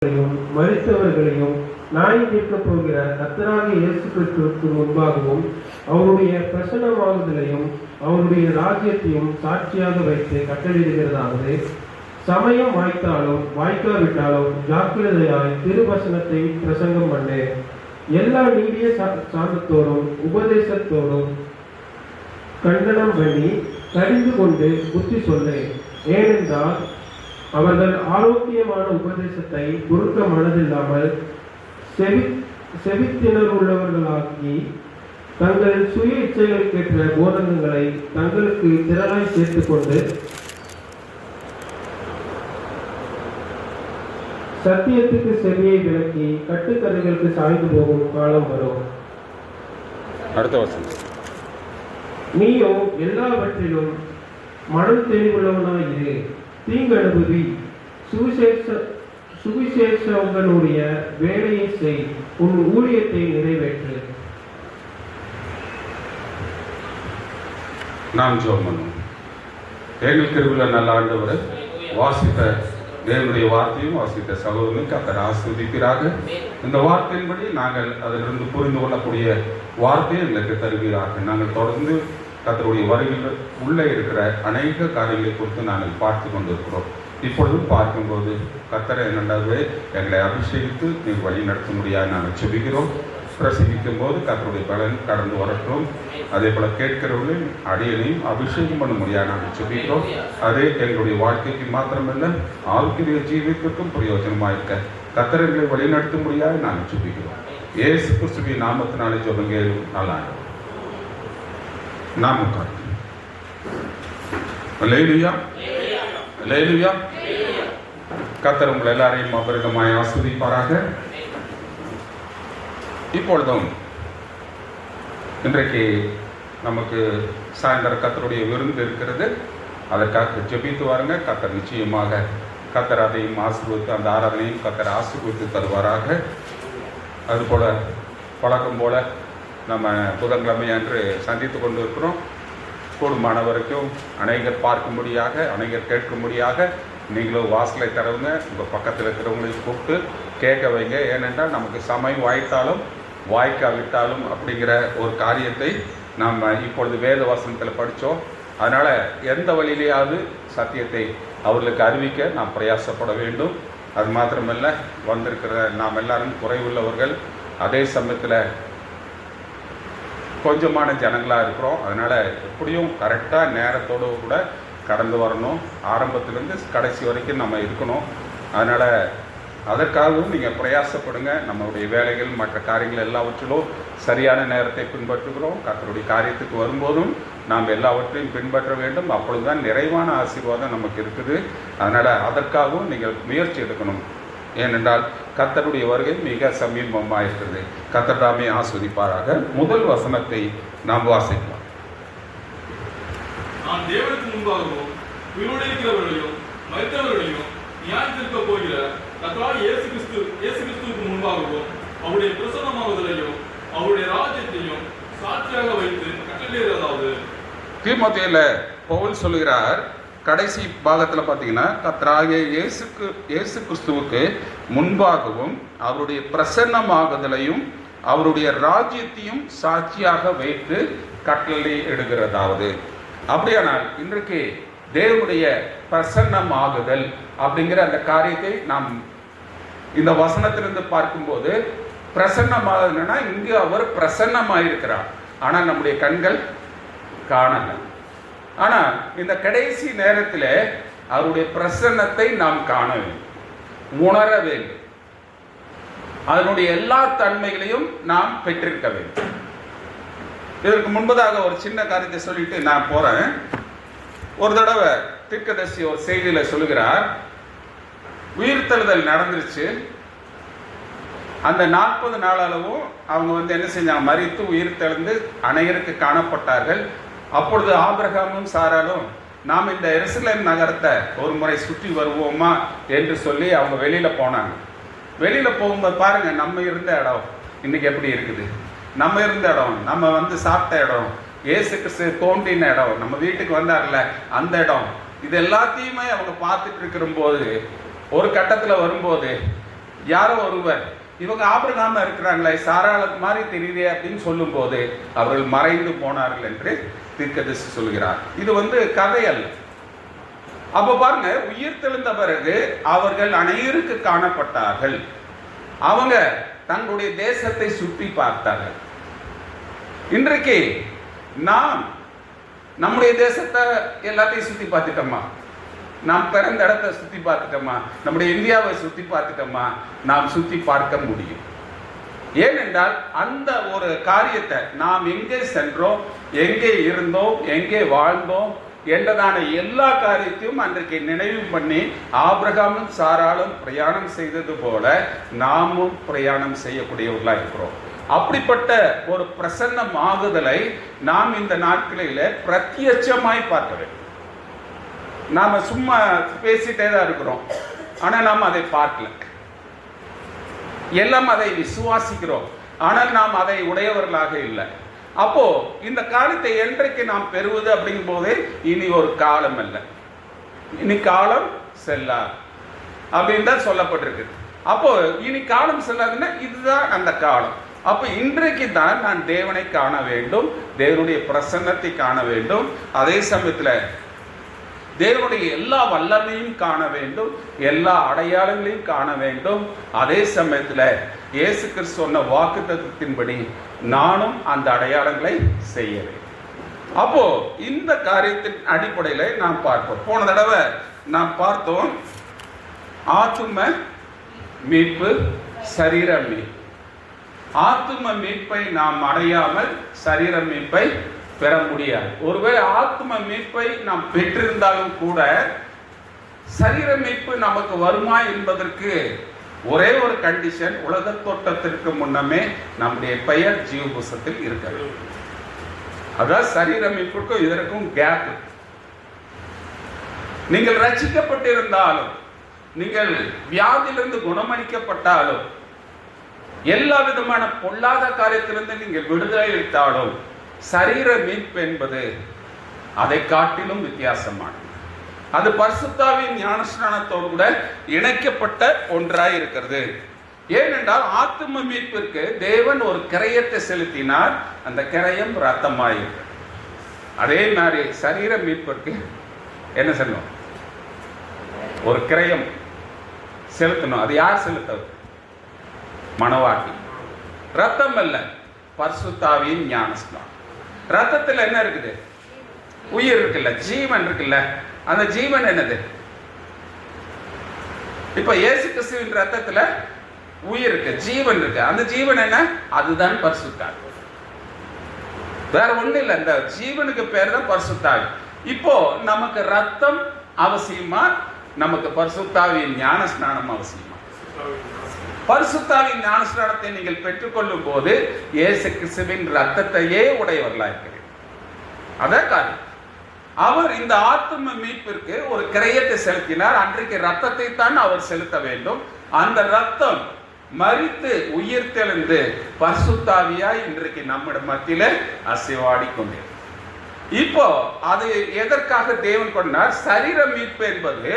மரித்தவர்களையும் நியாயம் தீர்க்கப் போகிற கர்த்தராகிய இயேசு கிறிஸ்துவுக்கு முன்பாகவும் அவருடைய பிரசன்னமாகுதலையும் அவருடைய ராஜ்யத்தையும் சாட்சியாக வைத்து கட்டளையிடுகிறதாவது, சமயம் வாய்த்தாலும் வாய்க்காவிட்டாலும் ஜாக்கிரதையாய் திருவசனத்தை பிரசங்கம் பண்ணு. எல்லா நீடிய சாந்தத்தோடும் உபதேசத்தோடும் கண்டனம் பண்ணி கடிந்து கொண்டு புத்தி சொல்லு. ஏனென்றால் அவர்கள் ஆரோக்கியமான உபதேசத்தை குறுக்க மனதில்லாமல் செவித்திணர்வுள்ளவர்களாகி தங்கள் சுய இச்சைகளுக்கேற்ற போதகங்களை தங்களுக்கு திரளாய் சேர்த்து கொண்டு சத்தியத்துக்கு செவியை விலக்கி கட்டுக்கதைகளுக்கு சாய்ந்து போகும் காலம் வரும். அடுத்த வசனம். நீயோ எல்லாவற்றிலும் மனம் தெளிவுள்ளவனாயிரு, தீங்கனுபவி, சுவிசேஷங்களுடைய வேலையை செய், உன் ஊழியத்தை நிறைவேற்று. நாம் ஜெபம் பண்ணுவோம். எங்கள் கிருபையுள்ள நல்ல ஆண்டவரே, வாசித்த தேவனுடைய வார்த்தையும் வாசித்த சகோதரனுக்கு கர்த்தர் ஆசீர்வதிப்பீராக. இந்த வார்த்தையின்படி நாங்கள் அதிலிருந்து புரிந்து கொள்ளக்கூடிய வார்த்தையை எங்களுக்கு தருவீராக. நாங்கள் தொடர்ந்து கர்த்தருடைய வருகையில் உள்ளே இருக்கிற அநேக காரியங்களை குறித்து நாங்கள் பார்த்து கொண்டிருக்கிறோம். இப்பொழுதும் பார்க்கும்போது கர்த்தரை என்னண்டாகவே எங்களை அபிஷேகித்து நீங்கள் வழி நடத்த முடியாது நாங்கள் செபிக்கிறோம். பிரசங்கிக்கும் போது கர்த்தருடைய பலன் கடந்து வரட்டும். அதே போல் கேட்கிறவர்களையும் அடியனையும் அபிஷேகம் பண்ண முடியாது நாங்கள் செபிக்கிறோம். அதே எங்களுடைய வாழ்க்கைக்கு மாத்திரமல்ல ஆவிக்குரிய ஜீவித்திற்கும் பிரயோஜனமாக இருக்க கர்த்தரை வழி நடத்த முடியாது நாங்கள் செபிக்கிறோம். இயேசு கிறிஸ்துவின் நாமத்தினாலே ஜெபங்க நல்லா நாம் உட்கார்ந்து. அல்லேலூயா, அல்லேலூயா. கர்த்தர் உங்கள் எல்லாரையும் அபரிதமாய் ஆசீர்வதிப்பாராக. இப்பொழுதும் இன்றைக்கு நமக்கு சாயந்தர கர்த்தருடைய விருந்து இருக்கிறது. அதற்காக ஜெபித்து வாருங்க. கர்த்தர் நிச்சயமாக கர்த்தர் அதையும் ஆசீர்வதித்து அந்த ஆராதனையும் கர்த்தர் ஆசீர்வதித்து தருவாராக. அதுபோல பழக்கம் போல நம்ம புதன்கிழமை அன்று சந்தித்து கொண்டு இருக்கிறோம். கூடுமான வரைக்கும் அநேகர் பார்க்கும்படியாக அநேகர் கேட்கும்படியாக நீங்களும் வாசலை தரவுங்க. உங்கள் பக்கத்தில் இருக்கிறவங்களையும் கூப்பிட்டு கேட்க வைங்க. ஏனென்றால் நமக்கு சமயம் வாய்த்தாலும் வாய்க்காவிட்டாலும் அப்படிங்கிற ஒரு காரியத்தை நாம் இப்பொழுது வேத வசனத்தில் படித்தோம். அதனால் எந்த வழியிலேயாவது சத்தியத்தை அவர்களுக்கு அறிவிக்க நாம் பிரயாசப்பட வேண்டும். அது மாத்திரமல்ல, வந்திருக்கிற நாம் எல்லாரும் குறைவுள்ளவர்கள், அதே சமயத்தில் கொஞ்சமான ஜனங்களாக இருக்கிறோம். அதனால் எப்படியும் கரெக்டாக நேரத்தோடு கூட கடந்து வரணும். ஆரம்பத்திலேருந்து கடைசி வரைக்கும் நம்ம இருக்கணும். அதனால் அதற்காகவும் நீங்கள் பிரயாசப்படுங்க. நம்மளுடைய வேலைகள் மற்ற காரியங்கள் எல்லாவற்றிலும் சரியான நேரத்தை பின்பற்றுகிறோம். கர்த்தருடைய காரியத்துக்கு வரும்போதும் நாம் எல்லாவற்றையும் பின்பற்ற வேண்டும். அப்பொழுதுதான் நிறைவான ஆசீர்வாதம் நமக்கு இருக்குது. அதனால் அதற்காகவும் நீங்கள் முயற்சி எடுக்கணும். ஏனென்றால் கர்த்தருடைய வருகை மிக சமீபமாக இருக்கிறது. கர்த்தர் தாமே ஆஸ்வதிப்பாராக. முதல் வசனத்தை நாம் வாசிக்கலாம். நான் தேவனுக்கு முன்பாகவும் உயிரோடு இருக்கிறவர்களையும் மரித்தவர்களையும் நியாயம் தீர்க்கப் போகிற கர்த்தராகிய இயேசு கிறிஸ்துவுக்கு முன்பாகவும் அவருடைய பிரசன்னமாகுதலையும் அவருடைய ராஜ்யத்தையும் சாட்சியாக வைத்து கட்டளையிடுவதாவது. தீமோத்தேயுல பவுல் சொல்கிறார், கடைசி பாகத்தில் பார்த்தீங்கன்னா கர்த்தராகிய இயேசு கிறிஸ்துவுக்கு முன்பாகவும் அவருடைய பிரசன்னமாகுதலையும் அவருடைய ராஜ்யத்தையும் சாட்சியாக வைத்து கட்டளை எடுக்கிறதாவது. அப்படியானால் இன்றைக்கு தேவனுடைய பிரசன்னமாகுதல் அப்படிங்கிற அந்த காரியத்தை நாம் இந்த வசனத்திலிருந்து பார்க்கும்போது பிரசன்னமாகுதுன்னா இங்கு அவர் பிரசன்னமாயிருக்கிறார், ஆனால் நம்முடைய கண்கள் காணல. ஆனால் இந்த கடைசி நேரத்தில் அவருடைய பிரசன்னத்தை நாம் காண வேண்டும், உணர வேண்டும். அதனுடைய எல்லா தன்மைகளையும் நாம் பெற்றிருக்க வேண்டும். இதற்கு முன்பதாக ஒரு சின்ன காரியத்தை சொல்லிட்டு நான் போறேன். ஒரு தடவை தீர்க்கதரிசி ஒரு செய்தியில சொல்லுகிறார், உயிர்த்தெழுதல் நடந்துருச்சு. அந்த 40 நாள் அளவும் அவங்க என்ன செஞ்சாங்க, மரித்து உயிர்த்தெழுந்து அநேகருக்கு காணப்பட்டார்கள். அப்பொழுது ஆபிரகாமும் சாராலும் நாம் இந்த எருசலேம் நகரத்தை ஒரு முறை சுற்றி வருவோமா என்று சொல்லி அவங்க வெளியில போனாங்க. வெளியில போகும்போது பாருங்க, நம்ம இருந்த இடம் இன்னைக்கு எப்படி இருக்குது. நம்ம இருந்த இடம், நம்ம சாப்பிட்ட இடம், இயேசு கிறிஸ்து தோன்றின இடம், நம்ம வீட்டுக்கு வந்தார்ல அந்த இடம், இது எல்லாத்தையுமே அவங்க பார்த்துட்டு இருக்கிற போது ஒரு கட்டத்தில் வரும்போது யாரோ ஒருவர் இவங்க ஆபிரகாம இருக்கிறாங்களே, சாராள மாதிரி தெரியுதே அப்படின்னு சொல்லும் போது அவர்கள் மறைந்து போனார்கள் என்று தீர்க்கதரிசி சொல்கிறார். இது கதை அல்ல. அப்ப பாருங்க, உயிர் தெழுந்த பிறகு அவர்கள் அநேகருக்கு காணப்பட்டார்கள். அவங்க தங்களுடைய தேசத்தை சுற்றி பார்த்தார்கள். இன்றைக்கு நாம் நம்முடைய தேசத்தை எல்லாத்தையும் சுற்றி பார்த்துட்டோமா? நாம் பிறந்த இடத்தை சுற்றி பார்த்துட்டோமா? நம்முடைய இந்தியாவை சுற்றி பார்த்துட்டோமா? நாம் சுற்றி பார்க்க முடியும். ஏனென்றால் அந்த ஒரு காரியத்தை நாம் எங்கே சென்றோம், எங்கே இருந்தோம், எங்கே வாழ்ந்தோம் என்றதான எல்லா காரியத்தையும் அன்றைக்கு நினைவு பண்ணி ஆபிரகாமும் சாராளும் பிரயாணம் செய்தது போல நாமும் பிரயாணம் செய்யக்கூடியவர்களாக இருக்கிறோம். அப்படிப்பட்ட ஒரு பிரசன்னமாகுதலை நாம் இந்த நாட்களில் பிரத்யட்சமாய் பார்க்க வேண்டும். நாம சும்மா பேசிட்டே தான் இருக்கிறோம், ஆனால் நாம் அதை பார்க்கல. எல்லாம் அதை விசுவாசிக்கிறோம், ஆனால் நாம் அதை உடையவர்களாக இல்லை. அப்போ இந்த காலத்தை என்றைக்கு நாம் பெறுவது அப்படிங்கும் போதே இனி ஒரு காலம் அல்ல, இனி காலம் செல்லாது அப்படின்னு தான் சொல்லப்பட்டிருக்கு. அப்போ இனி காலம் செல்லாதுன்னா இதுதான் அந்த காலம். அப்ப இன்றைக்கு தான் நான் தேவனை காண வேண்டும், தேவனுடைய பிரசன்னத்தை காண வேண்டும், அதே சமயத்தில் தேவனுடைய எல்லா வல்லமையும் காண வேண்டும், எல்லா அடையாளங்களையும் காண வேண்டும். அதே சமயத்தில் இயேசு கிறிஸ்து சொன்ன வாக்குத்தத்தத்தின்படி நானும் அந்த அடையாளங்களை செய்ய வேண்டும். அப்போ இந்த காரியத்தின் அடிப்படையில் நாம் பார்ப்போம். போன தடவை நாம் பார்த்தோம் ஆத்தும மீட்பு, சரீர மீட்பு. ஆத்தும மீட்பை நாம் அடையாமல் சரீர மீட்பை பெற முடியாது. ஒருவேளை ஆத்ம மீட்பை நாம் பெற்றிருந்தாலும் கூட சரீர மீட்பு நமக்கு வருமா என்பதற்கு ஒரே ஒரு கண்டிஷன், உலக தோட்டத்திற்கு முன்னமே நம்முடைய பெயர் ஜீவ புஸ்தகத்தில் இருக்க வேண்டும். அதாவது சரீர மீட்புக்கும் இதற்கும் கேப். நீங்கள் ரட்சிக்கப்பட்டிருந்தாலும், நீங்கள் வியாதியிலிருந்து குணமளிக்கப்பட்டாலும், எல்லா விதமான பொல்லாத காரியத்திலிருந்து நீங்கள் விடுதலை அளித்தாலும் சரீர மீட்பு என்பது அதை காட்டிலும் வித்தியாசமானது. அது பரிசுத்தாவின் ஞானஸ்நானத்தோடு கூட இணைக்கப்பட்ட ஒன்றாய் இருக்கிறது. ஏனென்றால் ஆத்தும மீட்பிற்கு தேவன் ஒரு கிரயத்தை செலுத்தினார், அந்த கிரயம் ரத்தமாயிருக்கு. அதே மாதிரி சரீர மீட்பிற்கு என்ன செய்யணும்? ஒரு கிரயம் செலுத்தணும். அது யார் செலுத்தது? மனவாட்டி. ரத்தம் அல்ல, பரிசுத்தாவின் ஞானஸ்நானம். ரத்தத்தில் என்ன இருக்குது? உயிர் இருக்குல்ல, ஜீவன் இருக்குல்ல. அந்த ஜீவன் என்னது? இப்ப இயேசு கிறிஸ்துவின் ரத்தத்துல உயிர் இருக்கு, ஜீவன் இருக்கு. அந்த ஜீவன் என்ன? அதுதான் பரிசுத்தாவி. வேற ஒண்ணு இல்லை, அந்த ஜீவனுக்கு பேர் தான் பரிசுத்தாவி. இப்போ நமக்கு ரத்தம் அவசியமா, நமக்கு பரிசுத்தாவின் ஞானஸ்நானம் அவசியமா? பரிசுத்தாவின் ஞானஸ்நானத்தை நீங்கள் பெற்றுக்கொள்ளும் போது இயேசு கிறிஸ்துவின் ரத்தத்தையே உடையவர்களாக இருக்கிறீர்கள். அதான் காரியம். அவர் இந்த ஆத்தும மீட்பிற்கு ஒரு கிரயத்தை செலுத்தினார். அன்றைக்கு ரத்தத்தை தான் அவர் செலுத்த வேண்டும். அந்த ரத்தம் மரித்து உயிர் தெழுந்து பரிசுத்தாவியாய் இன்றைக்கு நம்மிடம் மத்தியில அசைவாடி கொண்டே. இப்போ அது எதற்காக தேவன் கொண்டார்? சரீர மீட்பு என்பது,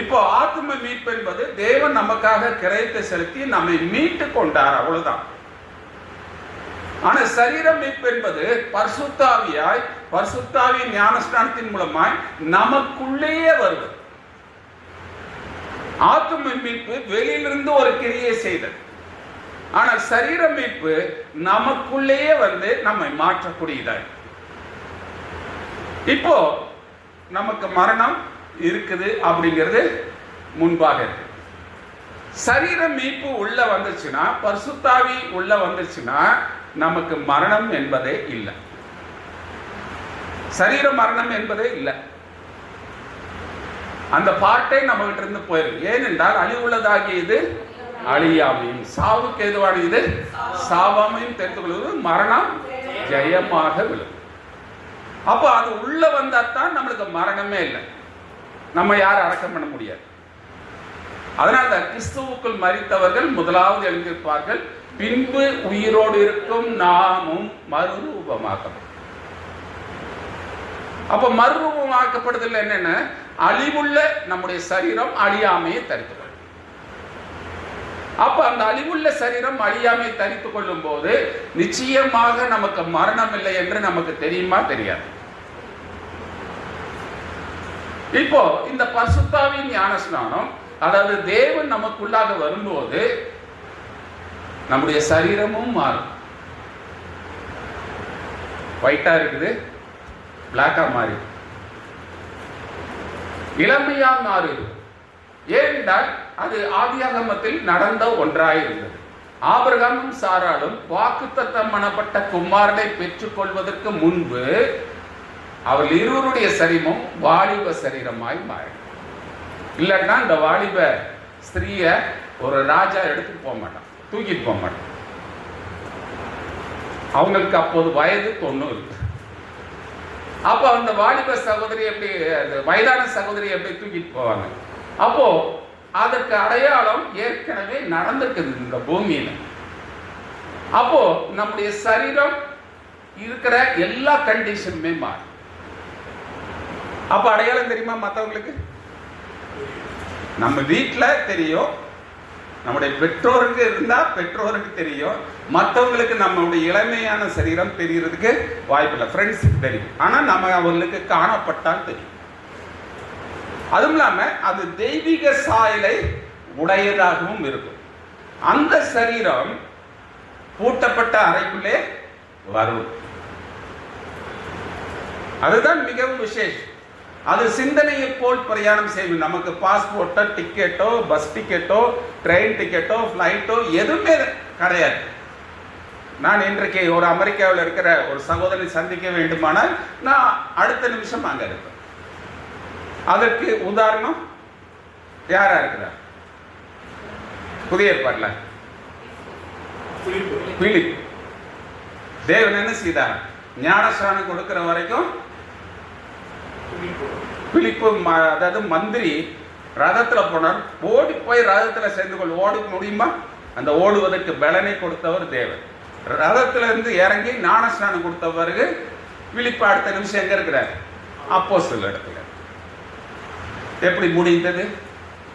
இப்போ ஆத்தும மீட்பு என்பது தேவன் நமக்காக கிரயத்தை செலுத்தி நம்மை மீட்டு கொண்டார், அவ்வளவுதான். ஆனா சரீர மீட்பு என்பது பரிசுத்தாவியாய், பரிசுத்தாவின் ஞானஸ்நானத்தின் மூலமாய் நமக்குள்ளேயே வருவது. ஆத்தும மீட்பு வெளியிலிருந்து ஒரு கிரியை செய்தது. ஆனால் சரீர மீட்பு நமக்குள்ளேயே வந்து நம்மை மாற்றக்கூடியதாய். இப்போ நமக்கு மரணம் இருக்குது அப்படிங்கிறது முன்பாக இருக்கு. சரீர மீட்பு உள்ள வந்துச்சுன்னா, பரிசுத்தாவி உள்ள வந்துச்சுன்னா நமக்கு மரணம் என்பதே இல்லை, சரீர மரணம் என்பதே இல்லை. அந்த பார்ட்டை நம்ம கிட்ட இருந்து போயிருக்கு. ஏனென்றால் அழிவுள்ளதாகிய இது அழியாமையும், சாவுக்கு எதுவான இது சாவாமையும் தெரிந்து கொள்வது, மரணம் ஜெயமாக விழும். அப்போ அது உள்ள வந்தாத்தான் நம்மளுக்கு மரணமே இல்லை, நம்ம யாரும் அடக்கம் பண்ண முடியாது. அதனால கிறிஸ்துவுக்குள் மரித்தவர்கள் முதலாவது எழுந்திருப்பார்கள், பின்பு உயிரோடு இருக்கும் நாமும் மறுரூபமாக்கப்படும். அப்ப மறுரூபமாக்கப்படுதல் என்னன்னா, அழிவுள்ள நம்முடைய சரீரம் அழியாமையை தரித்துக் கொள்ளும். அப்ப அந்த அழிவுள்ள சரீரம் அழியாமை தரித்து கொள்ளும் போது நிச்சயமாக நமக்கு மரணம் இல்லை என்று நமக்கு தெரியுமா? தெரியாது. இப்போ இந்த பரிசுத்தாவின் ஞானஸ்நானம், அதாவது தேவன் நமக்குள்ளாக வரும்போது நம்முடைய சரீரமும் மாறும். ஒயிட்டா இருக்குது, பிளாக்கா மாறி இளமையா மாறுது. ஏனென்றால் அது ஆதியாகமத்தில் நடந்த ஒன்றாயிருந்தது. ஆபிரகாமும் சாராளும் வாக்குத்தத்தம் பண்ணப்பட்ட குமாரனை பெற்றுக் கொள்வதற்கு முன்பு அவர் இருவருடைய சரீரமும் வாலிப சரீரமாய் மாறி. இல்லைன்னா இந்த வாலிப ஸ்திரீய ஒரு ராஜா எடுத்துட்டு போக மாட்டான், தூக்கிட்டு போக மாட்டான். அவங்களுக்கு அப்போது வயது 90. அப்போ அந்த வாலிப சகோதரி எப்படி, வயதான சகோதரி எப்படி தூக்கிட்டு போவாங்க? அப்போ அதற்கு அடையாளம் ஏற்கனவே நடந்திருக்குது இந்த பூமியில. அப்போ நம்முடைய சரீரம் இருக்கிற எல்லா கண்டிஷனுமே மாறும். அப்ப அடையாளம் தெரியுமா மற்றவங்களுக்கு? நம்ம வீட்டில் தெரியும், நம்முடைய பெற்றோருக்கு இருந்தா பெற்றோருக்கு தெரியும், மற்றவங்களுக்கு நம்மளுடைய இளமையான சரீரம் தெரியறதுக்கு வாய்ப்பில்லை. ஃப்ரெண்ட்ஸுக்கு தெரியும், ஆனா நம்ம அவர்களுக்கு காணப்பட்டால் தெரியும். அதுவும் இல்லாம அது தெய்வீக சாயலை உடையதாகவும் இருக்கும். அந்த சரீரம் பூட்டப்பட்ட அறைக்குள்ளே வரும். அதுதான் மிகவும் விசேஷம். அது சிந்தனையை போல் பிரயாணம் செய்யும். நமக்கு பாஸ்போர்ட்டோ, டிக்கெட்டோ, பஸ் டிக்கெட்டோ, ட்ரெயின் டிக்கெட்டோ, ஃப்ளைட்டோ எதுவுமே கிடையாது. நான் இன்றைக்கு ஒரு அமெரிக்காவில் இருக்கிற ஒரு சகோதரனை சந்திக்க வேண்டுமானால் நான் அடுத்த நிமிஷம் அங்கே இருப்பேன். அதற்கு உதாரணம் யாரா இருக்கிறார்? புதிய ஏற்பாட்டில் பிலிப். தேவன் என்ன செய்தார்? ஞானஸ்நானம் கொடுக்கிற வரைக்கும் பிலிப்பு, அதாவது மந்திரி ரதத்துல போனார். ஓடி போய் ரதத்துல சேர்ந்து கொள். ஓட முடியுமா? அந்த ஓடுவதற்கு பலனை கொடுத்தவர் தேவன். ரதத்துல இருந்து இறங்கி ஞானஸ்நானம் கொடுத்தவருக்கு பிலிப்பு அடுத்த நிமிஷம் எங்க இருக்கிறார்? அப்போஸ்தலர் இடத்துல. எப்படி முடிந்தது?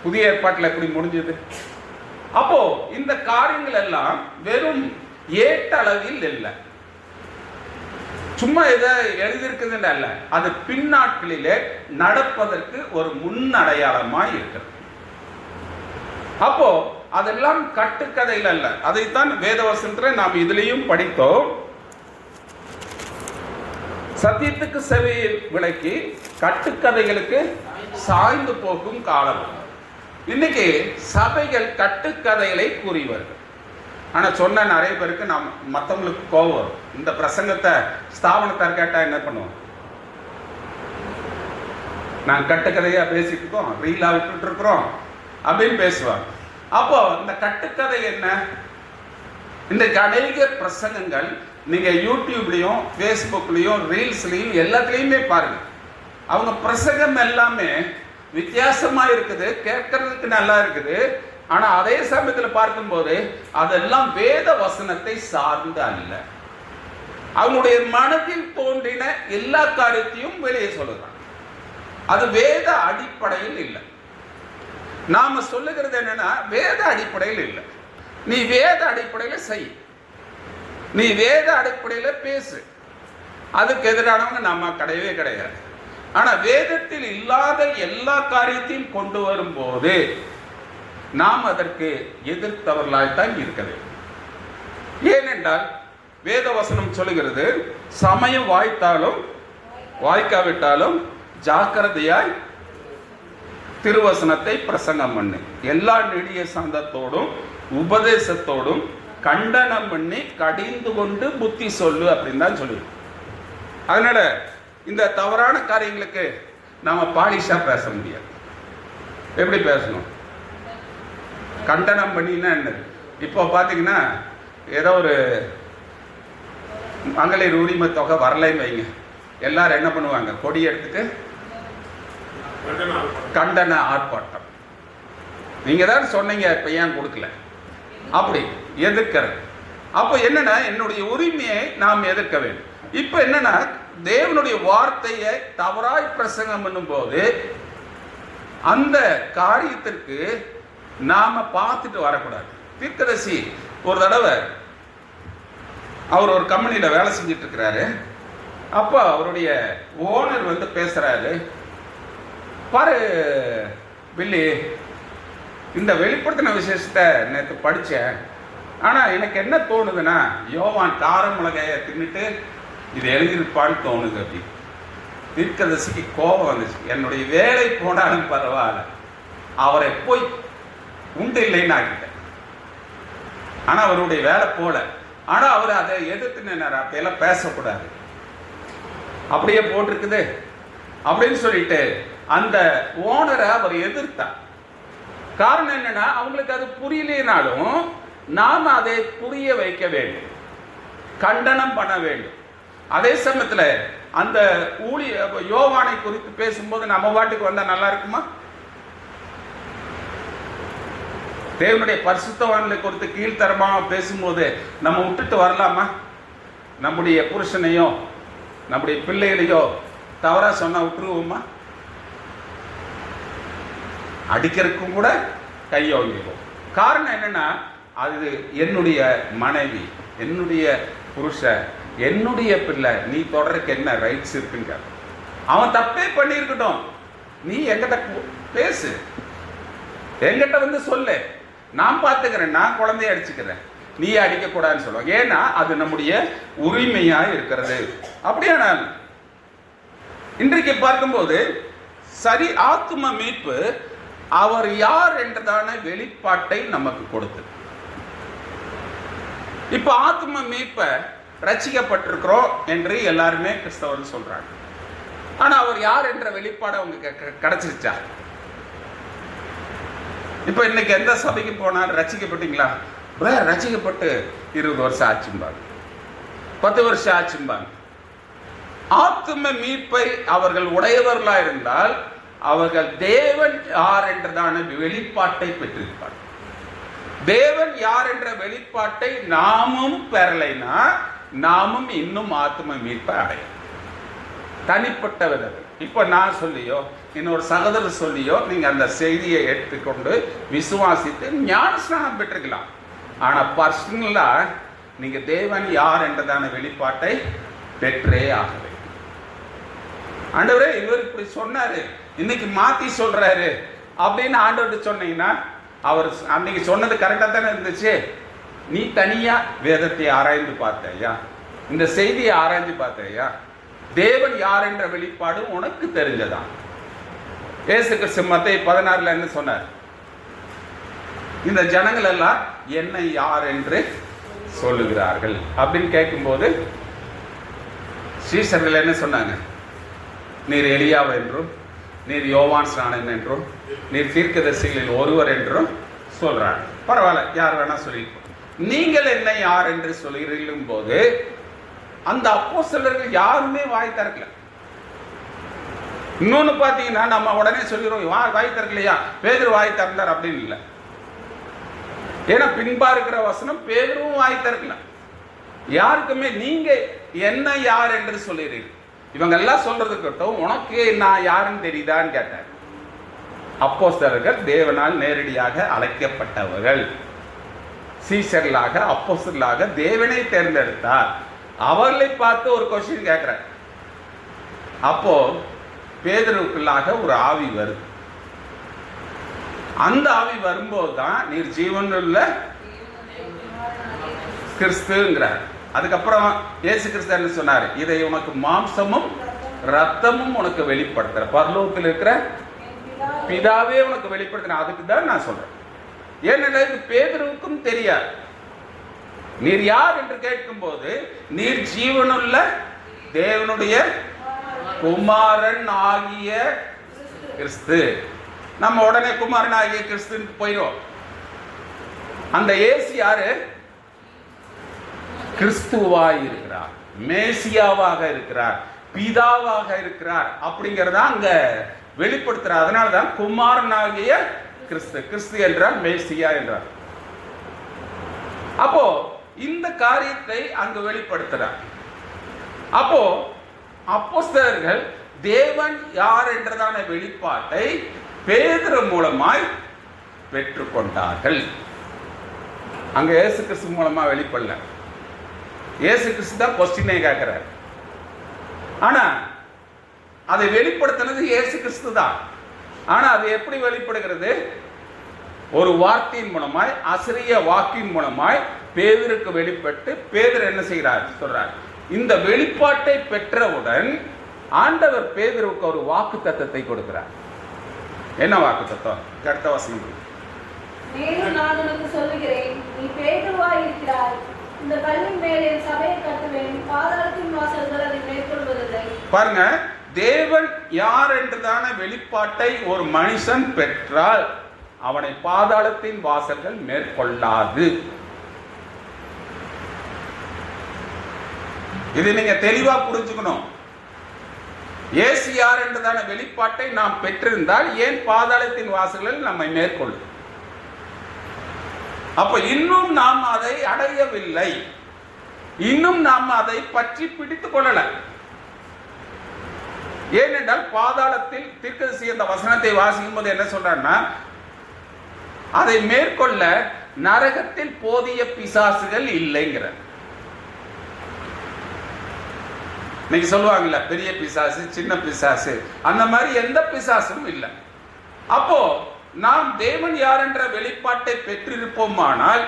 புதிய ஏற்பாட்டில் எப்படி முடிஞ்சது? அப்போ இந்த காரியங்கள் எல்லாம் வெறும் ஏட்டளவில் இல்லை, சும்மா இதை எழுதியிருக்குதுன்னு அல்ல, அது பின்னாட்களிலே நடப்பதற்கு ஒரு முன்னடையாளமாய் இருக்கிறது. அப்போ அதெல்லாம் கட்டுக்கதையில் அல்ல. அதைத்தான் வேதவசனத்தில் நாம் இதுலேயும் படித்தோம். சத்தியத்துக்கு செவி விளக்கி கட்டுக்கதைகளுக்கு சாய்ந்து போகும் காலம். இன்னைக்கு சபைகள் கட்டுக்கதைகளை கூறிவார்கள். ஆனால் சொன்ன நிறைய பேருக்கு நாம் மற்றவங்களுக்கு கோபம் வரும். இந்த பிரசங்கத்தை ஸ்தாபனத்தார் கேட்டால் என்ன பண்ணுவோம்? நாங்கள் கட்டுக்கதையாக பேசிட்டு இருக்கோம், ரீலாக விட்டுட்டு இருக்கிறோம் அப்படின்னு பேசுவாங்க. அப்போ இந்த கட்டுக்கதை என்ன? இன்றைக்கு அநேக பிரசங்கங்கள் நீங்கள் யூடியூப்லேயும் ஃபேஸ்புக்லேயும் ரீல்ஸ்லேயும் எல்லாத்துலேயுமே பாருங்கள். அவங்க பிரசங்கம் எல்லாமே வித்தியாசமாக இருக்குது, கேட்கறதுக்கு நல்லா இருக்குது. ஆனால் அதே சமயத்தில் பார்க்கும்போது அதெல்லாம் வேத வசனத்தை சார்ந்து அல்ல. அவங்களுடைய மனதில் தோன்றின எல்லா காரியத்தையும் வெளியே சொல்லுறாங்க. அது வேத அடிப்படையில் இல்லை. நாம சொல்லுகிறது என்னன்னா வேத அடிப்படையில் இல்லை. நீ வேத அடிப்படையில் செய், நீ வேத அடிப்படையில் பேசு. அதுக்கு எதிரானவங்க நம்ம கிடையவே கிடையாது. ஆனால் வேதத்தில் இல்லாத எல்லா காரியத்தையும் கொண்டு வரும்போது நாம் அதற்கு எதிர்த்தவர்களாய்த்தான் இருக்க வேண்டும். ஏனென்றால் வேதவசனம் சொல்லுகிறது, சமயம் வாய்த்தாலும் வாய்க்காவிட்டாலும் ஜாக்கிரதையாய் திருவசனத்தை பிரசங்கம் பண்ணு, எல்லா நெடிய சாந்தத்தோடும் உபதேசத்தோடும் கண்டனம் பண்ணி கடிந்து கொண்டு புத்தி சொல்லு அப்படின்னு தான் சொல்லு. அதனால இந்த தவறான காரியங்களுக்கு நாம பாலிஷா பேச முடியாது. எப்படி பேசணும்? கண்டனம் பண்ணினா என்ன? இப்போ பார்த்தீங்கன்னா ஏதோ ஒரு மகளிர் உரிமை தொகை வரலைன்னு வைங்க, எல்லாரும் என்ன பண்ணுவாங்க? கொடி எடுத்துட்டு கண்டன ஆர்ப்பாட்டம். நீங்க தான் சொன்னீங்க, இப்ப ஏன் கொடுக்கல? அப்படி எதிர்க்கிறது. அப்போ என்னன்னா என்னுடைய உரிமையை நாம் எதிர்க்க வேண்டும். இப்ப என்னன்னா தேவனுடைய வார்த்தையை தவறாய் பிரசங்கம் பண்ணும் போது அந்த காரியத்திற்கு நாம பார்த்துட்டு வரக்கூடாது. தீர்க்கதரிசி ஒரு தடவை அவர் ஒரு கம்பெனியில் வேலை செஞ்சுட்டு இருக்கிறாரு. அப்போ அவருடைய ஓனர் வந்து பேசுறாரு, பாரு பில்லி, இந்த வெளிப்படுத்தின விசேஷத்தை நேற்று படித்தேன். ஆனால் எனக்கு என்ன தோணுதுன்னா, யோவான் கார மிளகாயை தின்னுட்டு இது எழுதியிருப்பான்னு தோணுது அப்படி. தீர்க்கதரிசிக்கு கோபம் வந்துச்சு. என்னுடைய வேலை போனாலும் பரவாயில்ல, அவரை போய் உண்டு இல்லைன்னு ஆக்கிட்டேன். ஆனால் அவருடைய வேலை போல. ஆனால் அவர் அதை எதிர்த்து நின்னார், அப்படியெல்லாம் பேசக்கூடாது, அப்படியே போட்டிருக்குது அப்படின்னு சொல்லிட்டு அந்த ஓனரை அவர் எதிர்த்தார். காரணம் என்னன்னா, அவங்களுக்கு அது புரியலைனாலும் நாம் அதை புரிய வைக்க வேண்டும், கண்டனம் பண்ண வேண்டும். அதே சமயத்தில் அந்த யோவானை குறித்து பேசும்போது நம்ம வாட்டுக்கு வந்தா நல்லா இருக்குமா? தேவனுடைய பரிசுத்தவான்களை குறித்து கீழ்த்தரமாக பேசும்போது நம்ம விட்டுட்டு வரலாமா? நம்முடைய புருஷனையோ நம்முடைய பிள்ளைகளையோ தவறா சொன்னா விட்டுருவோமா? அடிக்கிறதுக்கும் கூட கையோங்கிடுவோம். காரணம் என்னன்னா, அது என்னுடைய மனைவி, என்னுடைய புருஷன், என்னுடைய பிள்ளை, நீ தொடருக்கு என்ன ரைட்ஸ் இருக்குங்க? அவன் தப்பே பண்ணியிருக்கட்டும், நீ எங்கிட்ட பேசு, எங்கிட்ட வந்து சொல்லு, நான் பார்த்துக்கிறேன், நான் குழந்தைய அடிச்சுக்கிறேன், நீ அடிக்கக்கூடாதுன்னு சொல்லுவாங்க. ஏன்னா அது நம்முடைய உரிமையா இருக்கிறது. அப்படியானால் இன்றைக்கு பார்க்கும்போது சரி, ஆத்தும மீட்பு அவர் யார் என்றதான வெளிப்பாட்டை நமக்கு கொடுத்து, இப்ப ஆத்தும மீட்பை ரட்சிக்கப்பட்டிருக்கிறோம் என்று எல்லாருமே கிறிஸ்தவர்கள் சொல்றாங்க. ஆனா அவர் யார் என்ற வெளிப்பாடு அவங்க கிடைச்சிருச்சா? இப்ப இன்னைக்கு எந்த சபைக்கு போனாலும் ரட்சிக்கப்பட்டீங்களா? ரட்சிக்கப்பட்டு 20 வருஷம் ஆச்சும்பாங்க, 10 வருஷம் ஆச்சும்பாங்க. ஆத்தும மீட்பை அவர்கள் உடையவர்களா இருந்தால் அவர்கள் தேவன் யார் என்றதான வெளிப்பாட்டை பெற்றிருப்பார்கள். தேவன் யார் என்ற வெளிப்பாட்டை நாமும் பெறலைனா நாமும் இன்னும் ஆத்தும மீட்பை அடையும். தனிப்பட்ட விதத்தில் இப்ப நான் சொல்லியோ இன்னொரு சகோதரர் சொல்லியோ நீங்க அந்த செய்தியை எடுத்துக்கொண்டு விசுவாசித்து ஞானஸ்நானம் பெற்றுக்கலாம். ஆனா பர்சனலா நீங்க தேவன் யார் என்றதான வெளிப்பாட்டை பெற்றே ஆகவே. ஆண்டவரே இவர் இப்படி சொன்னாரு, இன்னைக்கு மாத்தி சொல்றாரு அப்படின்னு ஆண்டவர்கிட்ட சொன்னீங்கன்னா, அவர் அன்னைக்கு சொன்னது கரெக்டா தானே இருந்துச்சு. நீ தனியா வேதத்தை ஆராய்ந்து பார்த்தையா, இந்த செய்தியை ஆராய்ந்து பார்த்தையா, தேவன் யார் என்ற வெளிப்பாடு உனக்கு தெரிஞ்சதான். இயேசு கிறிஸ்து மத்தேயு 16 என்ன சொன்னார்? இந்த ஜனங்கள் எல்லாம் என்னை யார் என்று சொல்லுகிறார்கள் அப்படின்னு கேட்கும்போது சீசர்கள் என்ன சொன்னாங்க? நீர் எலியாவ் என்றும், நீர் யோவான் ஸ்நானன் என்றும், நீர் தீர்க்கதரிசிகளில் ஒருவர் என்றும் சொல்றாங்க. பரவாயில்ல, யார் வேணா சொல்லி, நீங்கள் என்னை யார் என்று சொல்லுகிறீர்கள் போது அந்த அப்போஸ்தலர்கள் யாருமே வாய் திறக்கல. இன்னொன்னு பாத்தீங்கன்னா, நம்ம உடனே சொல்லிடுவோம் வாய் திறக்கலையா, பேதுரு வாய் திறந்தார் அப்படின்னு இல்லை. ஏன்னா பின்பா இருக்கிற வசனம் பேதுருவும் வாய் திறக்கல. யாருக்குமே நீங்க என்ன யார் என்று சொல்லிடுறீர்கள். இவங்க எல்லாம் சொல்றதுக்கட்டும், உனக்கு நான் யாருன்னு தெரியுதான்னு கேட்டார். அப்போஸ்தலர்கள் தேவனால் நேரடியாக அழைக்கப்பட்டவர்கள், சீசர்களாக அப்போஸ்தலர்களாக தேவனை தேர்ந்தெடுத்தார். அவர்களை பார்த்து ஒரு கொஸ்டின் கேட்கிறார். அப்போ பேதுருவுக்குள்ளாக ஒரு ஆவி வருது. அந்த ஆவி வரும்போது தான் நீர் ஜீவனுள்ள கிறிஸ்துங்கிறார். அதுக்கப்புறம் இயேசு கிறிஸ்து என்ன சொன்னார்? இதை உனக்கு மாம்சமும் ரத்தமும் உனக்கு வெளிப்படுத்துற, பரலோகத்தில் இருக்கிற பிதாவே உனக்கு வெளிப்படுத்தின. அதுக்கு தான் நான் சொல்றேன். ஏன்னா இது பேதுருவுக்கும் தெரியாது. நீர் யார் என்று கேட்கும் போது நீர் ஜீவனுள்ள தேவனுடைய குமாரன் ஆகிய கிறிஸ்து. நம்ம உடனே குமாரன் ஆகிய கிறிஸ்துன்னு போயிடும். அந்த இயேசு யாரு? கிறிஸ்துவாய் இருக்கிறார், மேசியாவாக இருக்கிறார், பிதாவாக இருக்கிறார் அப்படிங்கிறத அங்க வெளிப்படுத்துறார். அதனாலதான் குமாரனாகிய கிறிஸ்து. கிறிஸ்து என்றால் மேசியா என்றார். அப்போ இந்த காரியத்தை அங்கு வெளிப்படுத்துறார். அப்போ அப்போஸ்தலர்கள் தேவன் யார் என்றதான வெளிப்பாட்டை பேதுரு மூலமாய் பெற்றுக்கொண்டார்கள். அங்க இயேசு கிறிஸ்து மூலமா வெளிப்படல. இயேசு கிறிஸ்து தான் கொஸ்டினே கேட்கிறார். ஆனா அதை வெளிப்படுத்தினது இயேசு கிறிஸ்து தான். ஆனா அது எப்படி வெளிப்படுகிறது? ஒரு வார்த்தையின் மூலமாய், அசிரிய வாக்கின் மூலமாய் பேதுருக்கு வெளிப்பட்டு, பேதுரு என்ன செய்கிறார் சொல்றார். இந்த வெளிப்பாட்டை பெற்றவுடன் ஆண்டவர் பேதுருக்கு ஒரு வாக்கு தத்தத்தை கொடுக்கிறார். என்ன வாக்கு தத்தம்? அடுத்த வசனம். மேலும் நான் உனக்கு சொல்லுகிறேன், நீ பேதுருவாய் இருக்கிறாய். இந்த கல்லின் மேல் என் சபையை கட்டுவேன், பாதாளத்தின் வாசல்கள் அதை மேற்கொள்வதில்லை. பாருங்க, தேவன் யார் என்றதான வெளிப்பாட்டை ஒரு மனுஷன் பெற்றால் அவனை பாதாளத்தின் வாசல்கள் மேற்கொள்ளாது. இது நீங்க தெளிவா புரிஞ்சுக்கணும். இயேசு யார் என்றதான வெளிப்பாட்டை நாம் பெற்றிருந்தால் ஏன் பாதாளத்தின் வாசல்கள் நம்மை மேற்கொள்ளும்? அப்ப இன்னும் நாம் அதை அடையவில்லை, இன்னும் நாம் அதை பற்றி பிடித்துக் கொள்ளல. ஏனென்றால் பாதாளத்தில் தீர்க்கதரிசி அந்த வசனத்தை வாசிக்கும் போது என்ன சொல்றான்னா, அதை மேற்கொள்ள நரகத்தில் போதிய பிசாசுகள் இல்லைங்கிற. இன்னைக்கு சொல்லுவாங்கல்ல, பெரிய பிசாசு சின்ன பிசாசு, அந்த மாதிரி எந்த பிசாசும் இல்லை. அப்போ நாம் தேவன் யார் என்ற வெளிப்பாட்டை பெற்றிருப்போமானால்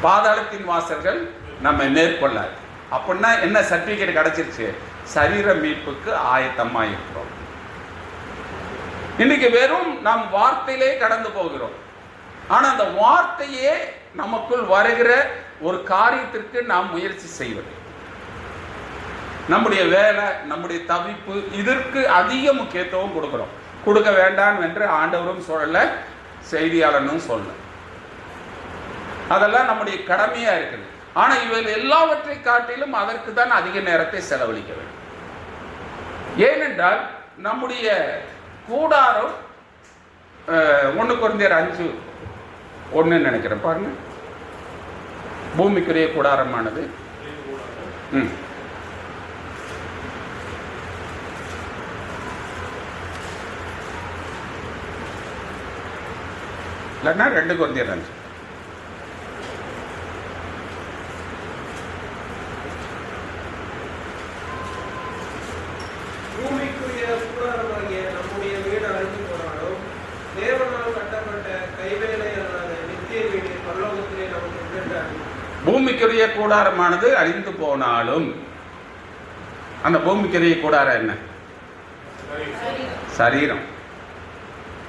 பாதாளத்தின் வாசல்கள் நம்மை மேற்கொள்ளாது. அப்படின்னா என்ன சர்டிபிகேட் கிடைச்சிருச்சு? சரீர மீட்புக்கு ஆயத்தமா இருக்கிறோம். இன்னைக்கு வெறும் நாம் வார்த்தையிலே கடந்து போகிறோம். ஆனா அந்த வார்த்தையே நமக்குள் வருகிற ஒரு காரியத்திற்கு நாம் முயற்சி செய்வது, நம்முடைய வேலை, நம்முடைய தவிப்பு, இதற்கு அதிக முக்கியத்துவம் கொடுக்கிறோம். கொடுக்க வேண்டாம் என்று ஆண்டவரும் சொல்லல, செய்தியாளனும் சொல்ல. அதெல்லாம் நம்முடைய கடமையா இருக்குது. ஆனா இவர்கள் எல்லாவற்றை காட்டிலும் அதற்கு தான் அதிக நேரத்தை செலவழிக்க வேண்டும். ஏனென்றால் நம்முடைய கூடாரம் 1 கொரிந்தியர் 5:1 நினைக்கிறேன் பாருங்க. பூமிக்குரிய கூடாரமானது இல்லைன்னா 2 கொரிந்தியர் 5. பூமிக்குரிய கூடாரமாகிய நம்முடைய வீடு அழிந்து போனாலும் தேவனால் கட்டப்பட்ட கைவேலை அல்லாத நித்திய வீடு பரலோகத்திலே நமக்கு உண்டாகும். பூமிக்குரிய கூடாரமானது அழிந்து போனாலும், அந்த பூமிக்குரிய கூடாரம் என்ன? சரீரம்.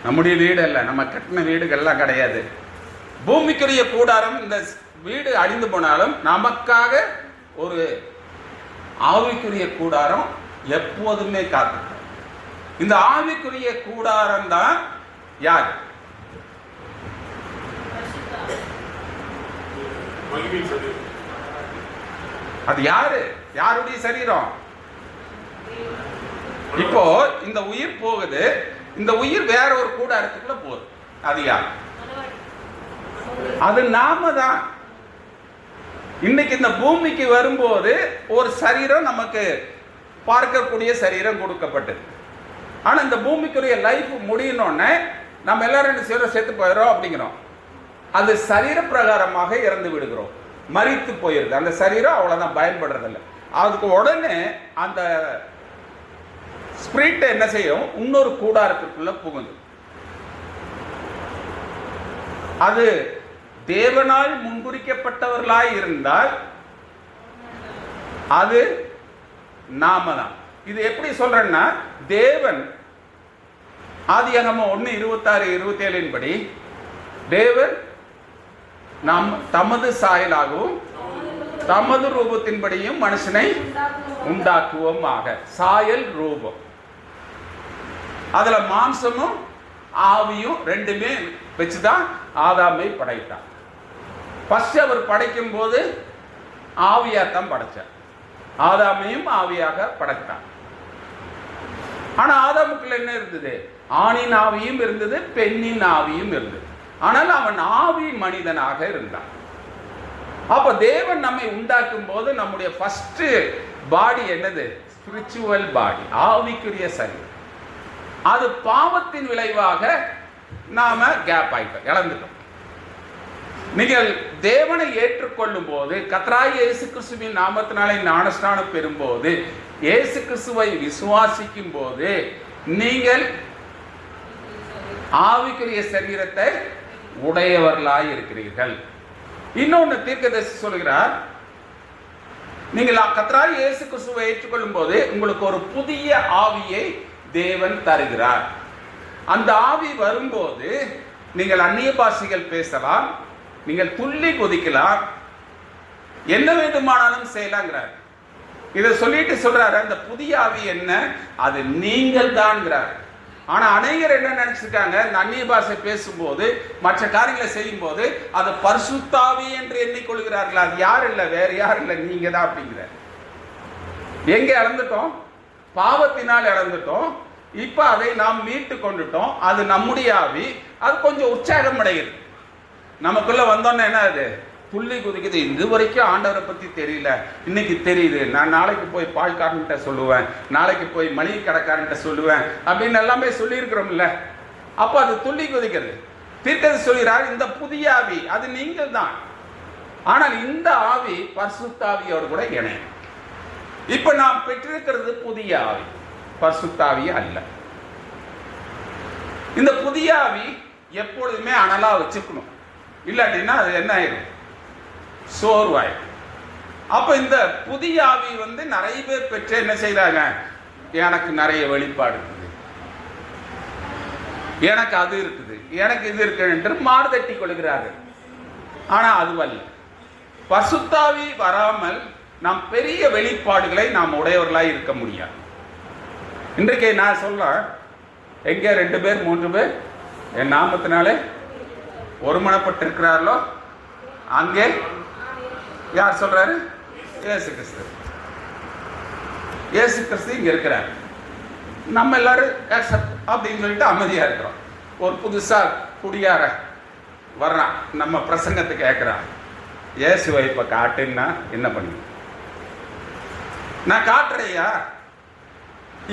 நம்முடைய வீடு அல்ல, நம்ம கட்டின வீடுகள்லாம் கிடையாது. பூமிக்குரிய கூடாரம், இந்த வீடு அழிந்து போனாலும் நமக்காக ஒரு ஆவிக்குரிய கூடாரம் எப்போதுமே காத்து. இந்த ஆவிக்குரிய கூடாரம் தான் யார்? அது யாரு? யாருடைய சரீரம்? இப்போ இந்த உயிர் போகுது, இந்த உயிர் வேற ஒரு கூடாரத்துக்குள்ள போகுது. அது யார்? அது நாம தான். இன்னைக்கு இந்த பூமிக்கு வரும்போது ஒரு சரீரம் நமக்கு பார்க்கக்கூடிய சரீரம் கொடுக்கப்பட்டது. ஆனா இந்த பூமிக்குரிய லைஃப் முடியணும்னு நம்ம எல்லாரும் என்ன செய்யறோம்? செத்து போயிடும் அப்படிங்கிறோம். அது சரீர பிரகாரமாக இறந்து விடுகிறோம், மரித்து போயிருது. அந்த சரீரம் அவ்வளவுதான், பயன்படுறதில்லை. அதுக்கு உடனே அந்த ஸ்பிரிட் என்ன செய்யும்? இன்னொரு கூடாரத்துக்குள்ள புகுந்து, அது தேவனால் முன்குறிக்கப்பட்டவர்களாய் இருந்தால் அது நாம தான். இது எப்படி சொல்றேன்னா, தேவன் ஆதியாகமம் 1:26-27 படி தேவன் நாம் தமது சாயலாகவும் தமது ரூபத்தின்படியும் மனுஷனை உண்டாக்குவோம் ஆக. சாயல், ரூபம், அதுல மாம்சமும் ஆவியும் ரெண்டுமே வச்சுதான் ஆதாமை படைத்தார். ஃபர்ஸ்ட் அவர் படைக்கும் போது ஆவியாத்தான் படைச்சார், ஆதாமையும் ஆவியாக படைத்தார். ஆனா ஆதாமுக்குள்ள என்ன இருந்தது? ஆணின் ஆவியும் இருந்தது, பெண்ணின் ஆவியும் இருந்தது. ஆனால் அவன் ஆவி மனிதனாக இருந்தான். அப்ப தேவன் நம்மை உண்டாக்கும் போது நம்முடைய ஃபர்ஸ்ட் பாடி என்னது? ஸ்பிரிச்சுவல் பாடி, ஆவிக்குரிய சரீரம். அது பாவத்தின் விளைவாக நாம கேப் ஆயிட்டோம், இழந்துட்டோம். நீங்கள் தேவனை ஏற்றுக்கொள்ளும் போது, கர்த்தராகிய இயேசு கிறிஸ்துவின் நாமத்தினாலே ஞானஸ்நானம் பெறும்போது, இயேசு கிறிஸ்துவை விசுவாசிக்கும் போது நீங்கள் ஆவிக்குரிய சரீரத்தை உடையவர்களாய் இருக்கிறீர்கள். இன்னொன்னு தீர்க்கதரிசி சொல்கிறார், நீங்கள் கர்த்தராகிய இயேசு கிறிஸ்துவை ஏற்றுக்கொள்ளும் போது உங்களுக்கு ஒரு புதிய ஆவியை தேவன் தருகிறார். அந்த ஆவி வரும்போது நீங்கள் அந்நிய பாஷைகள் பேசலாம், நீங்கள் துள்ளி குதிக்கலாம், என்ன வேண்டுமானாலும் செய்யலாங்கிறார். இதை சொல்லிட்டு சொல்றாரு, அந்த புதிய ஆவி என்ன? அது நீங்கள் தான்ங்கிறார். ஆனா அநேகர் என்ன நினைச்சிருக்காங்க, இந்த அந்நிய பாஷை பேசும்போது, மற்ற காரியங்களை செய்யும் போது அது பரிசுத்த ஆவி என்று எண்ணிக்கொள்கிறார்கள். அது யார் இல்லை, வேற யார் இல்லை, நீங்க தான் அப்படிங்கிற. எங்க இழந்துட்டோம்? பாவத்தினால் இழந்துட்டோம். இப்ப அதை நாம் மீட்டு கொண்டுட்டோம். அது நம்முடைய ஆவி. அது கொஞ்சம் உற்சாகம் அடைகிறது. நமக்குள்ள வந்தோன்னு என்ன, அது துள்ளி குதிக்குது. இது வரைக்கும் ஆண்டவரை பத்தி தெரியல, இன்னைக்கு தெரியுது. நான் நாளைக்கு போய் பால்காரன்கிட்ட சொல்லுவேன், நாளைக்கு போய் மளிகை கடைக்காரன்கிட்ட சொல்லுவேன் அப்படின்னு எல்லாமே சொல்லியிருக்கிறோம்ல. அப்ப அது துள்ளி குதிக்கிறது. தீர்க்கதரிசி சொல்கிறார், இந்த புதிய ஆவி அது நீங்கள் தான். ஆனால் இந்த ஆவி பரிசுத்த ஆவியோடு கூட இணையும். இப்ப நாம் பெற்றிருக்கிறது புதிய ஆவி, பரிசுத்த ஆவி அல்ல. இந்த புதிய ஆவி எப்பொழுதுமே அனலா வச்சுக்கணும், இல்லாட்டினா அது என்ன ஆயிடும், சோர்வாயிடும். அப்ப இந்த புதிய ஆவி நிறைய பேர் பெற்று என்ன செய்யறாங்க, எனக்கு நிறைய வெளிப்பாடு இருக்குது, எனக்கு அது இருக்குது, எனக்கு இது இருக்கு என்று மாறுதட்டி கொள்கிறார்கள். ஆனா அதுவல்ல. பரிசுத்த ஆவி வராமல் நாம் பெரிய வெளிப்பாடுகளை நாம் உடையவர்களாய் இருக்க முடியாது. இன்றைக்கு நான் சொல்ல, எங்க 2 பேர் 3 பேர் என் நாமத்தினாலே ஒருமனப்பட்டிருக்கிறார்களோ அங்கே யார் சொல்றாரு? இயேசு கிறிஸ்து. இயேசு கிறிஸ்து இங்க இருக்கிறார். நம்ம எல்லாரும் அப்படின்னு சொல்லிட்டு அமைதியா இருக்கிறோம். ஒரு புதுசா குடியார வர்றான், நம்ம பிரசங்கத்தை கேட்கிறான். இயேசுவை இப்ப காட்டுன்னா என்ன பண்ணுங்க? நான் காட்டுறையா,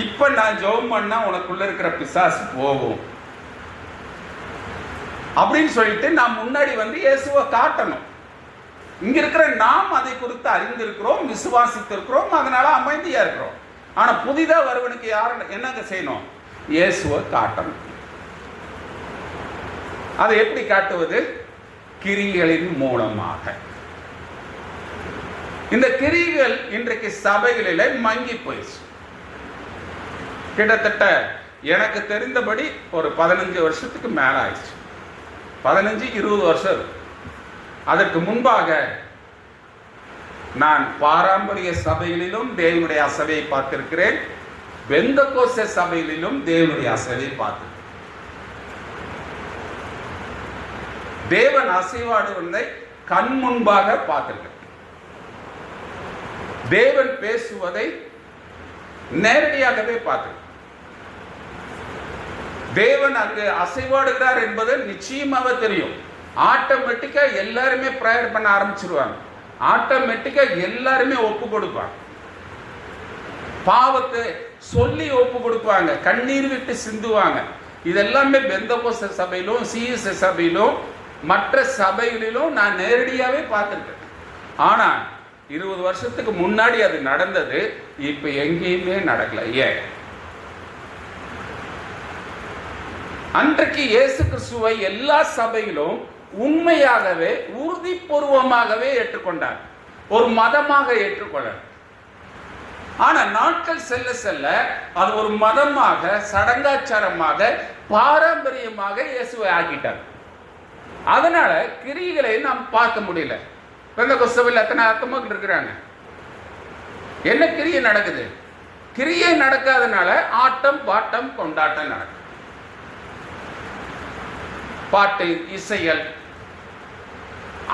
இப்ப நான் ஜெபம் பண்ணா உனக்குள்ள இருக்கிற பிசாசு போகும் அப்படின்னு சொல்லிட்டு நான் முன்னாடி இயேசுவை காட்டணும். இங்க இருக்கிற நாம் அதை குறித்து அறிந்திருக்கிறோம், விசுவாசித்திருக்கிறோம், அதனால அமைதியா இருக்கிறோம். ஆனா புதிதா வருவனுக்கு யார் என்னங்க செய்யணும்? இயேசுவை காட்டணும். அதை எப்படி காட்டுவது? கிரிகளின் மூலமாக. இந்த கிரிகள் இன்றைக்கு சபைகளிலே மங்கி போயிடுச்சு. கிட்டத்தட்ட எனக்கு தெரிந்தபடி ஒரு 15 வருஷத்துக்கு மேல ஆயிடுச்சு. 15-20 வருஷம். அதற்கு முன்பாக நான் பாரம்பரிய சபைகளிலும் தேவனுடைய அசைவை பார்த்திருக்கிறேன், பெந்தகோஸ்தே சபைகளிலும் தேவனுடைய அசைவை பார்த்திருக்கிறேன். தேவன் அசைவாடுவதை கண் முன்பாக பார்த்திருக்கிறேன். தேவன் பேசுவதை நேரடியாகவே பார்த்திருக்கிறேன். தேவன் அங்கு அசைவாடுகிறார் என்பது நிச்சயமாக தெரியும். ஆட்டோமேட்டிக்கா எல்லாருமே பிரேயர் பண்ண ஆரம்பிச்சிருவாங்க. ஆட்டோமேட்டிக்கா எல்லாருமே ஒப்பு கொடுப்பாங்க. பாவத்தை சொல்லி ஒப்பு கொடுப்பாங்க, கண்ணீர் விட்டு சிந்துவாங்க. இதெல்லாமே பெந்தகோஸ்தே சபையிலும் சிஎஸ்ஐ சபையிலும் மற்ற சபைகளிலும் நான் நேரடியாவே பார்த்திருக்கேன். ஆனா 20 வருஷத்துக்கு முன்னாடி அது நடந்தது, இப்ப எங்கேயுமே நடக்கல. ஏன்? அன்றைக்கு இயேசு கிறிஸ்துவை எல்லா சபையிலும் உண்மையாகவே உறுதிபூர்வமாகவே ஏற்றுக்கொண்டார், ஒரு மதமாக ஏற்றுக்கொள்ள. ஆனா நாட்கள் செல்ல செல்ல அது ஒரு மதமாக, சடங்காச்சாரமாக, பாரம்பரியமாக இயேசுவை ஆக்கிட்டார். அதனால கிரிகளை நாம் பார்க்க முடியல. பெந்தகோஸ்தேவில் எத்தனை ஆத்மாக்கள் இருக்கிறாங்க? என்ன கிரியை நடக்குது? கிரியை நடக்காதனால ஆட்டம் பாட்டம் கொண்டாட்டம் நடக்கும். பாட்டு இசைகள்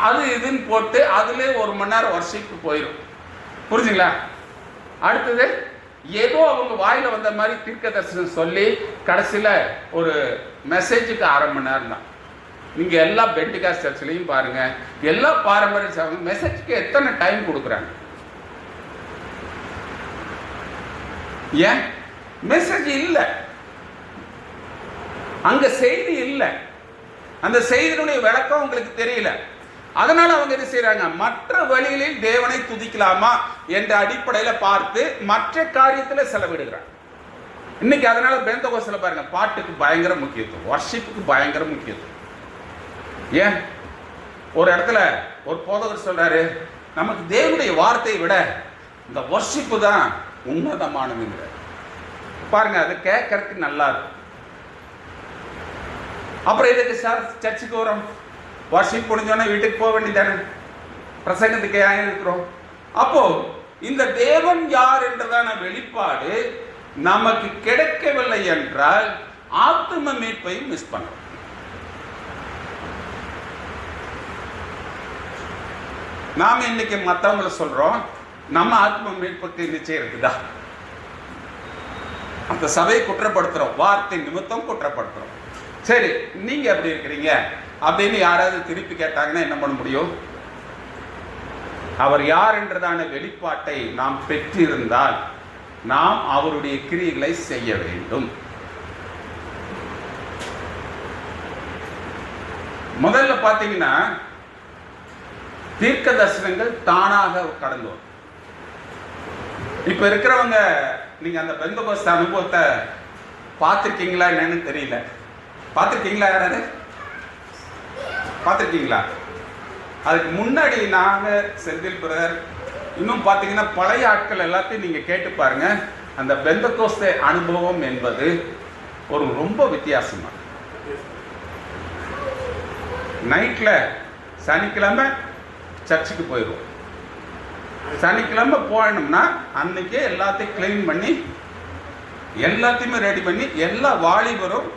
அது இதுன்னு போட்டு அதுல 1 மணி நேரம் வருஷத்துக்கு போயிடும். புரிஞ்சுங்களா? அடுத்தது ஏதோ அவங்க வாயில வந்த மாதிரி தீர்க்க தரிசனம் சொல்லி கடைசியில ஒரு மெசேஜுக்கு 1/2 மணி நேரம் தான். நீங்க எல்லா பெண்டிகாஸ்ட் சர்ச்லையும் பாருங்க, எல்லா பாரம்பரிய மெசேஜுக்கு எத்தனை டைம் கொடுக்குறாங்க? ஏன்? மெசேஜ் இல்ல, அங்க செய்தி இல்லை, அந்த செய்தியினுடைய விளக்கம் உங்களுக்கு தெரியல. அதனால அவங்க என்ன செய்யறாங்க, மற்ற வழிகளில் தேவனை துதிக்கலாமா என்ற அடிப்படையில பார்த்து மற்ற காரியத்துல செலவிடுகிறாங்க. இன்னைக்கு அதனால பெந்தகோஸ்தல பாருங்க, பாட்டுக்கு பயங்கர முக்கியத்துவம், வர்ஷிப்புக்கு பயங்கர முக்கியத்துவம். ஏன் ஒரு இடத்துல ஒரு போதகர் சொல்றாரு, நமக்கு தேவனுடைய வார்த்தையை விட இந்த வர்ஷிப்பு தான் உன்னதமானதுங்கிற. பாருங்க, அது கேட்கறதுக்கு நல்லா இருக்கும். அப்புறம் இதுக்கு சார் சர்ச்சுக்கு வரோம், வர்ஷிப் முடிஞ்சோன்னா வீட்டுக்கு போக வேண்டியதானே, பிரசங்கத்துக்கு ஏன் இருக்கிறோம்? அப்போ இந்த தேவன் யார் என்றதான வெளிப்பாடு நமக்கு கிடைக்கவில்லை என்றால் ஆத்தும மீட்பையும் மிஸ் பண்ணுறோம். நாம இன்னைக்கு மற்றவங்களை சொல்றோம், நம்ம ஆத்ம மீட்புக்கு நிச்சயம் இருக்குதா? அந்த சபையை குற்றப்படுத்துறோம், வார்த்தை நிமித்தம் குற்றப்படுத்துறோம். சரி, நீங்க எப்படி இருக்கிறீங்க அப்படின்னு யாராவது திருப்பி கேட்டாங்கன்னா என்ன பண்ண முடியும்? அவர் யார் என்றதான வெளிப்பாட்டை நாம் பெற்றிருந்தால் நாம் அவருடைய கிரியைகளை செய்ய வேண்டும். முதல்ல பாத்தீங்கன்னா தீர்க்க தரிசனங்கள் தானாக கடந்து வரும். இப்ப இருக்கிறவங்க நீங்க அந்த பெந்தகோஸ்தே அனுபவத்தை பார்த்திருக்கீங்களா என்னன்னு தெரியல. பார்த்திருக்கீங்களா? யாராவது பார்த்திருக்கீங்களா? அதுக்கு முன்னாடி நாங்க செந்தில் பிரதர், இன்னும் பார்த்தீங்கன்னா பழைய ஆட்கள் எல்லாத்தையும் நீங்க கேட்டு பாருங்க. அந்த பெந்தகோஸ்தே அனுபவம் என்பது ஒரு ரொம்ப வித்தியாசமா. நைட்ல சனிக்கிழமை சர்ச்சுக்கு போயிடுவோம். சனிக்கிழமை போயணும்னா அன்னைக்கே எல்லாத்தையும் கிளீன் பண்ணி எல்லாத்தையுமே ரெடி பண்ணி எல்லா வாலிபரும்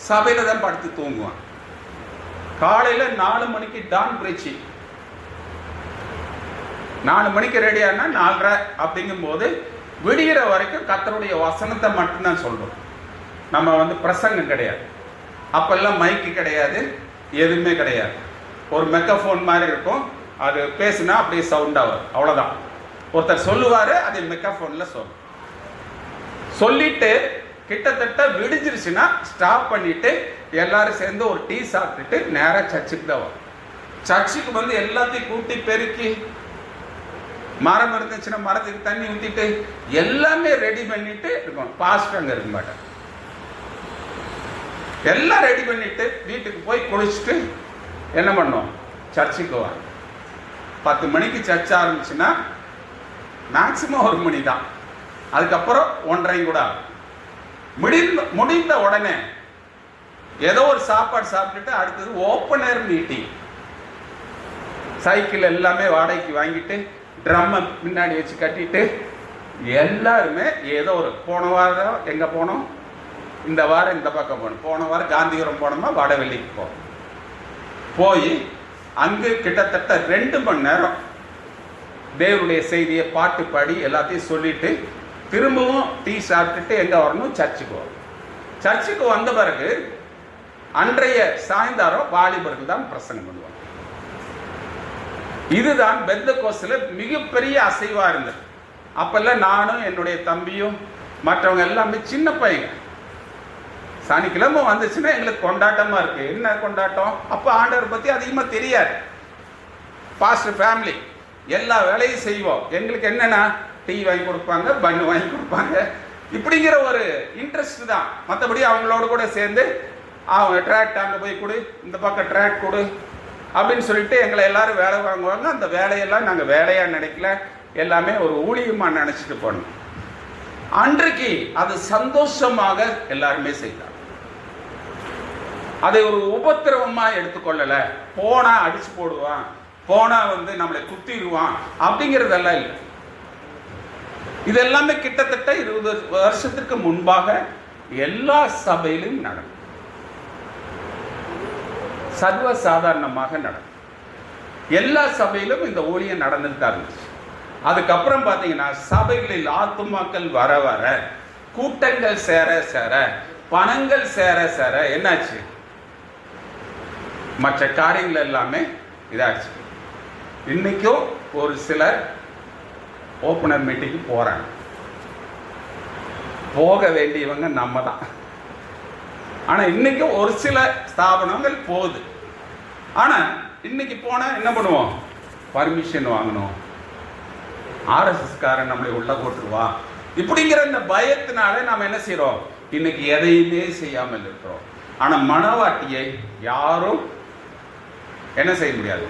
சபையில தான் படுத்து தூங்குவான். காலையில 4 மணிக்கு டான் பிரீச்சி, 4 மணிக்கு ரெடியானா 4:30 அப்படிங்கும் போது விடிகிற வரைக்கும் கர்த்தருடைய வசனத்தை மட்டும்தான் சொல்றோம். நம்ம பிரசங்கம் கிடையாது. அப்பெல்லாம் மைக்கு கிடையாது, எதுவுமே கிடையாது. ஒரு மெக்காஃபோன் மாதிரி இருக்கும், அது பேசுனா அப்படியே சவுண்ட் ஆகும், அவ்வளவுதான். ஒருத்தர் சொல்லுவாரு, அதை மெக்காஃபோன்ல சொல்லிட்டு கிட்டத்தட்ட விடிஞ்சிருச்சுன்னா ஸ்டாப் பண்ணிட்டு எல்லாரும் சேர்ந்து ஒரு டீ சாப்பிட்டுட்டு நேரா சர்ச்சுக்கு தான் வரும். சர்ச்சுக்கு எல்லாத்தையும் கூட்டி பெருக்கி, மரம் இருந்துச்சுன்னா மரத்துக்கு தண்ணி ஊற்றிட்டு எல்லாமே ரெடி பண்ணிட்டு இருக்கும். பாஸ்டர் அங்கே இருக்க மாட்டேன். எல்லாம் ரெடி பண்ணிட்டு வீட்டுக்கு போய் குளிச்சுட்டு என்ன பண்ணோம், சர்ச்சுக்கு வா. 10 மணிக்கு சர்ச் ஆரம்பிச்சுன்னா மேக்சிமம் 1 மணி தான். அதுக்கப்புறம் 1:30 கூட ஆகும். முடிந்த உடனே ஏதோ ஒரு சாப்பாடு சாப்பிட்டுட்டு அடுத்தது ஓப்பன் ஏர் மீட்டிங். சைக்கிள் எல்லாமே வாடகைக்கு வாங்கிட்டு ட்ரம்மை பின்னாடி வச்சு கட்டிட்டு எல்லாருமே ஏதோ ஒரு, போன வாரம் எங்கே போனோம், இந்த வாரம் இந்த பக்கம் போகணும், போன வாரம் காந்திபுரம் போனோமா வடவெள்ளிக்கு போய் அங்கு கிட்டத்தட்ட 2 மணி நேரம் தேவனுடைய செய்தியை பாட்டு பாடி எல்லாத்தையும் சொல்லிட்டு திரும்பவும் டீ சாப்பிட்டுட்டு எங்கே வரணும், சர்ச்சுக்கு வரும். சர்ச்சுக்கு வந்த பிறகு அன்றைய சாயந்தாரம் வாலிபர்கள் தான் பிரசங்கம் பண்ணுவாங்க. இதுதான் பெந்தகோஸ்தேல மிகப்பெரிய அசைவா இருந்தது. அப்பெல்லாம் நானும் என்னுடைய தம்பியும் மற்றவங்க எல்லாமே சின்ன பையங்க. சனிக்கிழமை வந்துச்சுன்னா எங்களுக்கு கொண்டாட்டமா இருக்கு. என்ன கொண்டாட்டம்? அப்ப ஆண்டவர் பத்தி அதிகமா தெரியாது. பாஸ்டர் ஃபேமிலி எல்லா வேலையும் செய்வோம். எங்களுக்கு என்னன்னா டீ வாங்கி கொடுப்பாங்க, பண்ணு வாங்கி கொடுப்பாங்க, இப்படிங்கிற ஒரு இன்ட்ரெஸ்ட் தான். மற்றபடி அவங்களோட கூட சேர்ந்து அவங்க ட்ராக்ட் அங்கே போய் கொடு, இந்த பக்கம் ட்ராக் கொடு அப்படின்னு சொல்லிட்டு எங்களை எல்லாரும் வேலை வாங்குவாங்க. அந்த வேலையெல்லாம் நாங்கள் வேலையாக நினைக்கல, எல்லாமே ஒரு ஊழியமாக நினச்சிட்டு போனோம். அன்றைக்கு அது சந்தோஷமாக எல்லாருமே செய்தாங்க. அதை ஒரு உபத்திரவமா எடுத்துக்கொள்ளல. போனா அடிச்சு போடுவான், போனா நம்மளை குத்திடுவான் அப்படிங்கிறதெல்லாம் இல்லை. இது எல்லாமே கிட்டத்தட்ட 20 வருஷத்துக்கு முன்பாக எல்லா சபையிலும் நடக்கும், சர்வ சாதாரணமாக நடக்கும். எல்லா சபையிலும் இந்த ஊழியம் நடந்துட்டு தான் இருந்துச்சு. அதுக்கப்புறம் பார்த்தீங்கன்னா சபைகளில் ஆத்துமாக்கள் வர வர, கூட்டங்கள் சேர சேர, பணங்கள் சேர சேர என்னாச்சு, மற்ற காரியங்கள் எல்லாமே இதாச்சு. இன்னைக்கும் ஒரு சிலர் ஓப்பனர் மீட்டிங்கு போறாங்க. போக வேண்டியவங்க நம்ம தான். ஆனா இன்னைக்கும் ஒரு சில ஸ்தாபனங்கள் போகுது. ஆனா இன்னைக்கு போனா என்ன பண்ணுவோம்? பர்மிஷன் வாங்கணும், ஆர்எஸ்எஸ் காரன் நம்மளை உள்ள போட்டுருவா, இப்படிங்கிற இந்த பயத்தினால நாம் என்ன செய்யறோம்? இன்னைக்கு எதையுமே செய்யாமல் இருக்கிறோம். ஆனா மனவாட்டியை யாரும் என்ன செய்ய முடியாது.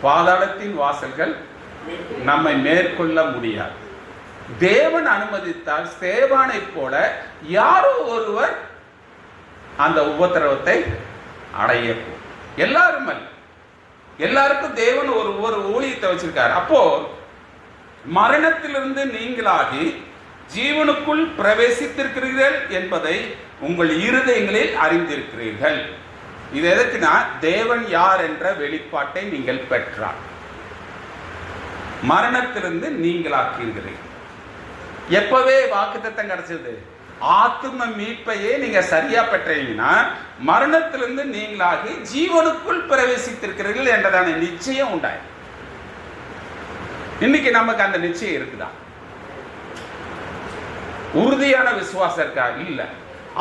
பாதாளத்தின் வாசல்கள் நம்மை மேற்கொள்ள முடியாது. தேவன் அனுமதித்தால் ஸ்தேவானை போல யாரோ ஒருவர் அந்த உபத்திரவத்தை அடைய. எல்லாரும் அல்ல, எல்லாருக்கும் தேவன் ஒரு ஊழியத்தை வச்சிருக்காரு. அப்போ மரணத்திலிருந்து நீங்களாகி ஜீவனுக்குள் பிரவேசித்திருக்கிறீர்கள் என்பதை உங்கள் இருதயங்களில் அறிந்திருக்கிறீர்கள். இது எதற்குனா தேவன் யார் என்ற வெளிப்பாட்டை நீங்கள் பெற்றார். மரணத்திலிருந்து நீங்களாக்கிறீர்கள். எப்பவே வாக்குத்தத்தம் கிடைச்சது? ஆத்தும மீட்பையே நீங்க சரியா பெற்றீங்கன்னா மரணத்திலிருந்து நீங்களாகி ஜீவனுக்குள் பிரவேசித்திருக்கிறீர்கள் என்றதான நிச்சயம் உண்டாய். இன்னைக்கு நமக்கு அந்த நிச்சயம் இருக்குதா? உறுதியான விசுவாசம் இருக்கா? இல்ல.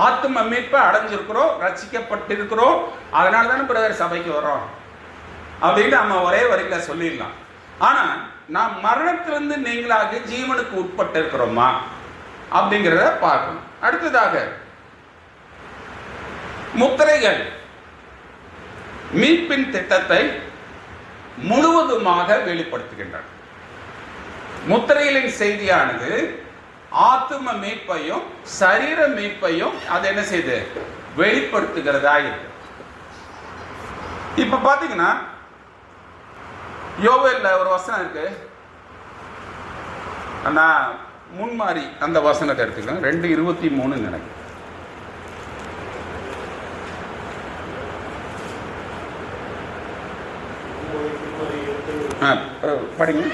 ஆத்தும மீட்பை அடைஞ்சிருக்கிறோம், ரட்சிக்கப்பட்டிருக்கிறோம், அதனால தானே பிரதர் சபைக்கு வரோம் அப்படின்னு நம்ம ஒரே வரியில சொல்லிடலாம். ஆனா நாம் மரணத்திலிருந்து நீங்களாக ஜீவனுக்கு உட்பட்டு இருக்கிறோமா அப்படிங்கிறத பார்க்கணும். அடுத்ததாக முத்திரைகள் மீட்பின் திட்டத்தை முழுவதுமாக வெளிப்படுத்துகின்றன. முத்திரைகளின் செய்தியானது ஆத்தும மீட்பையும் சரீர மீட்பையும் அது என்ன செய்து வெளிப்படுத்துகிறதா இருக்கு. இப்ப பாத்தீங்கன்னா யோவேல்ல ஒரு வசனம் இருக்கு, ஆனா முன்மாறி அந்த வசனத்தை எடுத்துக்கலாம். 2:23 நினைக்கிறேன். படிங்க.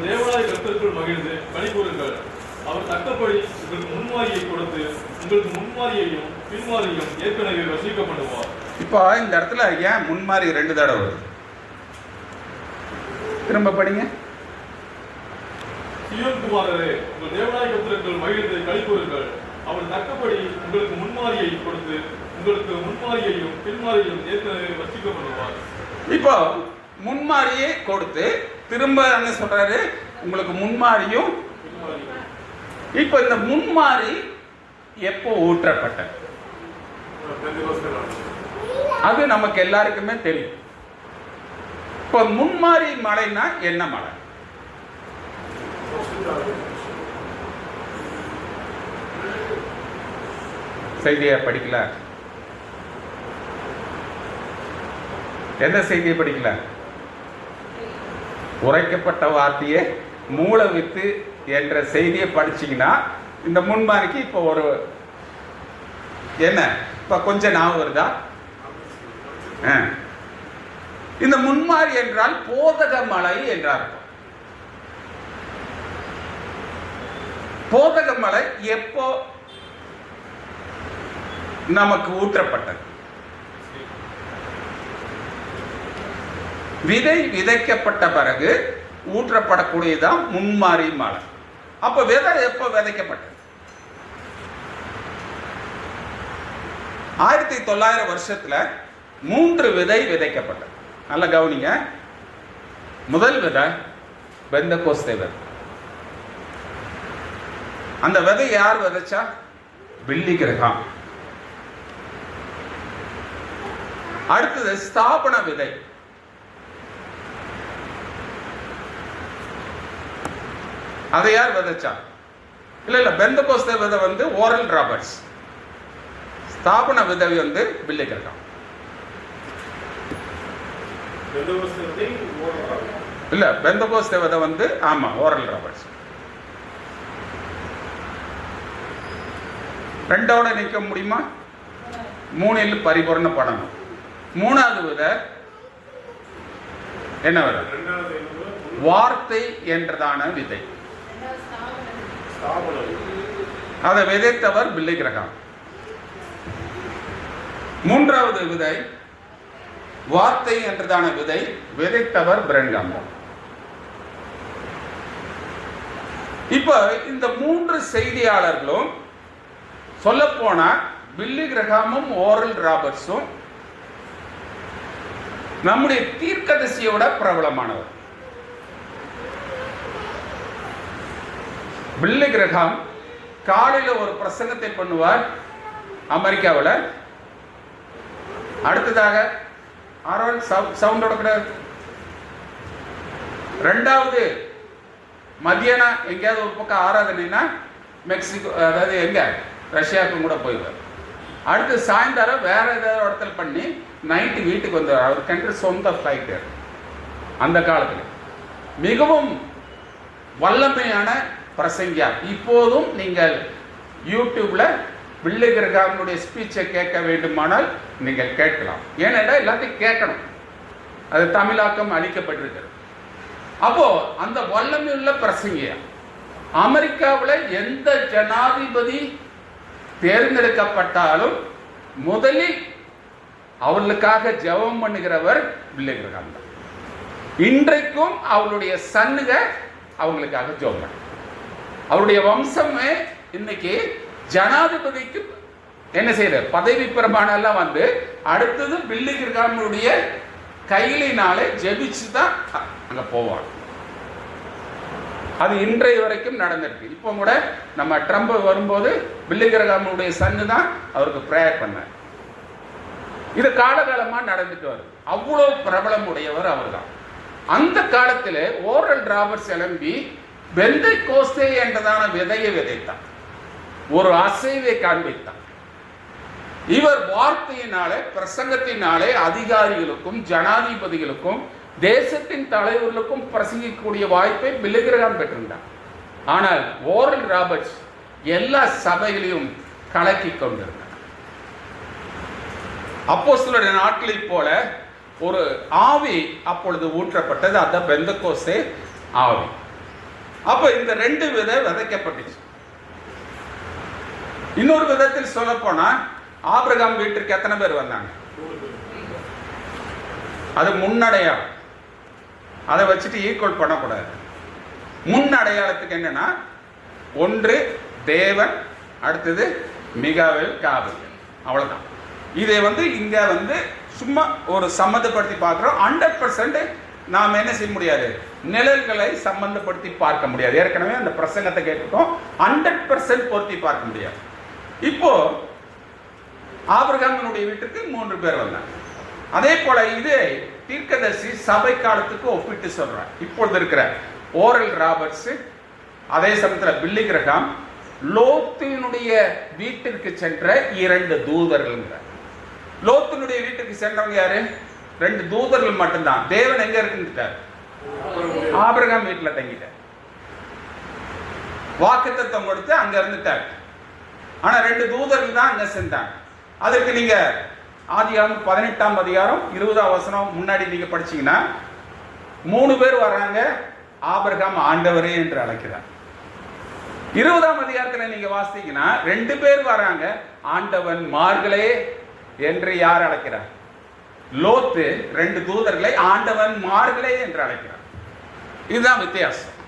தேவனாய கர்த்தருக்குள் மகிழ்ந்து களிகூருங்கள். அவர் தக்கபடி உங்களுக்கு முன்மாரியை கொடுத்து உங்களுக்கு முன்மாரியையும் பின்மாரியையும் ஏற்கனவே வசீக பண்ணுவார். இப்போ இந்த இடத்துல ஏன் முன்மாரி 2 தடவை வருது? திரும்ப படிங்க. சீயோன் குமாரரே, உங்கள் தேவனாய கர்த்தருக்குள் மகிழ்ந்து களிகூருங்கள். அவர் தக்கபடி உங்களுக்கு முன்மாரியை கொடுத்து உங்களுக்கு முன்மாரியையும் பின்மாரியையும் ஏற்கனவே வசீக பண்ணுவார். இப்போ முன்மாரியை கொடுத்து திரும்ப என்ன சொல்றாரு? உங்களுக்கு முன்மாரியும். இப்ப இந்த முன்மாரி எப்போ ஊற்றப்பட்டது? அது நமக்கு எல்லாருக்குமே தெரியும். இப்ப முன்மாரி மலைனா என்ன மலை? செய்தியை படிக்கல? எந்த செய்தியை படிக்கல? உரைக்கப்பட்ட வார்த்தையை மூல வித்து என்ற செய்தியை படிச்சீங்கன்னா இந்த முன்மாரிக்கு இப்போ ஒரு என்ன இப்ப கொஞ்சம் ஞாபகம் வருதா? இந்த முன்மாரி என்றால் போதக மலை என்றார். போதக மலை எப்போ நமக்கு ஊற்றப்பட்டது? விதை விதைக்கப்பட்ட பிறகு ஊற்றப்படக்கூடியதான் முன்மாரி மலை. அப்ப விதை எப்ப விதைக்கப்பட்டது? 1900 வருஷத்துல 3 விதை விதைக்கப்பட்டது. நல்ல கவனிங்க. முதல் விதை பெந்தகோஸ்தே விதை. அந்த விதை யார் விதைச்சா? பில்லி கிரஹாம். அடுத்தது ஸ்தாபன விதை. அதை யார் விதைச்சா? இல்ல பெந்தகோஸ்தே விதை வந்து ஓரல் ராபர்ட்ஸ். ஸ்தாபன விதை வந்து பில்லி கிரஹாம். இல்ல பெந்தகோஸ்தே விதை வந்து ஆமா ஓரல் ராபர்ட்ஸ். ரெண்டோட நிற்க முடியுமா? 3 பரிபூர்ண படணும். 3வது விதை என்ன விதை? வார்த்தை என்றதான விதை. அதை விதைத்தவர் பில்லி கிரஹாம். 3வது விதை வார்த்தை என்றதான விதை விதைத்தவர் பிரென்காம். இப்ப இந்த 3 செய்தியாளர்களும் சொல்ல போனா பில்லி கிரஹாமும் ஓரல் ராபர்ட்ஸும் நம்முடைய தீர்க்கதரிசியோட பிரபலமானவர். பில்லி கிரஹாம் காலையில் ஒரு பிரசங்கத்தை பண்ணுவார் அமெரிக்காவில். அடுத்ததாக சவுண்டோட கிடையாது. ரெண்டாவது மத்தியானம் எங்கேயாவது ஒரு பக்கம் ஆராதனைனா மெக்சிகோ, அதாவது எங்க ரஷ்யாவுக்கும் கூட போயிடுவார். அடுத்து சாயந்தரம் வேற ஏதாவது இடத்துல பண்ணி நைட்டு வீட்டுக்கு வந்தார். அவர் கண்டு சொந்த ஃப்ளைட்டு. அந்த காலத்தில் மிகவும் வல்லமையான பிரசங்கியா. இப்போதும் நீங்கள் யூடியூப்ல பில்லி கிரஹாமுடைய ஸ்பீச்சை கேட்க வேண்டுமானால் நீங்கள் கேட்கலாம். ஏனென்றால் எல்லாத்தையும் கேட்கணும். அது தமிழாக்கம் அளிக்கப்பட்டிருக்கிறது. அப்போ அந்த வல்லமையுள்ள பிரசங்கியா அமெரிக்காவில் எந்த ஜனாதிபதி தேர்ந்தெடுக்கப்பட்டாலும் முதலில் அவர்களுக்காக ஜெபம் பண்ணுகிறவர் பில்லி கிரஹாம் தான். இன்றைக்கும் அவருடைய சன்னுக அவங்களுக்காக ஜெபம் பண்ண. அவருடைய வம்சமே இன்னைக்கு ஜனாதிபதிக்கு என்ன செய்யறார், பதவி பிரமாணம் எல்லாம் வந்து அடுத்தது பில்லி கிரஹாமுடைய கையினாலே ஜெபிச்சு தான் அங்க போவாங்க. அது இன்றைய வரைக்கும் நடந்திருக்கு. இப்போ கூட நம்ம ட்ரம்ப் வரும்போது பில்லி கிரஹாமுடைய சன்னு தான் அவருக்கு பிரேயர் பண்ணார். இது காலகாலமா நடந்துட்டு வருது. அவ்வளோ பிரபலம் உடையவர் அவர் தான். அந்த காலத்தில் ஓரல் ராபர்ட்ஸ் எழும்பி பெந்தை கோஸ்தே என்றதான விதையை விதைத்தார். ஒரு அசைவை காண்பித்தார். இவர் வார்த்தையினாலே பிரசங்கத்தினாலே அதிகாரிகளுக்கும் ஜனாதிபதிகளுக்கும் தேசத்தின் தலைவர்களுக்கும் பிரசங்கிக்கக்கூடிய வாய்ப்பை பில்லி கிரஹாம் பெற்றிருந்தார். ஆனால் ஓரல் ராபர்ட்ஸ் எல்லா சபைகளையும் கலக்கி கொண்டிருந்தார். அப்போஸ்தலருடைய நாட்களைப் போல ஒரு ஆவி அப்பொழுது ஊற்றப்பட்டது. அதான் பெந்தகோஸ்தே ஆவி. அப்ப இந்த ரெண்டு விதை விதைக்கப்பட்டுச்சு. இன்னொரு விதத்தில் சொல்ல போனா ஆபிரகாம் வீட்டிற்கு எத்தனை பேர் வந்தாங்க? அது முன்னடையாளம். அதை வச்சுட்டு ஈக்குவல் பண்ணக்கூடாது. முன் அடையாளத்துக்கு என்னன்னா, ஒன்று தேவன், அடுத்தது மிகாவேல், காபேல், அவ்வளவுதான். இதை இங்க சும்மா ஒரு சம்மந்தப்படுத்தி பார்க்கிறோம். 100% நாம் என்ன செய்ய முடியாது, நிழல்களை சம்பந்தப்படுத்தி பார்க்க முடியாது. ஏற்கனவே அந்த பிரசங்கத்தை கேட்டுட்டோம். 100% பொருத்தி பார்க்க முடியாது. இப்போ ஆபிரகாமினுடைய வீட்டுக்கு 3 பேர் வந்தாங்க. அதே போல இது தீர்க்கதரிசி சபை காலத்துக்கு ஒப்பிட்டு சொல்றார். இப்பொழுது இருக்கிற ஓரல் ராபர்ட்ஸ், அதே சமயத்தில் பில்லி கிரஹாம், லோத்தினுடைய வீட்டிற்கு சென்ற 2 தூதர்கள். லோத்தினுடைய வீட்டுக்கு சென்றவங்க யாரு? 2 தூதர்கள் மட்டும்தான். தேவன் எங்க இருக்குட்டார்? ஆபிரகாம் வீட்டுல தங்கிட்டார். வாக்குத்தத்தம் கொடுத்து அங்க இருந்துட்டார். ஆனா 2 தூதர்கள் தான் அங்க சென்றாங்க. அதற்கு நீங்க ஆதியாகமம் 18ஆம் அதிகாரம் 20ஆம் வசனம் முன்னாடி நீங்க படிச்சீங்கன்னா 3 பேர் வர்றாங்க. ஆபிரகாம் ஆண்டவரே என்று அழைக்கிறார். 20ஆம் அதிகாரத்தில் நீங்க வாசித்தீங்கன்னா 2 பேர் வர்றாங்க. ஆண்டவன் மார்களே என்று யார் அழைக்கிறார்? லோத்து 2 தூதர்களை ஆண்டவன் மார்களே என்று அழைக்கிறார். இதுதான் வித்தியாசம்.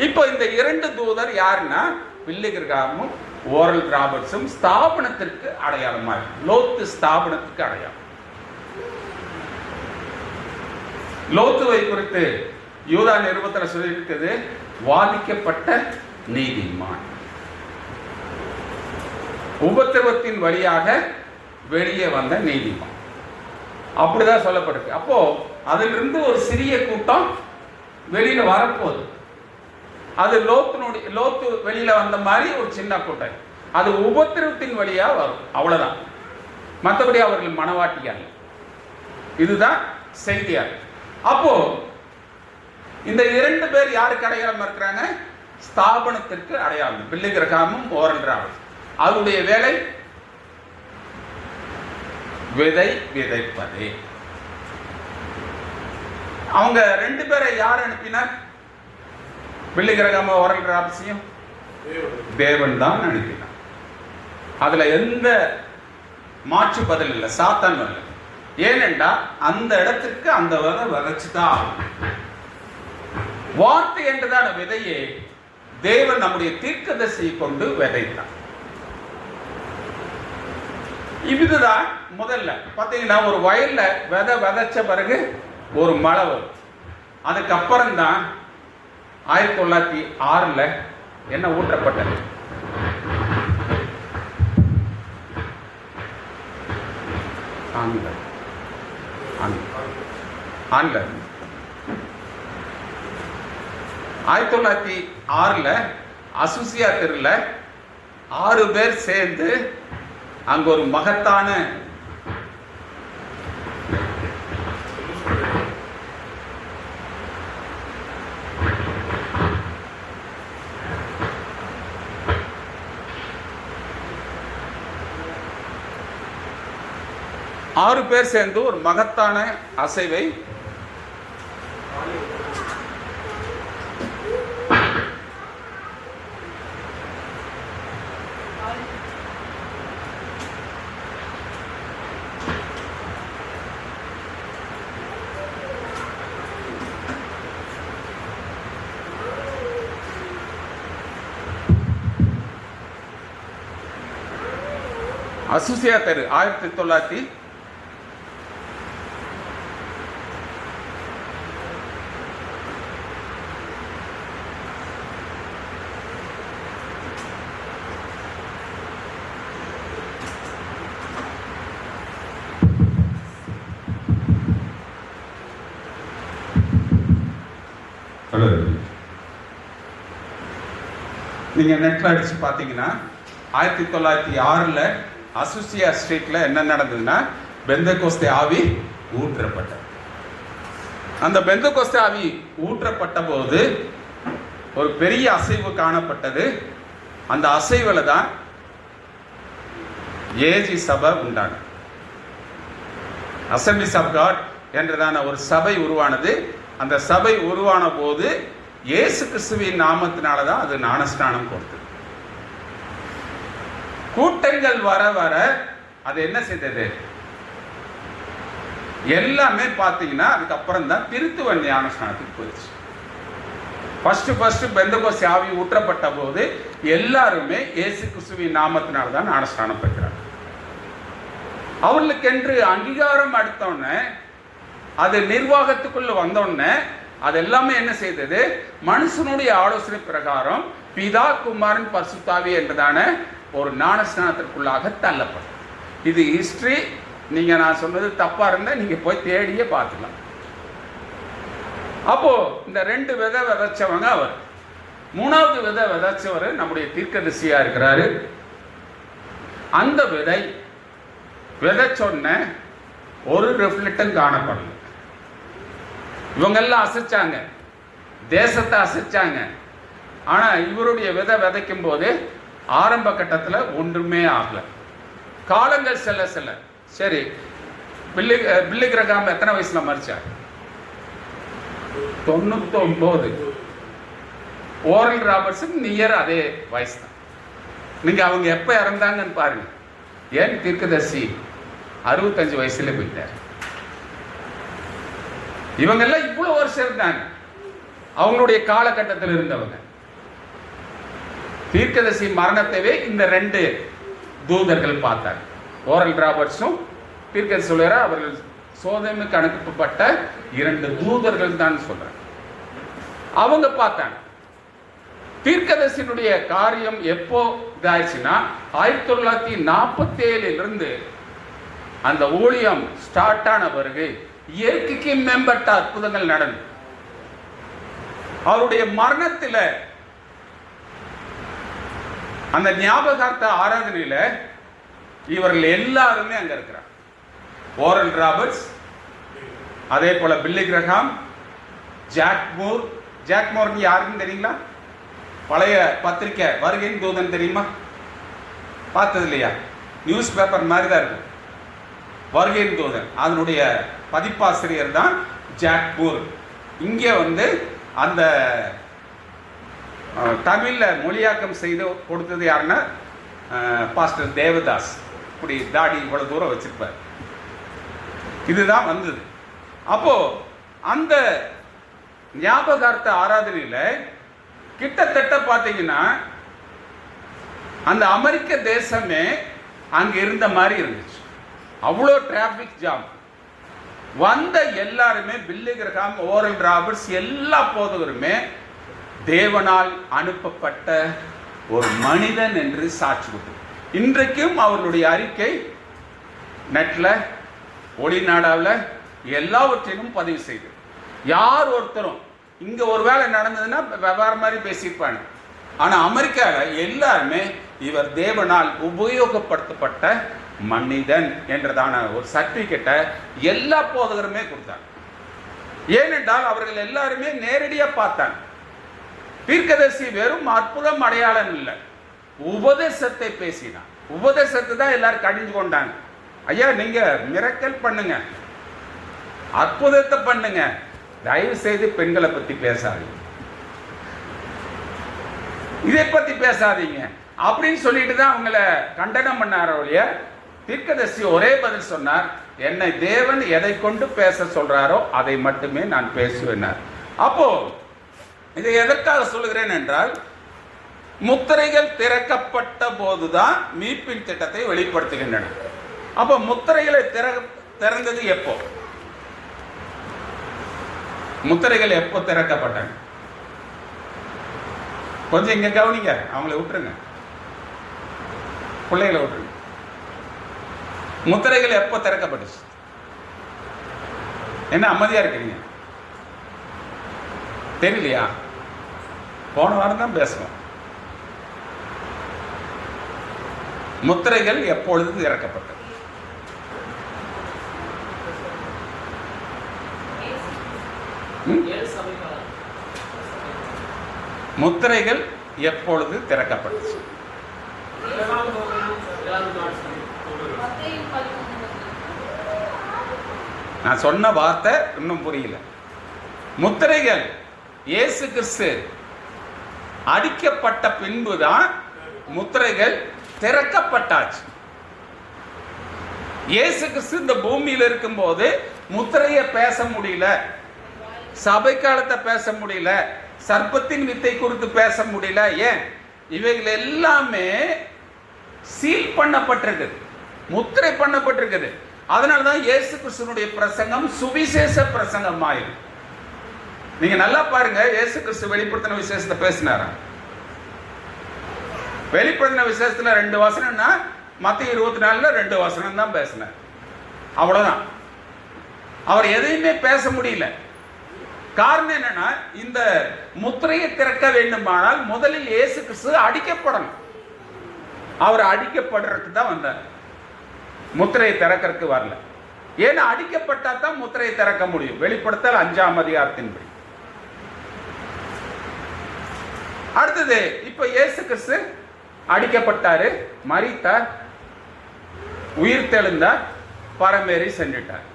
இப்போ இந்த 2 தூதர் யாருன்னா பில்லி கிரஹாமும் ஓரல் ராபர்ட்ஸும் ஸ்தாபனத்திற்கு அடையாளமாக. லோத்து ஸ்தாபனத்துக்கு அடையாளம். லோத்துவை குறித்து யூதா நிருபத்தில் சொல்லியிருக்கிறது, வாதிக்கப்பட்ட நீதிமான், உபத்திரவத்தின் வழியாக வெளியே வந்த நீதிமான், அப்படிதான் சொல்லப்பட்டிருக்கு. அப்போ அதிலிருந்து ஒரு சிறிய கூட்டம் வெளியில வரப்போகுது. அது லோத்து வெளியில வந்த மாதிரி ஒரு சின்ன கூட்டம். அது உபத்திரவத்தின் வழியா வரும், அவ்வளவுதான். மற்றபடி அவர்கள் மனவாட்டியாங்க. இதுதான் செய்தியார். அப்போ இந்த 2 பேர் யாருக்கு அடையாளம் இருக்கிறாங்க? ஸ்தாபனத்திற்கு அடையாளம். பில்லி கிரஹாமும் ஓரல் ராபர்ட்ஸ். அவருடைய வேலை விதை விதைப்பதே. அவங்க 2 பேரை யார் அனுப்பினார்? பில்லி கிரஹாம் ஓரல் ராபர்ட்ஸையும் தேவன் தான் அனுப்பினார். அதுல எந்த மாற்று பதில் இல்லை, சாத்தான் இல்லை. ஏனென்றா அந்த இடத்திற்கு அந்த விதை விதைச்சுதான். வார்த்தை என்றதான விதையை தேவன் நம்முடைய தீர்க்கதரிசியை கொண்டு விதைத்தார். இதுதான் முதல்ல பார்த்தீங்கன்னா ஒரு வயல்ல விதைச்ச பிறகு ஒரு மழை வரும். அதுக்கப்புறம் தான் 1906 என்ன ஊற்றப்பட்டது? ஆண்கள் 1906 அசுசியா தெருல 6 பேர் சேர்ந்து அங்க ஒரு மகத்தான ஒரு மகத்தான அசைவை அசுசியா தெரு 1900 நீங்க நெட்ல அடிச்சு பாத்தீங்கன்னா 1906 அசுசியா ஸ்ட்ரீட்ல என்ன நடந்ததுன்னா பெந்தகோஸ்தே ஆவி ஊற்றப்பட்டது. அந்த பெந்தகோஸ்தே ஆவி ஊற்றப்பட்ட போது ஒரு பெரிய அசைவு காணப்பட்டது. அந்த அசைவுல தான் ஏஜி சபை உண்டானது. அசம்பிளிஸ் ஆஃப் காட் என்றதான ஒரு சபை உருவானது. அந்த சபை உருவான போது இயேசு கிறிஸ்துவின் நாமத்தினால தான் அது ஞானஸ்நானம் கொடுத்தது. கூட்டங்கள் வர வர அது என்ன செய்தது? எல்லாமே பார்த்தீங்கன்னா அதுக்கப்புறம் தான் திருத்துவ ஞானஸ்நானத்துக்கு போயிடுச்சு. ஃபர்ஸ்ட் பெந்தகோஸ்தே ஆவி ஊற்றப்பட்ட போது எல்லாருமே இயேசு கிறிஸ்துவின் நாமத்தினால தான் ஞானஸ்நானம் பெற்றாங்க. அவர்களுக்கென்று அங்கீகாரம் அடுத்தோடனே அது நிர்வாகத்துக்குள்ள வந்தோடனே அது எல்லாமே என்ன செய்தது? மனுஷனுடைய ஆலோசனை பிரகாரம் பிதா குமாரன் பரிசுத்தாவி என்றதான ஒரு ஞானஸ்நானத்திற்குள்ளாக தள்ளப்படும். இது ஹிஸ்டரி. நீங்க நான் சொன்னது தப்பா இருந்தா நீங்க போய் தேடியே பார்த்துக்கலாம். அப்போ இந்த 2 விதை விதைச்சவங்க அவர். 3வது விதை விதைச்சவர் நம்முடைய தீர்க்கதரிசியா இருக்கிறாரு. அந்த விதை விதைச்சொன்ன ஒரு ரிஃப்ளெக்டும் காணப்படல. இவங்கெல்லாம் அசைச்சாங்க, தேசத்தை அசைச்சாங்க. ஆனா இவருடைய விதை விதைக்கும் போது ஆரம்ப கட்டத்தில் ஒன்றுமே ஆகல. காலங்கள் செல்ல செல்ல சரி, பில்லி கிரகாம் எத்தனை வயசுல மரிச்சார்? 99. ஓரல் ராபர்ட்ஸுக்கு நியர் அதே வயசு தான். நீங்க அவங்க எப்ப இறந்தாங்கன்னு பாருங்க. ஏன் தீர்க்கதரிசி 65 வயசுல போயிட்டார். இவங்கெல்லாம் இவ்வளவு வருஷம் இருந்தாங்க. அவங்களுடைய காலகட்டத்தில் இருந்தவங்க. தீர்க்கதரிசி மரணத்தைவே இந்த 2 தூதர்கள் பார்த்தாங்க. ஓரல் ராபர்ட்ஸும் தீர்க்கதரிசி சொல்லுற அவர்கள் சோதனைக்கு அனுப்பப்பட்ட 2 தூதர்கள் தான் சொல்றாங்க. அவங்க பார்த்தாங்க. தீர்க்கதரிசியினுடைய காரியம் எப்போ இதாச்சுன்னா 1947 இருந்து அந்த ஊழியம் ஸ்டார்ட் ஆன பிறகு இயற்கைக்கு மேம்பட்ட அற்புதங்கள் நடந்து அவருடைய மரணத்தில் அந்த ஞாபகார்த்த ஆராதனையில இவர்கள் எல்லாருமே அங்க இருக்கிறார். ஓரல் ராபர்ட்ஸ், அதே போல பில்லி கிரகாம், ஜாக் மூர் யாருன்னு தெரியுங்களா? பழைய பத்திரிக்கை வருகையின் தூதன் தெரியுமா? பார்த்தது இல்லையா? நியூஸ் பேப்பர் மாதிரி தான் இருக்கும். வருகையின் தூதன் அதனுடைய பதிப்பாசிரியர் தான் ஜாக் மூர். இங்கே அந்த தமிழ்ல மொழியாக்கம் செய்து கொடுத்தது யாருன்னா பாஸ்டர் தேவதாஸ். இப்படி தாடி இவ்வளவு தூரம் வச்சிருப்பார். இதுதான் வந்தது. அப்போ அந்த ஞாபகார்த்த ஆராதனையில கிட்டத்தட்ட பார்த்தீங்கன்னா அந்த அமெரிக்க தேசமே அங்க இருந்த மாதிரி இருந்துச்சு. அவ்வளோ டிராபிக் ஜாம். வந்த எல்லாருமே பில்லி கிரஹாம், ஓரல் ராபர்ட்ஸ், எல்லா போதகருமே தேவனால் அனுப்பப்பட்ட ஒரு மனிதன் என்று சாட்சி கொடுத்து இன்றைக்கும் அவர்களுடைய அறிக்கை நெட்ல, ஒளிநாடாவில் எல்லாவற்றிலும் பதிவு செய்து. யார் ஒருத்தரும் இங்க ஒரு வேலை நடந்ததுன்னா வெவ்வேறு மாதிரி பேசியிருப்பாங்க. ஆனா அமெரிக்காவில் எல்லாருமே இவர் தேவனால் உபயோகப்படுத்தப்பட்ட மனிதன் என்றதான ஒரு சர்டிபிகேட்டை எல்லா போதகருமே கொடுத்தாங்க. ஏனென்றால் அவர்கள் எல்லாருமே நேரடியா பார்த்தாங்க. தீர்க்கதரிசி வெறும் அற்புதம் அடையாளம் இல்லை, உபதேசத்தை பேசினான். உபதேசத்தை தான் எல்லாரும் கடிஞ்சு கொண்டாங்க. ஐயா, நீங்க மிரக்கல் பண்ணுங்க, அற்புதத்தை பண்ணுங்க, தயவு செய்து பெண்களை பத்தி பேசாதீங்க, இதை பத்தி பேசாதீங்க அப்படின்னு சொல்லிட்டு தான் அவங்கள கண்டனம் பண்ணார ஒழிய தீர்க்கதரிசி ஒரே பதில் சொன்னார், என்னை தேவன் எதை கொண்டு பேச சொல்றாரோ அதை மட்டுமே நான் பேசுவேன். அப்போ இதை எதற்காக சொல்லுகிறேன் என்றால், முத்திரைகள் திறக்கப்பட்ட போதுதான் மீட்பின் திட்டத்தை வெளிப்படுத்துகின்றன. அப்போ முத்திரைகளை திறந்தது எப்போ? முத்திரைகள் எப்போ திறக்கப்பட்டன? கொஞ்சம் இங்க கவனிங்க, அவங்களை விட்டுருங்க, பிள்ளைகளை விட்டுருங்க. முத்திரைகள் எப்போ திறக்கப்பட்டுச்சு? என்ன அமைதியா இருக்கிறீங்க? தெரியலையா? போன வாரம் தான் பேசணும். முத்திரைகள் எப்பொழுது திறக்கப்பட்டது? முத்திரைகள் எப்பொழுது திறக்கப்பட்டுச்சு? நான் சொன்ன வார்த்தை இன்னும் புரியல. முத்திரைகள் இயேசு கிறிஸ்து அடிக்கப்பட்ட பின்புதான் முத்திரைகள் திறக்கப்பட்டாச்சு. இயேசு கிறிஸ்து இந்த பூமியில் இருக்கும்போது முத்திரையை பேச முடியல, சபை காலத்தை பேச முடியல, சர்ப்பத்தின் வித்தை குறித்து பேச முடியல. ஏன்? இவைகள் எல்லாமே சீல் பண்ணப்பட்டிருக்குது, முத்திரை பண்ணப்பட்டிருக்குது. அதனாலதான் இயேசு கிறிஸ்துனுடைய பிரசங்கம் சுவிசேஷ பிரசங்கம் ஆயிரும். நீங்க நல்லா பாருங்க, இயேசு கிறிஸ்து வெளிப்படுத்தின விசேஷத்தை பேசினாரா? வெளிப்படுத்தின விசேஷத்துல 2 வசனம்னா மத்திய 24ல 2 வசனம் தான் பேசினார், அவ்வளவுதான். அவர் எதையுமே பேச முடியல. காரணம் என்னன்னா, இந்த முத்திரையை திறக்க வேண்டுமானால் முதலில் இயேசு கிறிஸ்து அடிக்கப்படணும். அவர் அடிக்கப்படுறதுக்கு தான் வந்தார், முத்திரையை திறக்கிறதுக்கு வரல. ஏன்னா அடிக்கப்பட்டா தான் முத்திரையை திறக்க முடியும். வெளிப்படுத்தல் 5ஆம் அதிகாரத்தின்படி. அடுத்தது, இப்ப இயேசு கிறிஸ்து அடிக்கப்பட்டாரு, மரித்தார், உயிர் தெழுந்தார், பரமேறி சென்றுட்டார்.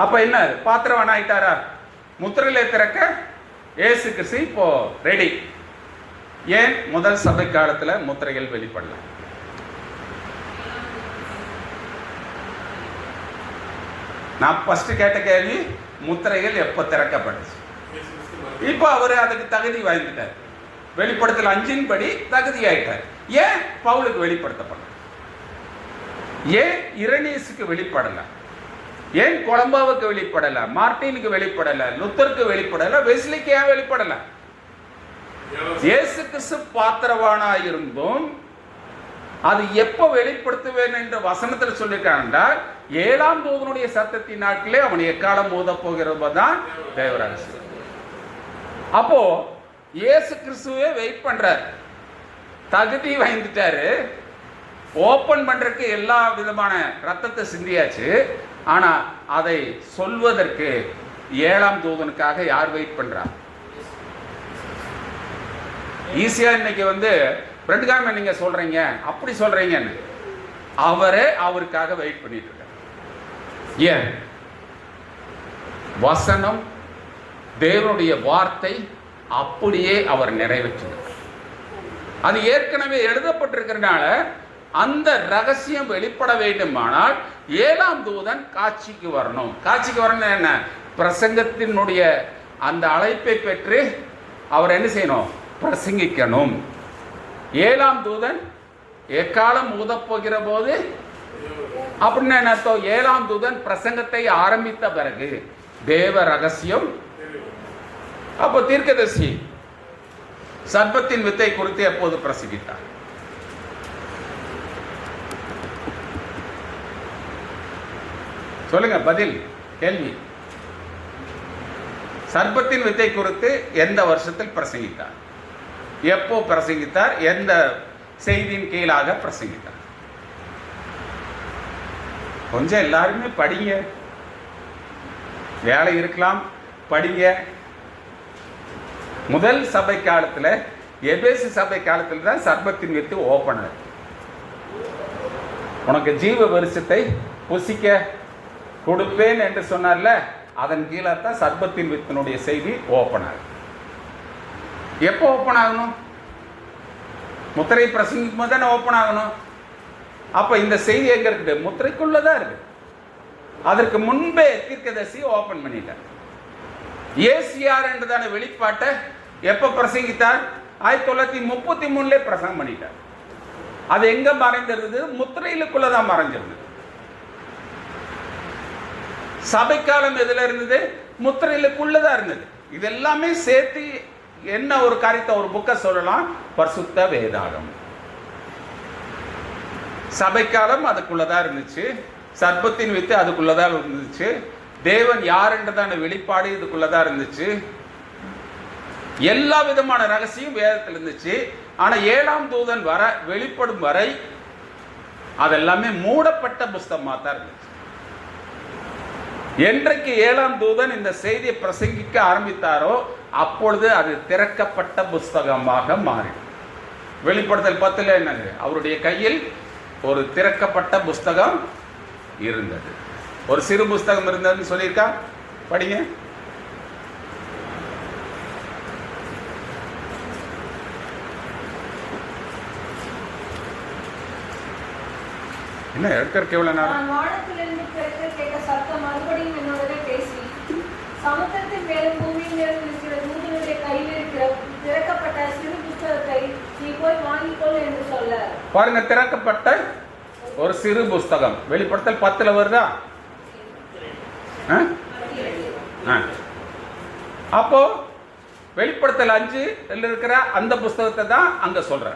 அப்ப என்ன, பாத்திரவான் ஆயிட்டாரா? முத்திரையில திறக்க இயேசு கிறிஸ்து இப்போ ரெடி. ஏன்? முதல் சபை காலத்துல முத்திரைகள் வெளிப்படல. நான் ஃபர்ஸ்ட் கேட்ட கேள்வி, முத்திரைகள் எப்ப திறக்கப்பட்டுச்சு? இப்ப அவர் அதுக்கு தகுதி வாய்ந்துட்டார். வெளிப்படுத்தல் 5 படி தகுதி ஆயிட்டார். ஏன் பவுலுக்கு வெளிப்படுத்தப்படல? ஏன் இரணியஸுக்கு வெளிப்படல? ஏன் கொலம்பாவுக்கு வெளிப்படல? மார்டினுக்கு வெளிப்படல? லுத்தருக்கு வெளிப்படல? வெஸ்லிக்கு ஏன் வெளிப்படல? இயேசு கிறிஸ்து பாத்திரவானாயிருந்தும் அது எப்ப வெளிப்படுத்துவேன் என்ற வசனத்தில் சொல்லியிருக்காங்க. 7ஆம் தூதனுடைய சத்தத்தின் நாட்களே அவன் எக்காலம் ஊத போகிறதான் தேவரகசியம். அப்போ இயேசு கிறிஸ்துவே வெயிட் பண்றார், தகுதி வாங்கிட்டாரு, ஓபன் பண்றதுக்கு எல்லா விதமான ரத்தத்தை சிந்தியாச்சு. ஆனா அதை சொல்வதற்கு 7ஆம் தூதனுக்காக யார் வெயிட் பண்றா? ஈஸியா இன்னைக்கு பிரண்டுகாம நீங்க சொல்றீங்க, அப்படி சொல்றீங்கன்னு அவரே அவருக்காக வெயிட் பண்ணிட்டு இருக்கார். ஏன்? வசனம், தேவனுடைய வார்த்தை அப்படியே அவர் நிறைவேற்றினார். அது ஏற்கனவே எழுதப்பட்டிருக்கிறதுனால அந்த ரகசியம் வெளிப்பட வேண்டுமானால் 7ஆம் தூதன் காட்சிக்கு வரணும். காட்சிக்கு வரணும் என்ன? பிரசங்கத்தினுடைய அந்த அழைப்பை பெற்று அவர் என்ன செய்யணும்? பிரசங்கிக்கணும். 7ஆம் தூதன் எக்காலம் ஊதப்போகிற போது அப்படின்னு என்ன அர்த்தம்? 7ஆம் தூதன் பிரசங்கத்தை ஆரம்பித்த பிறகு தேவ ரகசியம். அப்போ தீர்க்கதரிசி சர்ப்பத்தின் வித்தை குறித்து எப்போது பிரசங்கித்தார்? சொல்லுங்க பதில். கேள்வி. சர்ப்பத்தின் வித்தை குறித்து எந்த வருஷத்தில் பிரசங்கித்தார்? எப்போ பிரசங்கித்தார்? எந்த செய்தியின் கீழாக பிரசங்கித்தார்? கொஞ்சம் எல்லாருமே படிங்க. வேலை இருக்கலாம், படிங்க. முதல் சபை காலத்தில், எபேசு சபை காலத்தில் தான் சர்ப்பத்தின் வித்து ஓபன் ஆகுது. உனக்கு ஜீவ வருஷத்தை புசிக்க கொடுப்பேன் என்று சொன்னார்ல, அதன் கீழே தான் சர்ப்பத்தின் வித்தினுடைய செய்தி ஓபன் ஆகுது. எப்போ ஓபன் ஆகணும்? முத்திரை பிரசங்கிக்கும் போது தானே ஓபன் ஆகணும். அப்ப இந்த செய்தி எங்க இருக்குது? முத்திரைக்குள்ளதான் இருக்கு. அதற்கு முன்பே தீர்க்கதரிசி ஓபன் பண்ணிட்டார். ஏசியார் என்றதான வெளிப்பாட்டை எப்ப பிரசங்கித்தார்? 1933 பிரசங்கம் பண்ணிட்டார். அது எங்க மறைந்திருந்தது? முத்திரையிலுக்குள்ளதான் மறைஞ்சிருந்தது. சபை காலம் எதுல இருந்தது? முத்திரையிலுக்குள்ளதான் இருந்தது. இது எல்லாமே சேர்த்து என்ன ஒரு காரியத்தை, ஒரு புக்கை சொல்லலாம், பரிசுத்த வேதாகம். சபை காலம் அதுக்குள்ளதான் இருந்துச்சு. சர்ப்பத்தின் வித்து அதுக்குள்ளதான் இருந்துச்சு. தேவன் யார் என்றதான வெளிப்பாடு இதுக்குள்ளதான் இருந்துச்சு. எல்லா விதமான ரகசியம் வேதத்தில் இருந்துச்சு. ஆனா 7ஆம் தூதன் வர வெளிப்படும் வரை அதெல்லாமே மூடப்பட்ட புஸ்தகமா தான் இருந்துச்சு. என்றைக்கு 7ஆம் தூதன் இந்த செய்தியை பிரசங்கிக்க ஆரம்பித்தாரோ அப்பொழுது அது திறக்கப்பட்ட புஸ்தகமாக மாறிடும். வெளிப்படுத்தல் 10 என்னது? அவருடைய கையில் ஒரு திறக்கப்பட்ட புஸ்தகம் இருந்தது. ஒரு சிறு புஸ்தகம் இருந்ததுன்னு சொல்லியிருக்கா? படிங்க. என்ன எடுக்கிறதுக்கு எவ்வளவு நேரம்? நான் வானத்திலிருந்து கேட்ட சத்தம் மறுபடியும் என்னோடவே பேசி, சமுத்திரத்தின் மேலும் பூமியின் மேலும் இருக்கிற தூதனுடைய கையில் இருக்கிற திறக்கப்பட்ட சிறு புஸ்தகத்தை நீ போய் வாங்கிக்கொள் என்று சொல்ல. பாருங்க, திறக்கப்பட்ட ஒரு சிறு புஸ்தகம். வெளிப்படுத்தல் 10 வருதா? அப்போ வெளிப்படுத்தல் 5 இருக்கிற அந்த புஸ்தகத்தை தான் அங்க சொல்ற.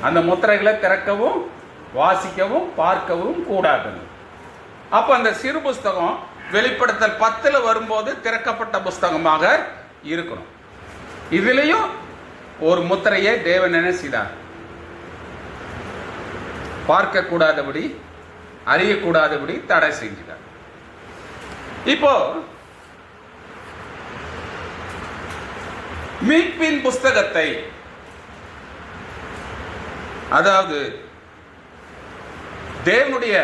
அந்த முத்திரைகளை திறக்கவும் வாசிக்கவும் பார்க்கவும் கூடாது. அப்ப அந்த சிறு புஸ்தகம் வெளிப்படுத்தல் 10 வரும்போது திறக்கப்பட்ட புஸ்தகமாக இருக்கணும். இதுலயும் ஒரு முத்திரையை தேவன் என்ன செய்தார்? பார்க்க கூடாதபடி, அறியக்கூடாதபடி தடை செஞ்சிட்டார். இப்போ மீட்பின் புஸ்தகத்தை, அதாவது தேவனுடைய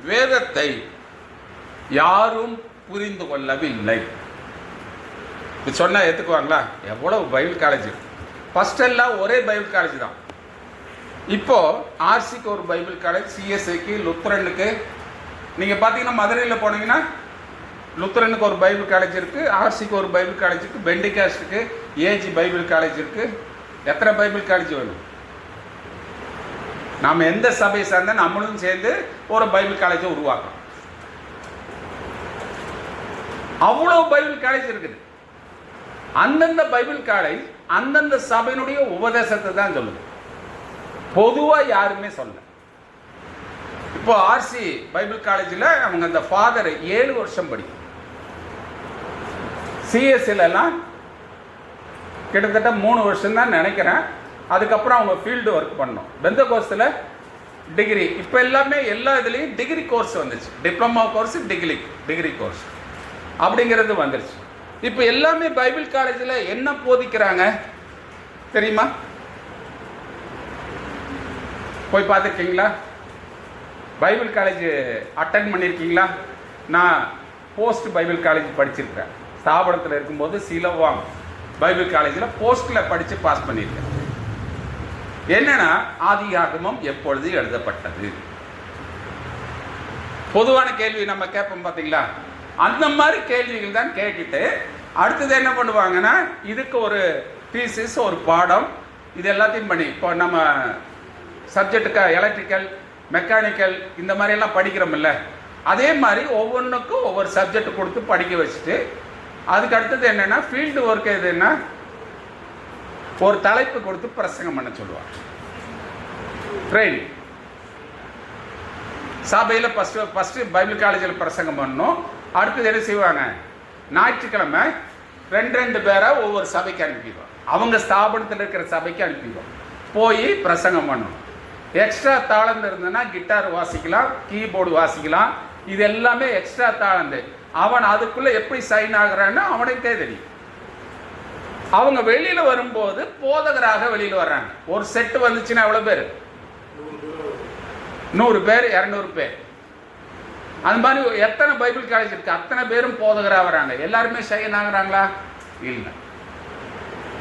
வேதத்தை யாரும் புரிந்து கொள்ளவில்லை. சொன்னா ஏத்துக்குவாங்களா? எவ்வளவு பைபிள் காலேஜ். ஃபர்ஸ்ட் எல்லாம் ஒரே பைபிள் காலேஜ் தான். இப்போ ஆர்சிக்கு ஒரு பைபிள் காலேஜ், சிஎஸ்ஐக்கு, லுத்தரனுக்கு. நீங்க பாத்தீங்கன்னா மதுரையில் போனீங்கன்னா லுத்தரனுக்கு ஒரு பைபிள் காலேஜ் இருக்கு, ஆர்சிக்கு ஒரு பைபிள் காலேஜ் இருக்கு, பெண்டிகாஸ்டுக்கு ஏஜி பைபிள் காலேஜ் இருக்கு. எத்தனை பைபிள் காலேஜ் வேணும்? நாம எந்த சபையை சார்ந்த நம்மளும் சேர்ந்து ஒரு பைபிள் காலேஜை உருவாக்கலாம். அவ்வளவு பைபிள் காலேஜ் இருக்குது. அந்தந்த பைபிள் காலேஜ் அந்தந்த சபையினுடைய உபதேசத்தை தான் சொல்லுது, பொதுவா யாருமே சொல்ல. இப்போ ஆர்சி பைபிள் காலேஜில் அவங்க அந்த ஃபாதர் 7 வருஷம் படிக்கும். சிஎஸ்சில எல்லாம் கிட்டத்தட்ட 3 வருஷம் தான் நினைக்கிறேன். அதுக்கப்புறம் அவங்க ஃபீல்டு ஒர்க் பண்ணோம். பெந்தகோஸ்தில் டிகிரி. இப்போ எல்லாமே எல்லா இதுலேயும் டிகிரி கோர்ஸ் வந்துச்சு. டிப்ளமா கோர்ஸ், டிகிரி கோர்ஸ் அப்படிங்கிறது வந்துருச்சு. இப்போ எல்லாமே பைபிள் காலேஜில் என்ன போதிக்கிறாங்க தெரியுமா? போய் பார்த்துருக்கீங்களா? பைபிள் காலேஜ் அட்டன் பண்ணியிருக்கீங்களா? நான் போஸ்ட் பைபிள் காலேஜ் படிச்சிருக்கேன். ஸ்தாபனத்தில் இருக்கும்போது சிலவாங் பைபிள் காலேஜில் போஸ்ட்டில் படித்து பாஸ் பண்ணியிருக்கேன். என்னன்னா, ஆதியாகமம் எப்பொழுது எழுதப்பட்டது? பொதுவான கேள்வி நம்ம கேட்போம் பார்த்தீங்களா? அந்த மாதிரி கேள்விகள் தான் கேட்டுட்டு அடுத்தது என்ன பண்ணுவாங்கன்னா, இதுக்கு ஒரு தீசிஸ், ஒரு பாடம், இது எல்லாத்தையும் பண்ணி, இப்போ நம்ம சப்ஜெக்டுக்கு எலக்ட்ரிக்கல் மெக்கானிக்கல் இந்த மாதிரி எல்லாம் படிக்கிறோம்ல, அதே மாதிரி ஒவ்வொன்றுக்கும் ஒவ்வொரு சப்ஜெக்ட் கொடுத்து படிக்க வச்சுட்டு அதுக்கு அடுத்தது என்னன்னா ஃபீல்டு ஒர்க் எதுன்னா ஒரு தலைப்பு கொடுத்து பிரசங்கம் பண்ண சொல்லுவாங்க. ட்ரைனிங் சபையில் ஃபஸ்ட்டு பைபிள் காலேஜில் பிரசங்கம் பண்ணணும். அடுத்தது என்ன செய்வாங்க, ஞாயிற்றுக்கிழமை 2 பேரை ஒவ்வொரு சபைக்கு அனுப்பிடுவோம். அவங்க ஸ்தாபனத்தில் இருக்கிற சபைக்கு அனுப்பிடுவோம். போய் பிரசங்கம் பண்ணணும். எக்ஸ்ட்ரா தாளந்து இருந்ததுன்னா கிட்டார் வாசிக்கலாம், கீபோர்டு வாசிக்கலாம். இது எல்லாமே எக்ஸ்ட்ரா தாளந்து. அவன் அதுக்குள்ளே எப்படி சைன் ஆகுறான்னு அவனுக்கே தெரியும். அவங்க வெளியில் வரும்போது போதகராக வெளியில் வர்றாங்க. ஒரு செட்டு வந்துச்சுன்னா எவ்வளோ பேர்? 100 பேர், 200 பேர். அது மாதிரி எத்தனை பைபிள் காலேஜ் இருக்கு, அத்தனை பேரும் போதகராக வராங்க. எல்லாருமே சைன் ஆகுறாங்களா? இல்லை.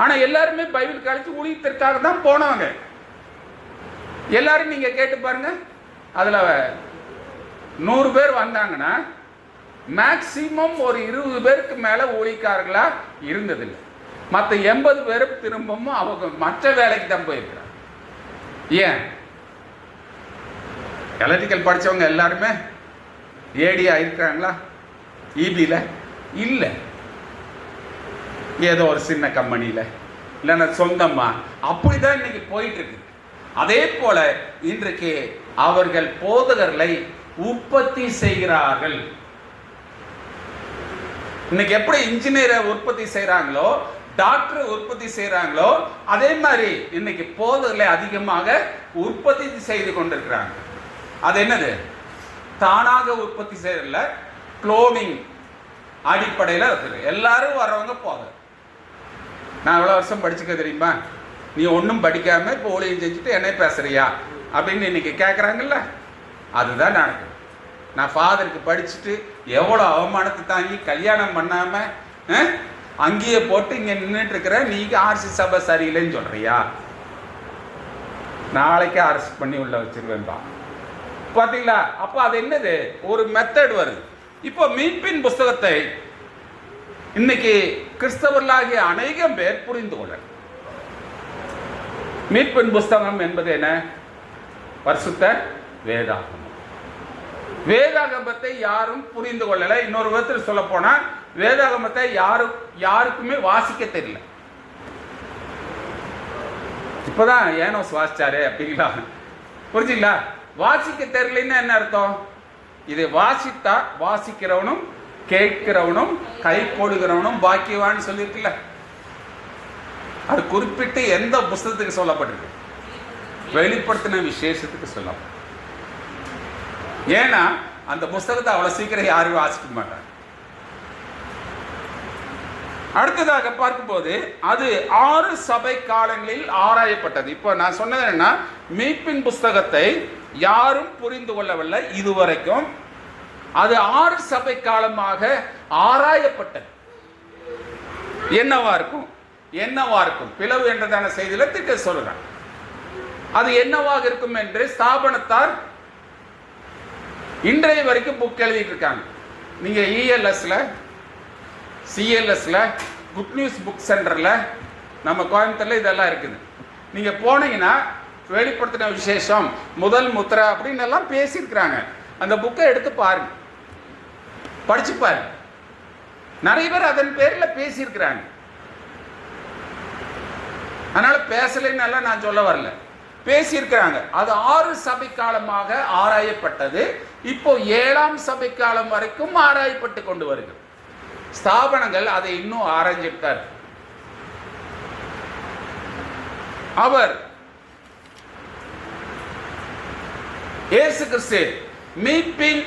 ஆனால் எல்லாருமே பைபிள் காலேஜ் ஊழியத்திற்காக தான் போனவங்க. எல்லாரும் நீங்கள் கேட்டு பாருங்க, அதில் 100 பேர் வந்தாங்கன்னா மேக்சிமம் ஒரு 20 பேருக்கு மேலே ஊழியக்காரர்களா இருந்ததில்லை. மற்ற 80 பேரும் திரும்பவும் அவங்க மற்ற வேலைக்கு தான் போயிருக்கிறாங்க. ஏன்? எலக்ட்ரிக்கல் படித்தவங்க எல்லாருமே ஏடியா இருக்கிறாங்களா? இபியில் இல்லை, ஏதோ ஒரு சின்ன கம்பெனியில், இல்லைன்னா சொந்தமா, அப்படிதான் இன்னைக்கு போயிட்டு இருக்கு. அதே போல இன்றைக்கு அவர்கள் போதகர்களை உற்பத்தி செய்கிறார்கள். இன்னைக்கு எப்படி இன்ஜினியரை உற்பத்தி செய்யறாங்களோ, டாக்டர் உற்பத்தி செய்யறாங்களோ, அதே மாதிரி இன்னைக்கு போதகர்களை அதிகமாக உற்பத்தி செய்து கொண்டிருக்கிறாங்க. அது என்னது? தானாக உற்பத்தி செய்யறதில்ல, குளோனிங் அடிப்படையில் இருக்குது. எல்லாரும் வர்றவங்க போதகர். நான் எவ்வளோ வருஷம் படிச்சுக்க தெரியுமா? நீ ஒன்றும் படிக்காம இப்போ ஊழியம் செஞ்சுட்டு என்ன பேசுறியா அப்படின்னு இன்னைக்கு கேட்குறாங்கல்ல, அதுதான் நடக்குது. நான் ஃபாதருக்கு படிச்சுட்டு எவ்வளோ அவமானத்தை தாங்கி கல்யாணம் பண்ணாமல் அங்கேயே போட்டு இங்கே நின்றுட்டு இருக்கிற நீங்க ஆர்சி சபை சரியில்லைன்னு சொல்றியா? நாளைக்கே அரெஸ்ட் பண்ணி உள்ள வச்சிருவேன்பா. பார்த்தீங்களா? அப்போ அது என்னது? ஒரு மெத்தட் வருது. இப்போ மீட்பின் புஸ்தகத்தை இன்னைக்கு கிறிஸ்தவர்களாகிய அநேகம் பேர் புரிந்து கொள்ள. மீட்பின் புஸ்தகம் என்பது என்ன? பரிசுத்த வேதாகமம். வேதாகமத்தை யாரும் புரிந்து கொள்ளல. இன்னொரு விதத்தில் சொல்ல போனா வேதாகமத்தை யாருக்குமே வாசிக்க தெரியல. இப்பதான் ஏனோ வாசிச்சாரு அப்படிங்களா? புரிஞ்சுங்களா? வாசிக்க தெரியலன்னு என்ன அர்த்தம்? இதை வாசித்தா வாசிக்கிறவனும் கேட்கிறவனும் கை கொடுக்கிறவனும் பாக்கியவான்னு சொல்லியிருக்குல்ல. அது குறிப்பிட்டு எந்த புஸ்தகத்துக்கு சொல்லப்பட்டிருக்கு? வெளிப்படுத்தின விசேஷத்துக்கு சொல்லப்படும். ஏன்னா அந்த புஸ்தகத்தை அவ்வளவு சீக்கிரம் யாரும் வாசிக்க மாட்டாங்க. அடுத்ததாக பார்க்கும்போது அது 6 சபை காலங்களில் ஆராயப்பட்டது. இப்போ நான் சொன்னது என்னன்னா, மீட்பின் புஸ்தகத்தை யாரும் புரிந்து கொள்ளவில்லை இதுவரைக்கும். அது 6 சபை காலமாக ஆராயப்பட்டது. என்னவா இருக்கும்? பிளவு என்றதான செய்தியில திட்ட சொல்றாங்க. அது என்னவாக இருக்கும் என்று ஸ்தாபனத்தார் இன்றைய வரைக்கும் புக் எழுதிட்டு இருக்காங்க. நீங்க இஎல்எஸ்ல, சிஎல்எஸ்ல, குட் நியூஸ் புக் சென்டர்ல, நம்ம கோயம்புத்தூர்ல இதெல்லாம் இருக்குது. நீங்க போனீங்கன்னா வெளிப்படுத்தின விசேஷம், முதல் முத்திரை அப்படின்னு எல்லாம் பேசியிருக்கிறாங்க. அந்த புக்கை எடுத்து பாருங்க, படிச்சு பாருங்க. நிறைய பேர் அதன் பேரில் பேசியிருக்கிறாங்க. அதனால பேசலைன்னு நான் சொல்ல வரல, பேசியிருக்கிறாங்க. அது 6 சபை காலமாக ஆராயப்பட்டது. இப்போ 7ஆம் சபை காலம் வரைக்கும் ஆராயப்பட்டு கொண்டு வருகிறது. ஸ்தாபனங்கள் அதை இன்னும் ஆராய்ஞ்சிட்டார். அவர் இயேசு கிறிஸ்து மீட்பின்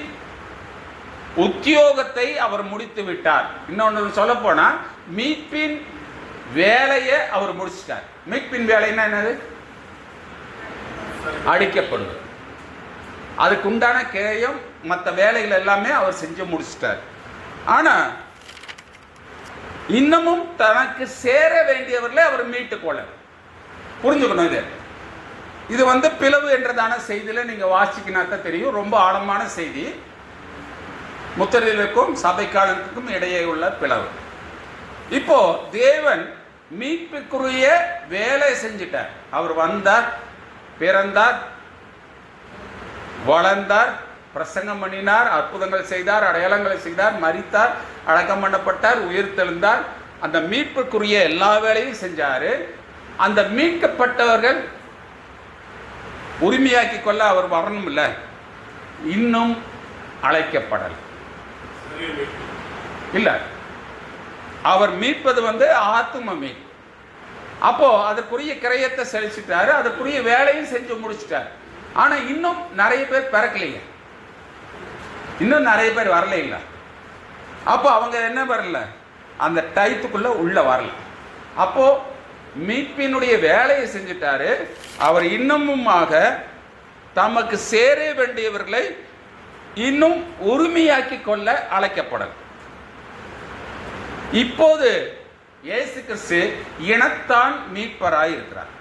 உத்தியோகத்தை அவர் முடித்து விட்டார். இன்னொன்று சொல்ல போனா மீட்பின் வேலையை அவர் முடிச்சிட்டார். மீட்பின் வேலைன்னா என்னது? அடிக்கப்படுவது. அதுக்கு உண்டான கேயம் மற்ற வேலைகள் எல்லாமே அவர் செஞ்சு முடிச்சிட்டார். ஆனா இன்னமும் தனக்கு சேர வேண்டியவர்களை அவர் மீட்டுக் கொள்ள. புரிஞ்சுக்கணும். இது பிளவு என்றதான செய்தியில நீங்க வாசிக்கினாத்தான் தெரியும். ரொம்ப ஆழமான செய்தி. முத்திரைகளுக்கும் சபை காலத்துக்கும் இடையே உள்ள பிளவு. இப்போ தேவன் மீட்புக்குரிய வேலை செஞ்சிட்டார். அவர் வந்தார், பிறந்தார், வளர்ந்தார், பிரசங்கம் பண்ணினார், அற்புதங்கள் செய்தார், அடையாளங்களை செய்தார், மரித்தார், அடக்கம் பண்ணப்பட்டார், உயிர்த்தெழுந்தார். அந்த மீட்புக்குரிய எல்லா வேலையும் செஞ்சாரு. அந்த மீட்கப்பட்டவர்கள் உரிமையாக்கி கொள்ள அவர் வரணும் இல்லை, இன்னும் அழைக்கப்படல் இல்லை. அவர் மீட்பது ஆத்தும மீட்பு. அப்போ அதற்குரிய கிரயத்தை செலுத்திட்டாரு, அதற்குரிய வேலையும் செஞ்சு முடிச்சிட்டாரு. ஆனா இன்னும் நிறைய பேர் பிறக்கலையே, இன்னும் நிறைய பேர் வரல இல்லை. அப்போ அவங்க என்ன வரல, அந்த டைத்துக்குள்ள உள்ள வரல. அப்போ மீட்பினுடைய வேலையை செஞ்சிட்டாரு. அவர் இன்னமுமாக தமக்கு சேர வேண்டியவர்களை இன்னும் உரிமையாக்கி கொள்ள அழைக்கப்படல். இப்போது இயேசு கிறிஸ்து இனத்தான் மீட்பராய் இருக்கிறார்.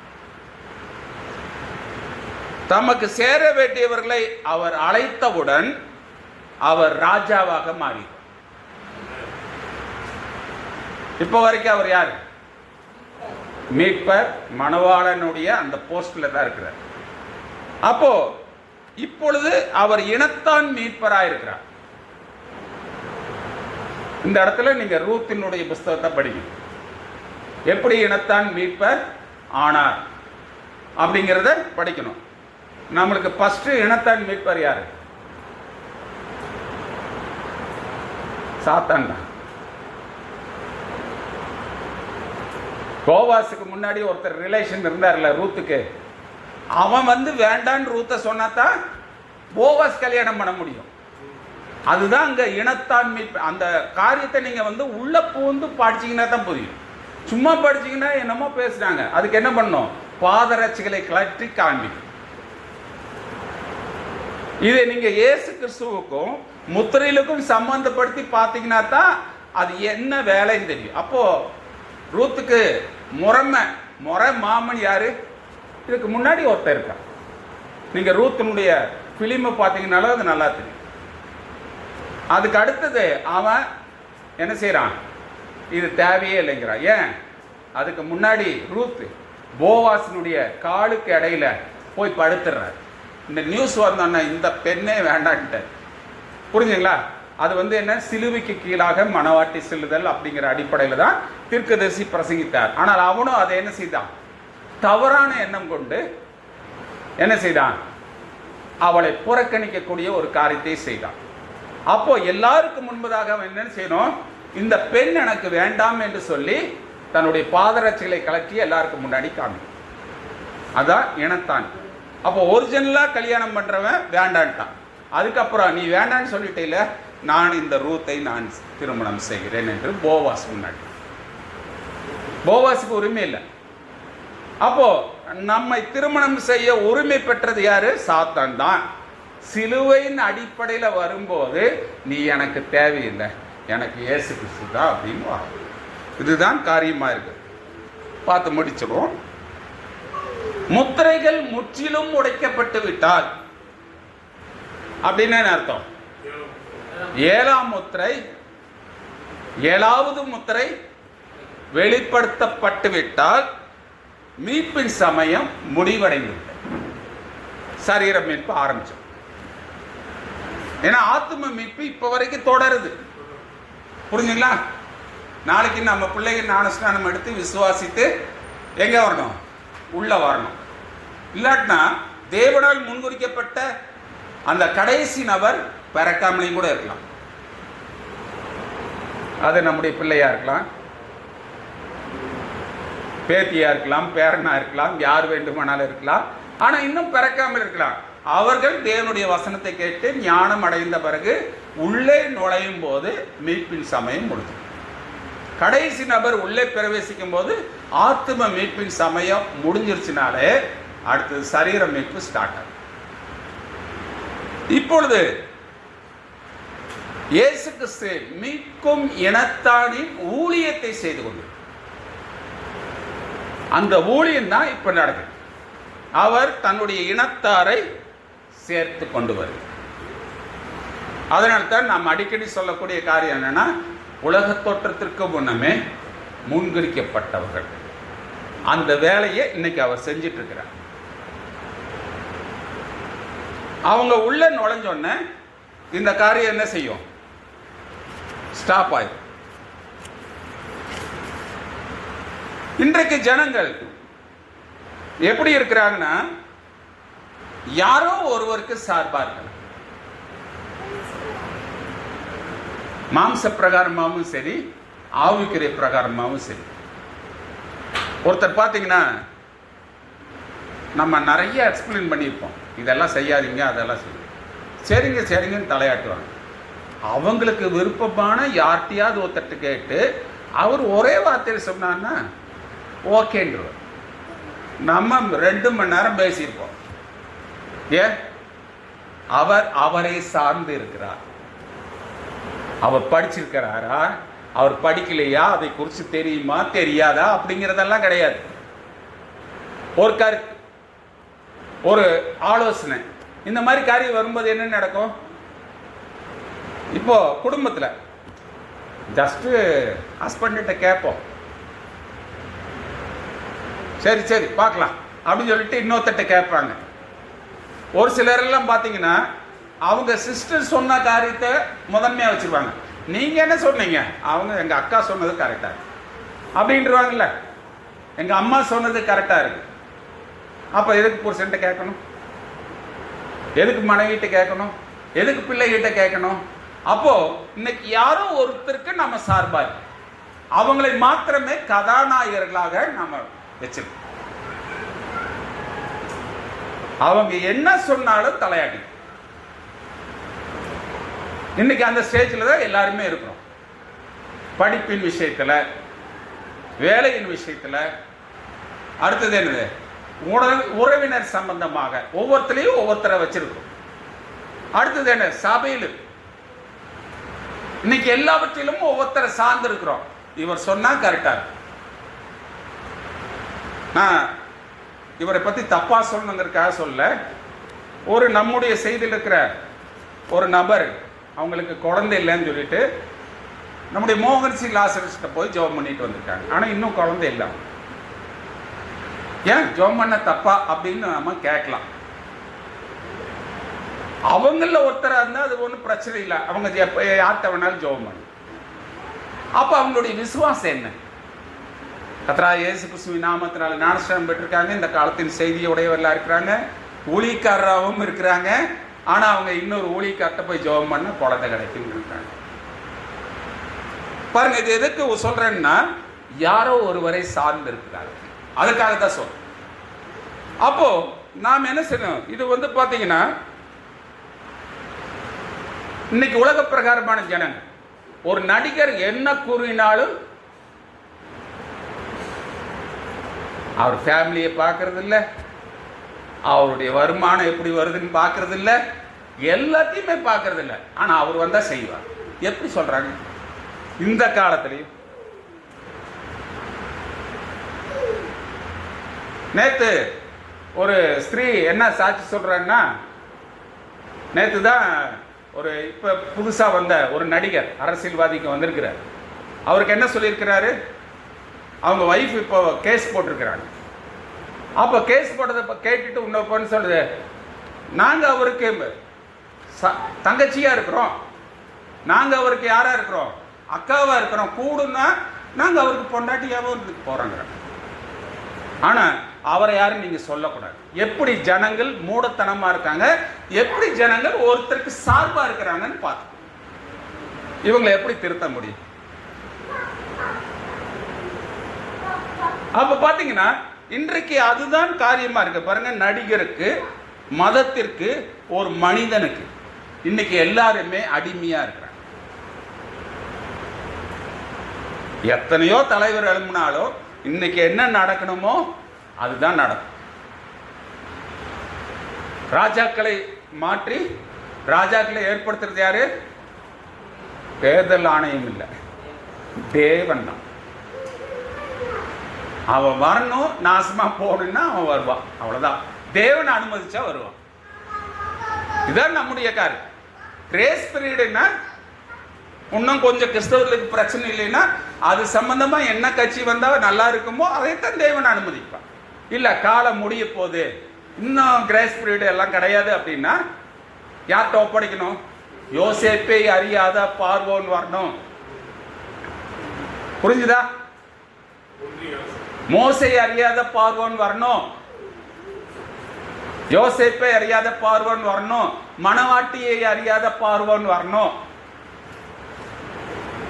தமக்கு சேர வேண்டியவர்களை அவர் அழைத்தவுடன் அவர் ராஜாவாக மாறி. இப்போ வரைக்கும் அவர் யார்? மீட்பர், மணவாளனுடைய அந்த போஸ்ட்ல தான் இருக்கிறார். அப்போ இப்பொழுது அவர் இனத்தான் மீட்பராய் இருக்கிறார். இந்த இடத்துல நீங்க ரூத்தினுடைய புஸ்தகத்தை படிங்க. எப்படி இனத்தான் மீட்பர் ஆனார் அப்படிங்கிறத படிக்கணும். நம்மளுக்கு ஃபர்ஸ்ட் இனத்தான் மீட்பர் யாரு? சாத்தான் தான். போவாஸுக்கு முன்னாடி ஒருத்தர் ரிலேஷன் இருந்தார்ல ரூத்துக்கு, அவன் வேண்டான்னு ரூத்தை சொன்னாதான் போவாஸ் கல்யாணம் பண்ண முடியும். அதுதான் அங்க இனத்தான் மீட்பு. அந்த காரியத்தை நீங்க உள்ள பூந்து படிச்சீங்கன்னா தான் புரியும். சும்மா படிச்சீங்கன்னா என்னமோ பேசுறாங்க. அதுக்கு என்ன பண்ணும்? பாதரட்சிகளை கலற்றி காண்பிக்கும். இதை நீங்க இயேசு கிறிஸ்துவுக்கும் முத்திரையிலுக்கும் சம்பந்தப்படுத்தி பார்த்தீங்கன்னா தான் அது என்ன வேலைன்னு தெரியும். அப்போ ரூத்துக்கு முறை மாமன் யாரு? இதுக்கு முன்னாடி ஒருத்தர் இருக்கா. நீங்க ரூத்தினுடைய பிலிமை பார்த்தீங்கன்னாலும் அது நல்லா தெரியும். அதுக்கு அடுத்தது அவன் என்ன செய்யறான்? இது தேவையே இல்லைங்கிறான். ஏன்? அதுக்கு முன்னாடி ரூத் போவாஸினுடைய காலுக்கு இடையில போய் படுத்துறார். இந்த நியூஸ் வந்தோன்னா இந்த பெண்ணே வேண்டான்ட்டு, புரிஞ்சுங்களா? அது என்ன, சிலுவைக்கு கீழாக மணவாட்டி செல்லுதல் அப்படிங்கிற அடிப்படையில் தான் தீர்க்கதரிசி பிரசங்கித்தார். ஆனால் அவனும் அதை என்ன செய்தான்? தவறான எண்ணம் கொண்டு என்ன செய்தான்? அவளை புறக்கணிக்கக்கூடிய ஒரு காரியத்தை செய்தான். அப்போ எல்லாருக்கும் முன்பதாக அவன் என்ன செய்யணும்? இந்த பெண் எனக்கு வேண்டாம் என்று சொல்லி தன்னுடைய பாதரட்சிகளை கலக்கி எல்லாருக்கும் முன்னாடி காமி. அதான் இனத்தான். அப்போ ஒரிஜினலா கல்யாணம் பண்றவன் வேண்டான்ட்டான். அதுக்கப்புறம் நீ வேண்டான்னு சொல்லிட்டேல, நான் இந்த ரூத்தை நான் திருமணம் செய்கிறேன் என்று போவாஸ் முன்னாடி. போவாஸுக்கு உரிமை இல்லை. அப்போ நம்மை திருமணம் செய்ய உரிமை பெற்றது யாரு? சாத்தான் தான். சிலுவையின் அடிப்படையில் வரும்போது நீ எனக்கு தேவையில்லை, எனக்கு இயேசு கிறிஸ்து தான் அப்படின்னு வரும். இதுதான் காரியமா இருக்கு. பார்த்து முடிச்சிடுவோம். முத்திரைகள் முற்றிலும் உடைக்கப்பட்டு விட்டால் அப்படின்னு அர்த்தம். ஏழாவது முத்திரை வெளிப்படுத்தப்பட்டு விட்டால் மீட்பின் சமயம் முடிவடைந்து சரீர மீட்பு ஆரம்பிச்சோம். ஏன்னா ஆத்தும மீட்பு இப்ப வரைக்கும் தொடருது. புரிஞ்சுங்களா? நாளைக்கு நம்ம பிள்ளைங்க ஞானஸ்நானம் எடுத்து விசுவாசித்து எங்க வரணும்? உள்ள வரணும். இல்லாட்டினா தேவனால் முன்குறிக்கப்பட்ட அந்த கடைசி நபர் பிறக்காமலையும் கூட இருக்கலாம். அது நம்முடைய பிள்ளையா இருக்கலாம், பேத்தியா இருக்கலாம், பேரனா இருக்கலாம், யார் வேண்டுமானாலும் இருக்கலாம். ஆனா இன்னும் பிறக்காமல் இருக்கலாம். அவர்கள் தேவனுடைய வசனத்தை கேட்டு ஞானம் அடைந்த பிறகு உள்ளே நுழையும் போது மீட்பின் சமயம் முடிஞ்சு. கடைசி நபர் உள்ளே பிரவேசிக்கும் போது ஆத்தும மீட்பின் சமயம் முடிஞ்சிருச்சுனாலே அடுத்தது சரீர மீட்பு ஸ்டார்ட் ஆகும். இப்பொழுது இயேசு கிறிஸ்து மீட்கும் இனத்தானின் ஊழியத்தை செய்து கொண்டு அந்த ஊழியம் தான் இப்ப நடக்குது. அவர் தன்னுடைய இனத்தாரை சேர்த்து கொண்டு வருகிறார். அதனால்தான் நாம் அடிக்கடி சொல்லக்கூடிய காரியம் என்னன்னா, உலக தோற்றத்திற்கு முன்னமே முன்குறிக்கப்பட்டவர்கள். அந்த வேலையை இன்னைக்கு அவர் செஞ்சிட்டு இருக்கிறார். அவங்க உள்ள நுழைஞ்சோடனே இந்த காரியம் என்ன செய்யும்? ஸ்டாப் ஆயிடும். இன்றைக்கு ஜனங்கள் எப்படி இருக்கிறாங்கன்னா, யாரோ ஒருவருக்கு சார்பா இருக்காங்க. மாம்ச பிரகாரமாகவும் சரி, ஆவிக்குரிய பிரகாரமாகவும் சரி. ஒருத்தர் பார்த்தீங்கன்னா, நம்ம நிறைய எக்ஸ்பிளைன் பண்ணியிருப்போம், இதெல்லாம் செய்யாதீங்க அதெல்லாம் செய்யுங்க, சரிங்க சரிங்கன்னு தலையாட்டுவாங்க. அவங்களுக்கு விருப்பமான யார்கிட்டையாவது ஒருத்தட்டு கேட்டு அவர் ஒரே வார்த்தையில் சொன்னான்னா ஓகேன்றவர். நம்ம 2 மணி நேரம் பேசியிருப்போம். ஏன்? அவர் அவரை சார்ந்து இருக்கிறார். அவர் படிச்சிருக்கிறாரா, அவர் படிக்கலையா, அதை குறித்து தெரியுமா தெரியாதா அப்படிங்கிறதெல்லாம் கிடையாது. ஒரு கருத்து, ஒரு ஆலோசனை, இந்த மாதிரி காரியம் வரும்போது என்ன நடக்கும்? இப்போ குடும்பத்தில் ஜஸ்ட்டு ஹஸ்பண்ட்ட கேட்போம், சரி சரி பார்க்கலாம் அப்படின்னு சொல்லிட்டு இன்னொருத்தட்ட கேட்பாங்க. ஒரு சிலரெல்லாம் பார்த்தீங்கன்னா அவங்க சிஸ்டர் சொன்ன காரியத்தை முதன்மையாக வச்சுருவாங்க. நீங்கள் என்ன சொன்னீங்க? அவங்க எங்கள் அக்கா சொன்னது கரெக்டாக இருக்கு அப்படின்றவாங்கல்ல, எங்கள் அம்மா சொன்னது கரெக்டாக இருக்கு. அப்போ எதுக்கு புருஷன்ட்ட கேட்கணும்? எதுக்கு மனைவிட்ட கேட்கணும்? எதுக்கு பிள்ளைகிட்ட கேட்கணும்? அப்போது இன்னைக்கு யாரோ ஒருத்தருக்கு நம்ம சார்பாக இருக்கு, அவங்களை மாத்திரமே கதாநாயகர்களாக நம்ம வச்சிருக்கோம். அவங்க என்ன சொன்னாலும் தலையாடி. இன்னைக்கு அந்த ஸ்டேஜில் தான் எல்லாருமே இருக்கிறோம். படிப்பின் விஷயத்தில், வேலையின் விஷயத்தில், அடுத்தது என்னது, உறவினர் சம்பந்தமாக ஒவ்வொருத்தரையும் ஒவ்வொருத்தரை வச்சிருக்கோம். அடுத்தது என்ன, சபையில் இன்னைக்கு எல்லாவற்றிலும் ஒவ்வொருத்தரை சார்ந்து இருக்கிறோம். இவர் சொன்னா கரெக்டா இருக்கு. நான் இவரை பத்தி தப்பா சொல்லணுங்கிறதுக்காக சொல்ல, ஒரு நம்முடைய செய்தியில் இருக்கிற ஒரு நபர், அவங்களுக்கு குழந்தை இல்லைன்னு சொல்லிட்டு நம்முடைய மோகன் சி லாசரஸ்கிட்ட போய் ஜெபம் பண்ணிட்டு வந்திருக்காங்க. ஆனால் இன்னும் குழந்தை இல்லை. ஏன் ஜெபம் பண்ண தப்பா அப்படின்னு நம்ம கேட்கலாம். அவங்கள ஒருத்தராக இருந்தால் அது ஒன்றும் பிரச்சனை இல்லை, அவங்க யார்கிட்ட வேணாலும் ஜெபம் பண்ணு. அப்போ அவங்களுடைய விசுவாசம் என்ன? கர்த்தராகிய இயேசு கிறிஸ்துவின் நாமத்தினால ஞானஸ்நானம் பெற்றிருக்காங்க, இந்த காலத்தின் செய்தியுடையவர்களாக இருக்கிறாங்க, ஊழியக்காரராகவும் இருக்கிறாங்க. ஆனால் அவங்க இன்னொரு ஊழியக்கார்ட்ட போய் ஜெபம் பண்ண குழந்தை கிடைக்குன்னு இருக்காங்க. பாருங்க, இது எதுக்கு சொல்றேன்னா, யாரோ ஒருவரை சார்ந்து இருக்கிறார்கள், அதுக்காக தான் சொல்றேன். அப்போ நாம் என்ன செய்யணும்? இது பார்த்தீங்கன்னா இன்னைக்கு உலக பிரகாரமான ஜனங்கள், ஒரு நடிகர் என்ன கூறினாலும் அவர் ஃபேமிலியை பார்க்கறது இல்லை, அவருடைய வருமானம் எப்படி வருதுன்னு பார்க்கறது இல்லை, எல்லாத்தையுமே பார்க்கறது இல்லை. ஆனால் அவர் வந்தால் செய்வார். எப்படி சொல்றாங்க இந்த காலத்திலையும்? நேற்று ஒரு ஸ்திரீ என்ன சாட்சி சொல்றாங்கன்னா, நேற்று தான் ஒரு இப்போ புதுசாக வந்த ஒரு நடிகர் அரசியல்வாதிக்கு வந்திருக்கிறார். அவருக்கு என்ன சொல்லியிருக்கிறாரு? அவங்க ஒய்ஃப் இப்போ கேஸ் போட்டிருக்கிறாங்க. அப்போ கேஸ் போட்டதை கேட்டுட்டு இன்னொரு பொண்ணு சொல்லுது, நாங்கள் அவருக்கு தங்கச்சியாக இருக்கிறோம், நாங்கள் அவருக்கு யாராக இருக்கிறோம், அக்காவாக இருக்கிறோம், கூடுன்னா நாங்கள் அவருக்கு பொண்டாட்டியாகவும் போகிறோங்க. ஆனால் அவரை யாரும் நீங்கள் சொல்லக்கூடாது. எப்படி ஜனங்கள் மூடத்தனமாக இருக்காங்க, எப்படி ஜனங்கள் ஒருத்தருக்கு சார்பாக இருக்கிறாங்கன்னு பார்த்து இவங்களை எப்படி திருத்த முடியும்? அப்போ பார்த்தீங்கன்னா இன்றைக்கு அதுதான் காரியமாக இருக்கு. பாருங்க, நடிகருக்கு, மதத்திற்கு, ஒரு மனிதனுக்கு இன்னைக்கு எல்லாருமே அடிமையாக இருக்கிறாங்க. எத்தனையோ தலைவர் எழுப்பினாலும் இன்னைக்கு என்ன நடக்கணுமோ அதுதான் நடக்கும். ராஜாக்களை மாற்றி ராஜாக்களை ஏற்படுத்துறது யாரு? தேர்தல் ஆணையம் இல்லை, தேவன் தான். அவன் வரணும், நாசமா போகணும்னா அவன் வருவான், அவ்வளவுதான். தேவன் அனுமதிச்சா வருவான். இதுதான் நம்முடைய காரியம். கிரேஸ் பீரியட்னா இன்னும் கொஞ்சம் கிறிஸ்தவர்களுக்கு பிரச்சனை இல்லைன்னா அது சம்பந்தமா என்ன கட்சி வந்தா நல்லா இருக்குமோ அதைத்தான் தேவன் அனுமதிப்பான். இல்ல காலம் முடிய போது, இன்னும் கிரேஸ் பீரியட் எல்லாம் கிடையாது அப்படின்னா யார்கிட்ட ஒப்படைக்கணும்? யோசேப்பை அறியாத பார்வோன் வரணும். புரிஞ்சுதா? மோசே அறியாத பார்வோன் வரணும், யோசேப்பை அறியாத பார்வோன் வரணும், மணவாட்டியை அறியாத பார்வோன் வரணும்.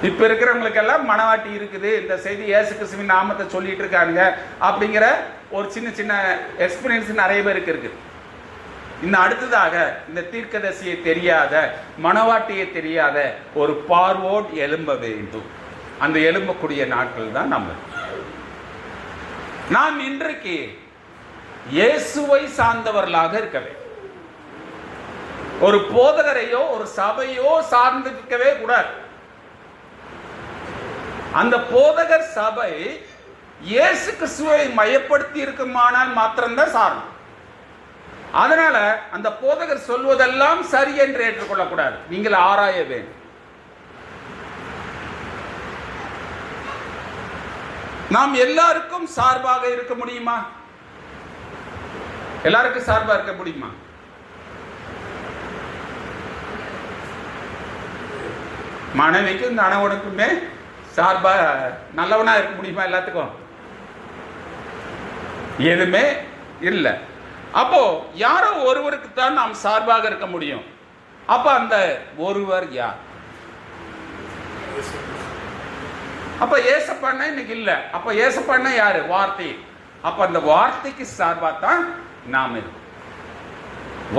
இப்ப இருக்கிறவங்களுக்கு எல்லாம் மணவாட்டி இருக்குது, இந்த செய்தி இயேசு கிறிஸ்துவின் நாமத்தை சொல்லிட்டு இருக்காங்க அப்படிங்கிற ஒரு சின்ன சின்ன எக்ஸ்பீரியன்ஸ் நிறைய பேருக்கு இருக்கு. இன்னும் அடுத்ததாக இந்த தீர்க்கதரிசியை தெரியாத, மணவாட்டியை தெரியாத ஒரு பார்வோன் எழும்ப வேண்டும். அந்த எழும்பக்கூடிய நாட்கள் தான் நம்ம. நாம் இன்றைக்கு இயேசுவை சார்ந்தவர்களாக இருக்க வேண்டும். ஒரு போதகரையோ ஒரு சபையோ சார்ந்திருக்கவே கூடாது. அந்த போதகர் சபை இயேசு கிறிஸ்துவை மையப்படுத்தி இருக்குமானால் மாத்திரம்தான் சாரணும். அதனால அந்த போதகர் சொல்வதெல்லாம் சரி என்று ஏற்றுக்கொள்ளக்கூடாது. நீங்கள் ஆராய வேண்டும். நாம் எல்லாருக்கும் சார்பாக இருக்க முடியுமா? எல்லாருக்கும் சார்பாக இருக்க முடியுமா? மனைவிக்கும் கணவனுக்குமே சார்பா நல்லவனா இருக்க முடியுமா? எல்லாத்துக்கும் எதுவுமே இல்லை. அப்போ யாரோ ஒருவருக்கு தான் நாம் சார்பாக இருக்க முடியும். அப்ப அந்த ஒருவர் யார்? அப்ப ஏசப்பான்னா இன்னைக்கு இல்லை. அப்ப ஏசப்பான்னா யாரு? வார்த்தை. அப்ப அந்த வார்த்தைக்கு சார்பா தான் நாம் இருக்கோம்.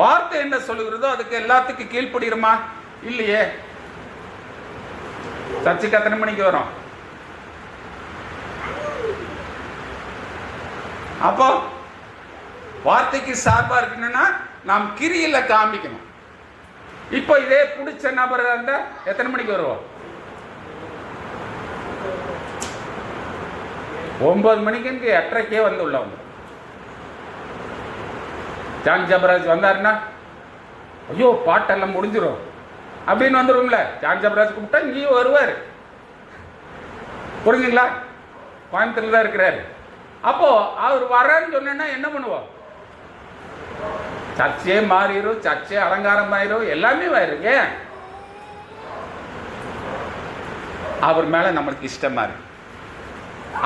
வார்த்தை என்ன சொல்லுகிறதோ அதுக்கு எல்லாத்துக்கும் கீழ்ப்படுகிறோமா? இல்லையே. சர்ச்சுக்கு எத்தனை மணிக்கு வரும்? அப்போ வார்த்தைக்கு சார்பா இருக்கணும்னா நாம் கிரியில காமிக்கணும். இப்போ இதே பிடிச்ச நபர் இருந்தா எத்தனை மணிக்கு வருவோம்? 9 மணிக்கு 8:30 வந்து உள்ளவங்க. ஜான் ஜபராஜ் வந்தாருன்னா ஐயோ பாட்டெல்லாம் முடிஞ்சிடும் அப்படின்னு வந்துடும்ல. ஜான் ஜபராஜ் கூப்பிட்டா இங்கேயும் வருவார். புரிஞ்சுங்களா? கோயம்புத்தூர்ல தான் இருக்கிறாரு. அப்போ அவர் வர்றாருன்னு சொன்னா என்ன பண்ணுவோம்? சர்ச்சே மாறிடும், சர்ச்சே அலங்காரம் ஆயிரும், எல்லாமே ஆயிரும். ஏன்? அவர் மேல நம்மளுக்கு இஷ்டமா இருக்கு.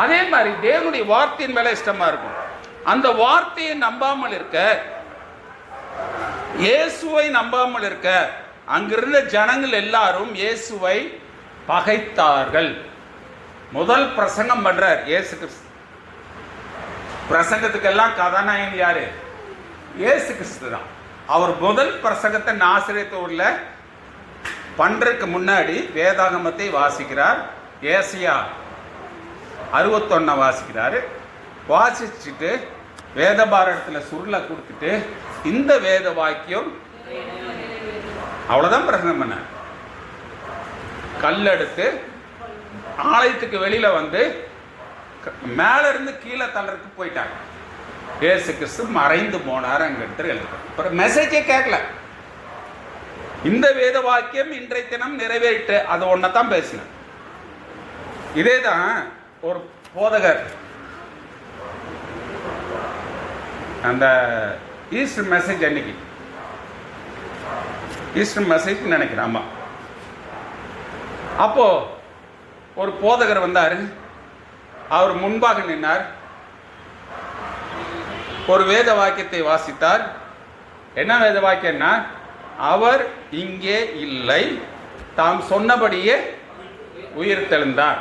அதே மாதிரி தேவனுடைய வார்த்தையின் மேல இஷ்டமா இருக்கும். அந்த வார்த்தையை நம்பாமல் இருக்க, இயேசுவை நம்பாமல் இருக்க, அங்கிருந்த ஜனங்கள் எல்லாரும் இயேசுவை பகைத்தார்கள். முதல் பிரசங்கம் பண்றார் இயேசு கிறிஸ்து. பிரசங்கத்துக்கெல்லாம் கதாநாயகன் யாரு? இயேசு கிறிஸ்து தான். அவர் முதல் பிரசங்கத்தை நாசரேத்தூர்ல பண்றதுக்கு முன்னாடி வேதாகமத்தை வாசிக்கிறார். ஏசியா 61 வாசிக்கிறாரு. வாசிச்சுட்டு வேத பாரதத்தில் சுருளை கொடுத்துட்டு இந்த வேத வாக்கியம் அவ்வளவுதான் பிரசங்கம் பண்ண. கல்லெடுத்து ஆலயத்துக்கு வெளியில வந்து மேல இருந்து கீழே தள்ளறதுக்கு போயிட்டாங்க. இயேசு கிறிஸ்து மறைந்து போனார். அங்க எடுத்து எழுதுறாரு. மெசேஜே கேட்கல. இந்த வேத வாக்கியம் இன்றைய தினம் நிறைவேறிட்டு அது ஒன்னதான் பேசினேன். இதே தான் ஒரு போதகர் அந்த ஈஸ்டர் மெசேஜ் அன்னைக்கு, ஈஸ்டர் மெசேஜ் நினைக்கிறேன். ஆமா. அப்போ ஒரு போதகர் வந்தார். அவர் முன்பாக நின்னார். ஒரு வேத வாக்கியத்தை வாசித்தார். என்ன வேத வாக்கியம்னா, அவர் இங்கே இல்லை, தாம் சொன்னபடியே உயிர் தெழுந்தார்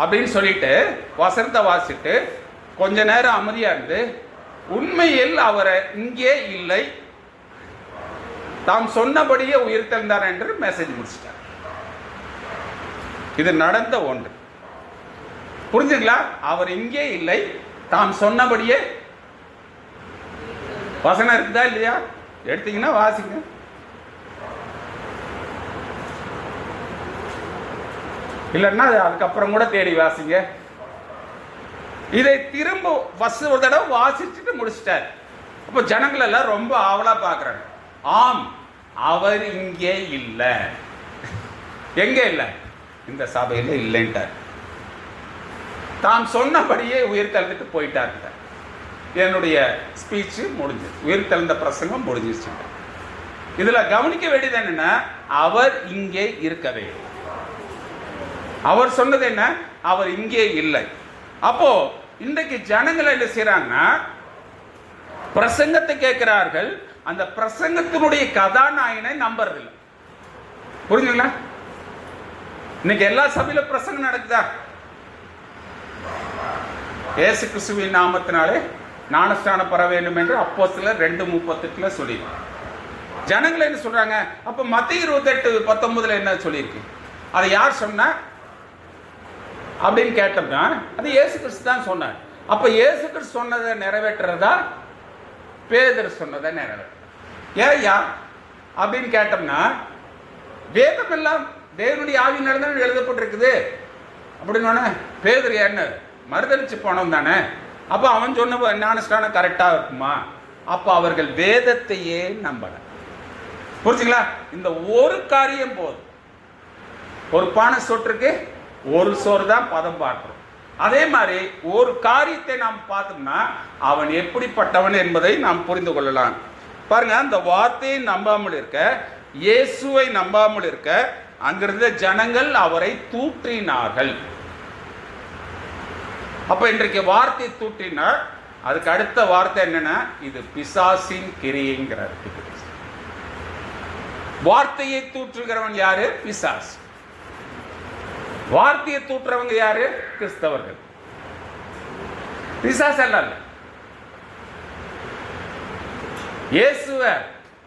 அப்படின்னு சொல்லிட்டு வசனத்தை வாசிட்டு கொஞ்ச நேரம் அமைதியா இருந்து, உண்மையில் அவரை இங்கே இல்லை, தாம் சொன்னபடியே உயிர் தெழுந்தார் என்று மெசேஜ் முடிச்சிட்டார். இது நடந்த ஒன்று. புரிஞ்சுங்களா? அவர் இங்கே இல்லை, தாம் சொன்னபடியே. வசனம் இருக்குதா இல்லையா? எடுத்தீங்கன்னா வாசிங்க. இல்லைன்னா அதுக்கப்புறம் கூட தேடி வாசிங்க. இதை திரும்ப ஒரு தடவை வாசிச்சுட்டு முடிச்சிட்டார். அப்போ ஜனங்கள் எல்லாம் ரொம்ப ஆவலா பார்க்குறாங்க. ஆம், அவர் இங்கே இல்லை. எங்க இல்லை? இந்த சபையில் இல்லைன்ட்டார். தாம் சொன்னபடியே உயிர் தெழுந்துட்டு போயிட்டார். என்னுடைய ஸ்பீச் முடிஞ்சு, உயிர் தெழுந்த பிரசங்கம் முடிஞ்சிச்சு. இதுல கவனிக்க வேண்டியது என்னன்னா, அவர் இங்கே இருக்கவே. அவர் சொன்னது என்ன? அவர் இங்கே இல்லை. அப்போ இன்றைக்கு ஜனங்கள் என்ன செய்யறாங்கன்னா, பிரசங்கத்தை கேட்கிறார்கள், அந்த பிரசங்கத்தினுடைய கதாநாயகனை நம்புறதில்லை. புரிஞ்சுங்களா? இன்னைக்கு எல்லா சபையில பிரசங்கம் நடக்குதா? இயேசு கிறிஸ்துவின் நாமத்தினாலே ஞானஸ்நானம் பெற வேண்டும் என்று அப்போஸ்தலர் 2:38 சொல்லி, ஜனங்கள் என்ன சொல்றாங்க? அப்ப மத்தேயு 28:19 என்ன சொல்லியிருக்கு? அதை யார் சொன்னா அப்படின்னு கேட்டோம்னா, அது இயேசு கிறிஸ்து தான் சொன்னார். அப்ப இயேசு கிறிஸ்து சொன்னதை நிறைவேற்றுறதா, பேதுரு சொன்னதை நிறைவேற்ற? ஏயா அப்படின்னு கேட்டோம்னா, வேதம் எல்லாம் தேவனுடைய ஆவியினால தான் எழுதப்பட்டிருக்குது அப்படின்னு. பேதுரு என்ன மறுதளிச்சு போனோம் தானே, அப்ப அவன் சொன்ன ஞானஸ்நானம் கரெக்டா இருக்குமா? அப்ப அவர்கள் வேதத்தையே நம்பல. புரிஞ்சுங்களா? இந்த ஒரு காரியம் போதும். ஒரு பானை சொற்றுக்கு ஒரு சோறு தான் பதம் பார்க்கிறோம். அதே மாதிரி ஒரு காரியத்தை நாம் பார்த்தோம்னா அவன் எப்படிப்பட்டவன் என்பதை நாம் புரிந்து கொள்ளலாம். பாருங்க, அந்த வார்த்தையை நம்பாமல் இருக்க, இயேசுவை நம்பாமல் இருக்க, அங்கிருந்த ஜனங்கள் அவரை தூற்றினார்கள். அப்ப இன்றைக்கு வார்த்தை தூற்றினார். அதுக்கு அடுத்த வார்த்தை என்னன்னா, இது பிசாசின் கிரியைங்கிறார். வார்த்தையை தூற்றுகிறவன் யாரு? பிசாஸ். வார்த்தையை தூற்றுறவங்க யாரு? கிறிஸ்தவர்கள். பிசாஸ் அல்ல. இயேசுவை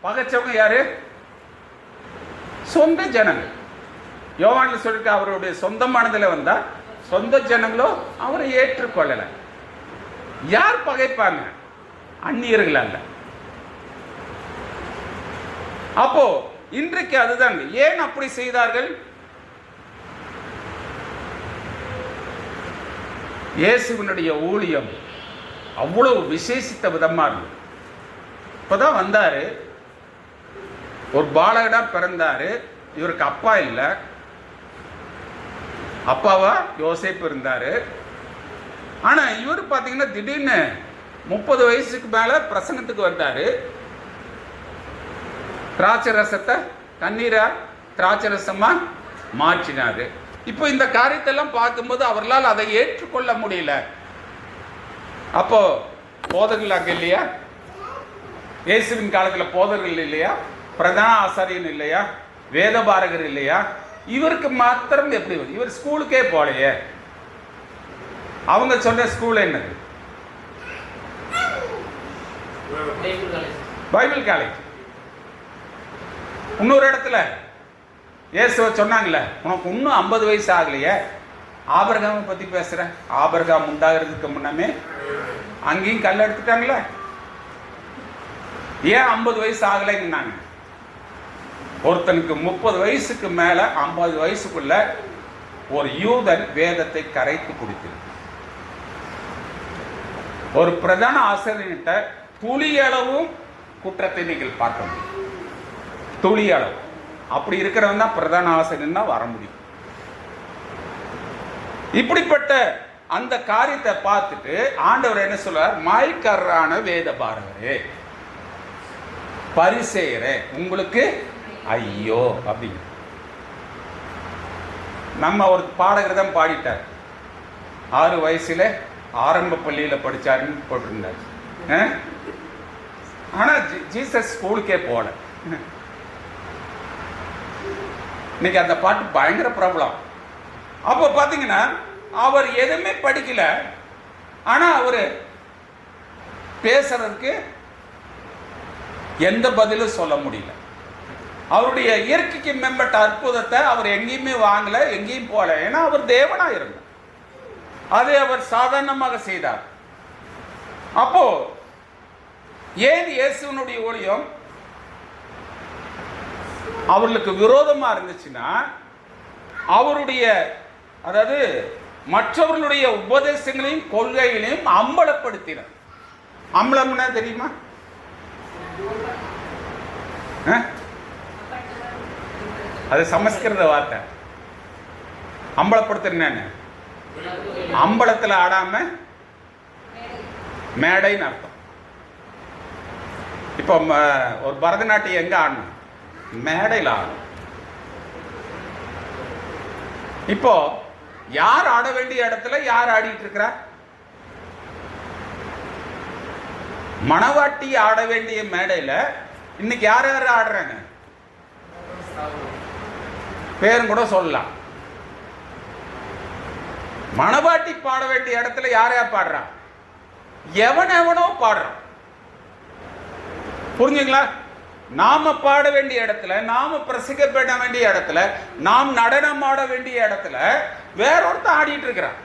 பகைச்சவங்க யாரு? சொந்த ஜனங்கள். யோவான்ல சொல்லிட்டு அவருடைய சொந்தமானதுல வந்தா சொந்த ஜனங்களோ அவரை ஏற்றுக்கொள்ளல. யார் பகைப்பாங்க? அந்நியர்கள் அல்ல. அப்போ இன்றைக்கு அதுதான். ஏன் அப்படி செய்தார்கள்? இயேசுவினுடைய ஊழியம் அவ்வளவு விசேஷித்த விதமா இருந்தது. இப்பதான் வந்தாரு, ஒரு பாலகனா பிறந்தாரு. இவருக்கு அப்பா இல்லை, அப்பாவா யோசேப்பு இருந்தாரு. ஆனா இவர் பாத்தீங்கன்னா திடீர்னு 30 வயசுக்கு மேல பிரசங்கத்துக்கு வந்தாரு. திராட்சை ரசத்தை தண்ணீரா திராட்சை ரசமா மாற்றினாரு. இப்போ இந்த காரியத்தெல்லாம் பார்க்கும்போது அவர்களால் அதை ஏற்றுக்கொள்ள முடியல. அப்போ போதகர்கள் அங்க இல்லையா? இயேசுவின் காலத்தில் போதகர்கள் இல்லையா? பிரதான ஆசாரியன் இல்லையா? வேதபாரகர் இல்லையா? இவருக்கு மாத்திரம் எப்படி? இவர் ஸ்கூலுக்கே போலையே. அவங்க சொன்ன ஸ்கூல் என்னது? Bible college. இன்னொரு இடத்துல இயேசுவை சொன்னாங்களே, உனக்கு இன்னும் 50 வயசு ஆகலையே, ஆபிரகாமை பத்தி பேசுற. ஆபிரகாம் உண்டாகிறதுக்கு முன்னமே அங்கேயும் கல் எடுத்துட்டாங்களே. ஏன் 50 வயசு ஆகலைன்னாங்க? ஒருத்தனுக்கு 30 வயசுக்கு மேல 50 வயசுக்குள்ள ஒரு யூதன் வேதத்தை கரைத்து குடித்திருக்கு. ஒரு பிரதான ஆசிரியர்கிட்ட துளியளவும் குற்றத்தை நீங்கள் பார்க்க முடியும். துளியளவு. அப்படி இருக்கிறவன் தான் பிரதான ஆசிரியர் தான் வர முடியும். இப்படிப்பட்ட அந்த காரியத்தை பார்த்துட்டு ஆண்டவர் என்ன சொல்றார்? மாய்க்காரரான வேத பாரகரே, பரிசேயரே, உங்களுக்கு ஐயோ அப்படிங்க. நம்ம ஒரு பாடகர் தான் பாடிட்டார். 6 வயசுல ஆரம்ப பள்ளியில படிச்சாருன்னு போட்டிருந்தார். ஆனா ஜீசஸ் ஸ்கூலுக்கே போல. இன்னைக்கு அந்த பாட்டு பயங்கர பிரபலம். அப்போ பாத்தீங்கன்னா அவர் எதுவுமே படிக்கல, ஆனா அவரு பேசுறதுக்கு எந்த பதிலும் சொல்ல முடியல. அவருடைய இயற்கைக்கு மேம்பட்ட அற்புதத்தை அவர் எங்கேயுமே வாங்கல, எங்கேயும் போல. ஏன்னா அவர் தேவனா இருந்தார். அதை அவர் சாதாரணமாக செய்தார். அப்போ ஏன் இயேசுவினுடைய ஊழியம் அவர்களுக்கு விரோதமா இருந்துச்சுன்னா, அவருடைய அதாவது மற்றவர்களுடைய உபதேசங்களையும் கொள்கைகளையும் அம்பலப்படுத்தினார். அம்பலம்னா தெரியுமா? அது சமஸ்கிருத வார்த்தை. அம்பலப்படுத்துறேன்னு அம்பலத்தில் ஆடாம மேடைன்னு அர்த்தம். இப்போ ஒரு பரதநாட்டியம் எங்க ஆடணும்? மேடையில் ஆடும். இப்போ யார் ஆட வேண்டிய இடத்துல யார் ஆடிட்டு இருக்கிறா? மணவாட்டி ஆட வேண்டிய மேடையில இன்னைக்கு யார் யார் ஆடுறாங்க? பேரும் கூட சொல்லலாம். மணவாட்டி பாட வேண்டிய இடத்துல யார் யார் பாடுறான்? எவனோ பாடுறான். புரிஞ்சுங்களா? நாம பாட வேண்டிய இடத்துல, நாம பிரசங்கப்பட வேண்டிய இடத்துல, நாம் நடனம் ஆட வேண்டிய இடத்துல வேற ஒருத்தர் ஆடிட்டு இருக்கிறான்.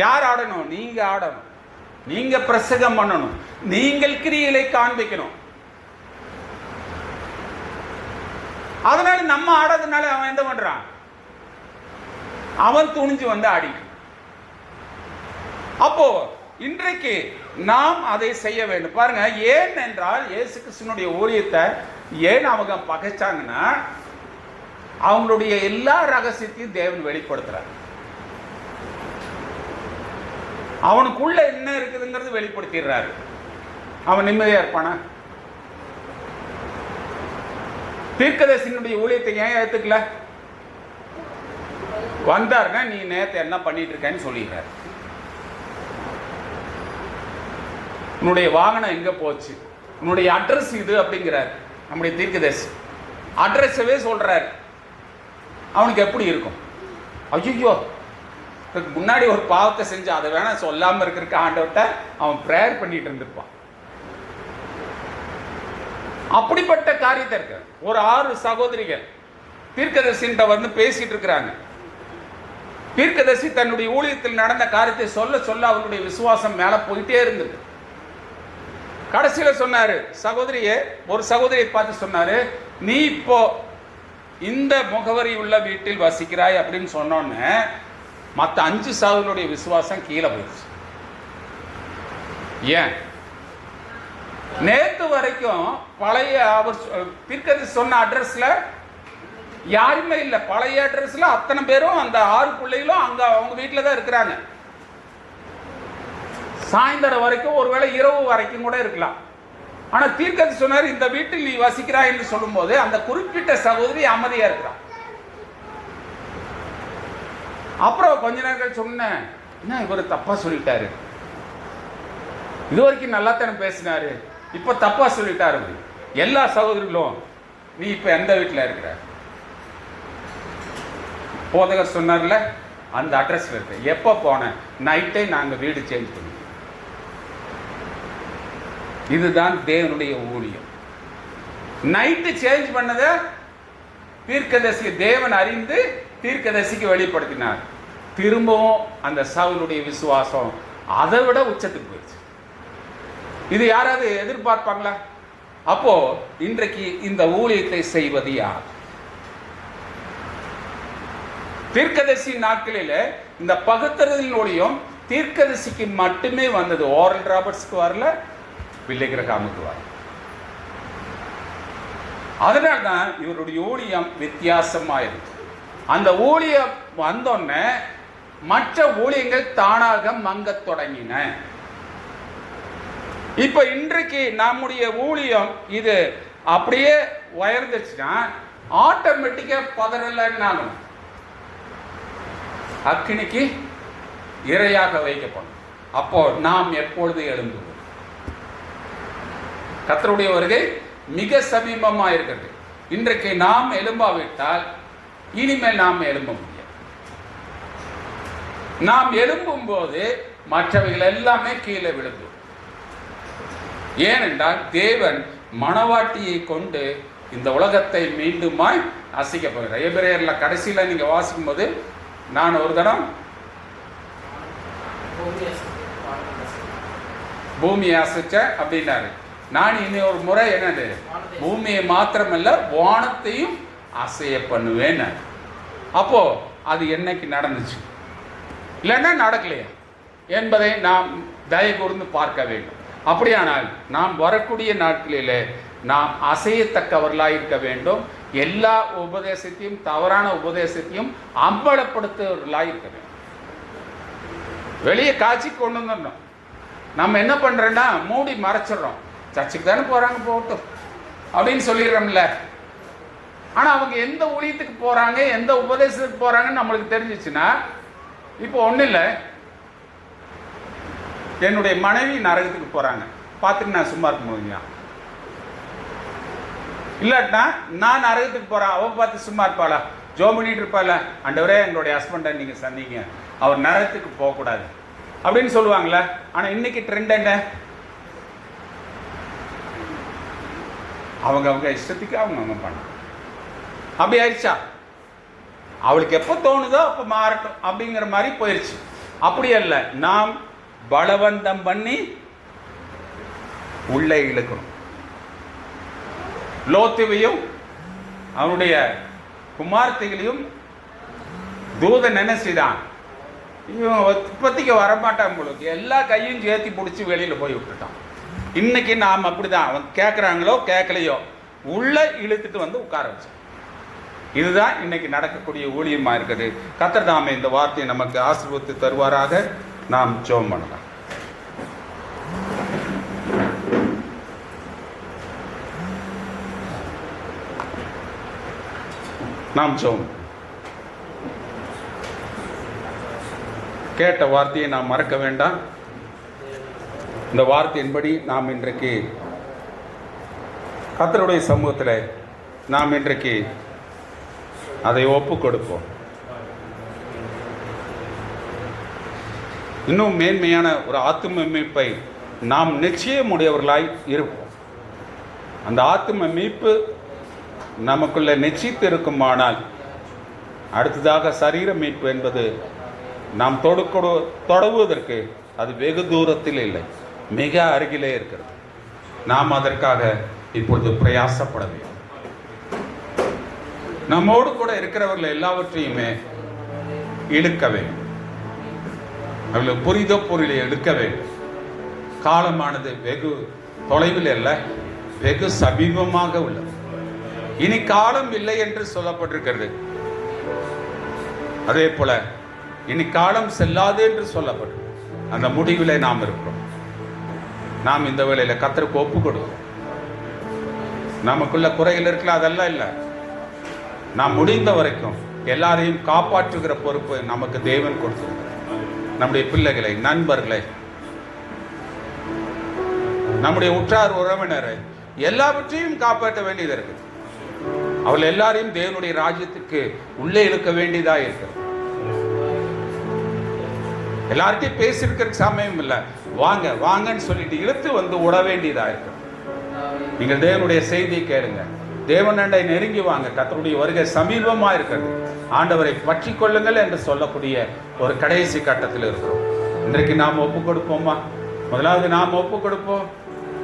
யார் ஆடணும்? நீங்க ஆடணும். நீங்க பிரசங்கம் பண்ணணும். நீங்கள் கிரியைகளை காண்பிக்கணும். அதனால நம்ம ஆடாதனால அவன் என்ன பண்றான்? அவன் துணிஞ்சு வந்து ஆடிட்டு. அப்போ இன்றைக்கு நாம் அதை செய்ய வேண்டும். பாருங்க, ஏன் என்றால் இயேசு கிறிஸ்துவினுடைய ஊழியத்தை ஏன் அவங்க பகைச்சாங்கன்னா, அவங்களுடைய எல்லா ரகசியத்தையும் தேவன் வெளிப்படுத்துறார். அவனுக்குள்ள என்ன இருக்குதுங்கிறது வெளிப்படுத்திடுறாரு. அவன் நிம்மதியா இருப்பானா? தீர்க்கதரிசியினுடைய ஊழியத்தை ஏன் ஏத்துக்கல? வந்தாருன்னா நீ நேத்து என்ன பண்ணிட்டு இருக்கேன்னு சொல்லிடுறாரு. உன்னுடைய வாகனம் எங்க போச்சு, உன்னுடைய அட்ரஸ் இது அப்படிங்கிறார் நம்முடைய தீர்க்கதரிசி. அட்ரஸவே சொல்றாரு. அவனுக்கு எப்படி இருக்கும்? ஐயோ, முன்னாடி ஒரு பாவத்தை செஞ்சு அதை வேணா சொல்லாம இருக்கிற ஆண்டவர்கிட்ட அவன் பிரேயர் பண்ணிட்டு இருந்திருப்பான். அப்படிப்பட்ட காரியத்தை இருக்க ஒரு 6 சகோதரிகள் தீர்க்கதரிசிட்ட வந்து பேசிட்டு இருக்கிறாங்க. தீர்க்கதரிசி தன்னுடைய ஊழியத்தில் நடந்த காரியத்தை சொல்ல சொல்ல அவருடைய விசுவாசம் மேல போயிட்டே இருந்தது. கடைசியில சொன்னாரு, சகோதரியே, ஒரு சகோதரியை பார்த்து சொன்னாரு, நீ இப்போ இந்த முகவரி உள்ள வீட்டில் வசிக்கிறாய் அப்படின்னு சொன்னோன்னு மற்ற 5 சகோதரருடைய விசுவாசம் கீழே போயிடுச்சு. ஏன்? நேத்து வரைக்கும் பழைய அவர் தீர்க்கதரிசி சொன்ன அட்ரஸ்ல யாருமே இல்லை. பழைய அட்ரஸ்ல அத்தனை பேரும் அந்த 6 பிள்ளைகளும் அங்க அவங்க வீட்டில் தான் இருக்கிறாங்க. சாயந்தரம் வரைக்கும், ஒருவேளை இரவு வரைக்கும் கூட இருக்கலாம். ஆனா தீர்க்கதரிசி சொன்னார், இந்த வீட்டில் நீ வசிக்கிறாய் என்று சொல்லும் போது அந்த குறிப்பிட்ட சகோதரி அமைதியா இருக்கிறான். அப்புறம் கொஞ்ச நேரம் சொன்னேன், என்ன இவர் தப்பா சொல்லிட்டாரு, இது வரைக்கும் நல்லா தானே பேசினாரு, இப்ப தப்பா சொல்லிட்டாரு. எல்லா சகோதரிகளும் நீ இப்ப எந்த வீட்டில் இருக்கிற? போதகர் சொன்னார்ல, அந்த அட்ரஸ்ல இருக்கு. எப்ப போன? நைட்டே நாங்க வீடு சேஞ்ச் பண்ணி. இதுதான் தேவனுடைய ஊழியம். நைட்டு சேஞ்ச் பண்ணத தீர்க்கதரிசி தேவன் அறிந்து தீர்க்கதரிசிக்கு வெளிப்படுத்தினார். திரும்பவும் அந்த சவுலுடைய விசுவாசம் அதை விட உச்சத்துக்கு போயிடுச்சு. இது யாராவது எதிர்பார்ப்பாங்களா? அப்போ இன்றைக்கு இந்த ஊழியத்தை செய்வது யார்? தீர்க்கதரிசி நாட்களில் இந்த பகுத்தறிதலின் ஊழியம் தீர்க்கதரிசிக்கு மட்டுமே வந்தது. ஓரல் ராபர்ட்ஸ்க்கு வரல, பில்லி கிரஹாமுக்கு வரல. அதனால்தான் இவருடைய ஊழியம் வித்தியாசமாயிருக்கு. அந்த ஊழியம் வந்தோடனே மற்ற ஊழியங்கள் தானாக மங்கத் தொடங்கின. இப்ப இன்றைக்கு நம்முடைய ஊழியம் இது அப்படியே உயர்ந்துச்சுன்னா ஆட்டோமேட்டிக்கா பதறலன்னாலும் அக்கினிக்கு இரையாக வைக்கப்படும். அப்போ நாம் எப்பொழுது எழும்புவோம்? கர்த்தருடைய வருகை மிக சமீபமா இருக்கிறது. இன்றைக்கு நாம் எழும்பாவிட்டால் இனிமேல் நாம் எழும்ப முடியாது. நாம் எழும்பும் போது மற்றவைகள் எல்லாமே கீழே விழுந்து. ஏனென்றால் தேவன் மணவாட்டியை கொண்டு இந்த உலகத்தை மீண்டுமாய் அசைக்க போகிறார். எபிரேயர்ல கடைசியில நீங்க வாசிக்கும் போது, நான் ஒரு தரம் பூமியை அசைச்சேன் அப்படின்னாரு. நான் இனி ஒரு முறை என்னது, பூமியை மாத்திரமல்ல வானத்தையும் அசைய பண்ணுவேன். அப்போ அது என்னைக்கு நடந்துச்சு, இல்லைன்னா நடக்கலையா என்பதை நாம் தயவு கூர்ந்து பார்க்க வேண்டும். அப்படியானால் நாம் வரக்கூடிய நாட்களிலே நாம் அசையத்தக்கவர்களாக இருக்க வேண்டும். எல்லா உபதேசத்தையும், தவறான உபதேசத்தையும் அம்பலப்படுத்துவர்களாக இருக்க வேண்டும். வெளியே காட்சி கொண்டு வந்துடணும். நம்ம என்ன பண்றோம்னா மூடி மறைச்சிடறோம். சர்ச்சுக்கு தானே போறாங்க, போகட்டும் அப்படின்னு சொல்லிடுறோம்ல. ஆனால் அவங்க எந்த ஊழியத்துக்கு போகிறாங்க, எந்த உபதேசத்துக்கு போகிறாங்கன்னு நம்மளுக்கு தெரிஞ்சிச்சுன்னா, இப்போ ஒன்றும் இல்லை, என்னுடைய மனைவி நரகத்துக்கு போகிறாங்க பார்த்துட்டு நான் சும்மா இருக்க முடியுங்களா? இல்லாட்டினா நான் நரகத்துக்கு போகிறேன், அவள் பார்த்து சும்மா இருப்பாளா? ஜோ பண்ணிட்டு இருப்பாள், ஆண்டவரே எங்களுடைய ஹஸ்பண்டை நீங்கள் சந்திங்க, அவர் நரகத்துக்கு போகக்கூடாது அப்படின்னு சொல்லுவாங்களே. ஆனால் இன்னைக்கு ட்ரெண்ட் என்ன? அவங்க இஷ்டத்துக்கு அவங்க பண்ண அப்படி ஆயிடுச்சா? அவளுக்கு எப்போ தோணுதோ அப்போ மாறட்டும் அப்படிங்கிற மாதிரி போயிடுச்சு. அப்படி அல்ல, நாம் பலவந்தம் பண்ணி உள்ளே இழுக்கணும். லோத்துவையும் அவனுடைய குமார்த்திகளையும் தூதன் என்ன செய்தான்? இவன் உற்பத்திக்கு வரமாட்டான், உங்களுக்கு எல்லா கையும் சேர்த்தி பிடிச்சி வெளியில் போய் விட்டுட்டான். இன்னைக்கு நாம் அப்படிதான், அவன் கேட்குறாங்களோ கேட்கலையோ உள்ள இழுத்துட்டு வந்து உட்கார வச்சோம். இதுதான் இன்னைக்கு நடக்கக்கூடிய ஊழியமாக இருக்குது. கர்த்தர் தாமே இந்த வார்த்தையை நமக்கு ஆசீர்வதித்து தருவாராக. நாம் ஜெபம் பண்ணலாம். நாம் ஜெபம். கேட்ட வார்த்தையை நாம் மறக்க வேண்டாம். இந்த வார்த்தையின்படி நாம் இன்றைக்கு கர்த்தருடைய சமூகத்தில் நாம் இன்றைக்கு அதை ஒப்பு கொடுப்போம். இன்னும் மேன்மையான ஒரு ஆத்தும மீட்பை நாம் நிச்சயமுடையவர்களாய் இருப்போம். அந்த ஆத்தும மீட்பு நமக்குள்ள நிச்சயித்து இருக்குமானால், அடுத்ததாக சரீர மீட்பு என்பது நாம் தொடங்குவதற்கு அது வெகு தூரத்தில் இல்லை, மிக அருகிலே இருக்கிறது. நாம் அதற்காக இப்பொழுது பிரயாசப்பட வேண்டும். நம்மோடு கூட இருக்கிறவர்கள் எல்லாவற்றையுமே இழுக்க வேண்டும், அவர்களுக்கு புரித பொருளை இழுக்க வேண்டும். காலமானது வெகு தொலைவில் அல்ல, வெகு சமீபமாக உள்ளது. இனி காலம் இல்லை என்று சொல்லப்பட்டிருக்கிறது. அதே போல இனி காலம் செல்லாது என்று சொல்லப்பட்டு அந்த முடிவிலே நாம் இருக்கிறோம். நாம் இந்த வேளையில கர்த்தருக்கு ஒப்பு கொடுக்கிறோம். நமக்குள்ள குறைகள் இருக்கலாம், அதெல்லாம் இல்லை. நாம் முடிந்த வரைக்கும் எல்லாரையும் காப்பாற்றுகிற பொறுப்பு நமக்கு தேவன் கொடுத்திருக்கிறார். நம்முடைய பிள்ளைகளை, நண்பர்களை, நம்முடைய உற்றார் உறவினரை எல்லாவற்றையும் காப்பாற்ற வேண்டியது இருக்குது. அவள் எல்லாரையும் தேவனுடைய ராஜ்யத்துக்கு உள்ளே இழுக்க வேண்டியதா இருக்கிறது. எல்லார்ட்டையும் பேசியிருக்கிற சமயம் இல்லை, வாங்க வாங்கன்னு சொல்லிட்டு இழுத்து வந்து விட வேண்டியதா இருக்கு. நீங்கள் தேவனுடைய செய்தியை கேளுங்க, தேவனண்டை நெருங்கி வாங்க, கர்த்தருடைய வருகை சமீபமா இருக்கிறது, ஆண்டவரை பற்றி கொள்ளுங்கள் என்று சொல்லக்கூடிய ஒரு கடைசி கட்டத்தில் இருக்கிறோம். இன்றைக்கு நாம் ஒப்பு கொடுப்போமா? முதலாவது நாம் ஒப்பு கொடுப்போம்,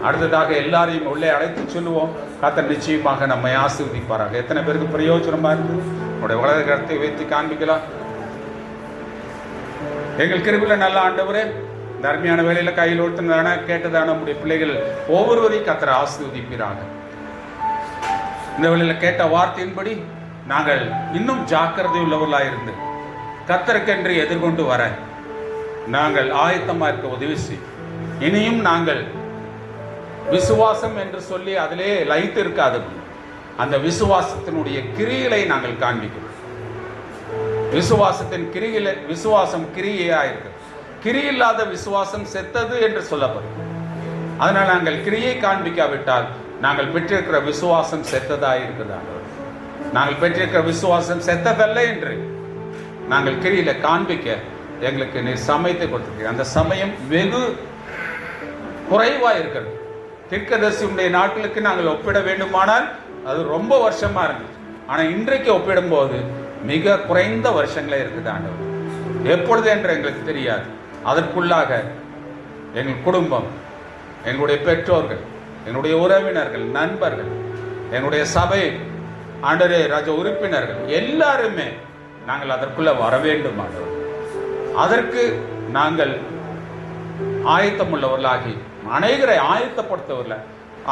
அடுத்ததாக எல்லாரையும் உள்ளே அழைத்து சொல்லுவோம். கர்த்தர் நிச்சயமாக நம்மை ஆசீர்வதிப்பாராக. எத்தனை பேருக்கு பிரயோஜனமா இருந்தது? உங்களுடைய வலது கரத்தை வைத்து காண்பிக்கலாம். எங்கள் கிருபையில நல்ல ஆண்டவரே, இந்த அருமையான வேலையில கையில் ஒருத்தனான கேட்டதான நம்முடைய பிள்ளைகள் ஒவ்வொருவரையும் கர்த்தர் ஆசீர்வதிப்பீராக. இந்த வேளையில கேட்ட வார்த்தையின்படி நாங்கள் இன்னும் ஜாக்கிரதை உள்ளவர்களாக இருந்து கர்த்தருக்கென்று எதிர்கொண்டு வர நாங்கள் ஆயத்தமா இருக்க உதவி செய். இனியும் நாங்கள் விசுவாசம் என்று சொல்லி அதிலே லயித்து இருக்காது, அந்த விசுவாசத்தினுடைய கிரிகளை நாங்கள் காண்பிக்கிறோம். விசுவாசத்தின் கிரியில விசுவாசம் கிரியையா இருக்கு. கிரியில்லாத விசுவாசம் செத்தது என்று சொல்லப்படும். அதனால் நாங்கள் கிரியை காண்பிக்காவிட்டால் நாங்கள் பெற்றிருக்கிற விசுவாசம் செத்ததா இருக்குதா? நாங்கள் பெற்றிருக்கிற விசுவாசம் செத்ததல்ல என்று நாங்கள் கிரியில காண்பிக்க எங்களுக்கு நீ சமயத்தை கொடுத்துருக்க. அந்த சமயம் வெகு குறைவா இருக்கிறது. தீர்க்கதரிசியுடைய நாட்களுக்கு நாங்கள் ஒப்பிட வேண்டுமானால் அது ரொம்ப வருஷமா இருந்துச்சு. ஆனா இன்றைக்கு ஒப்பிடும்போது மிக குறைந்த வருஷங்களே இருக்குது ஆண்டவர். எப்பொழுது என்று எங்களுக்கு தெரியாது. அதற்குள்ளாக எங்கள் குடும்பம், எங்களுடைய பெற்றோர்கள், எங்களுடைய உறவினர்கள், நண்பர்கள், எங்களுடைய சபை ஆண்டவரே ராஜ உறுப்பினர்கள் எல்லாருமே நாங்கள் அதற்குள்ள வர வேண்டும் ஆண்டவர். அதற்கு நாங்கள் ஆயத்தமுள்ளவர்களாகி அநேகரை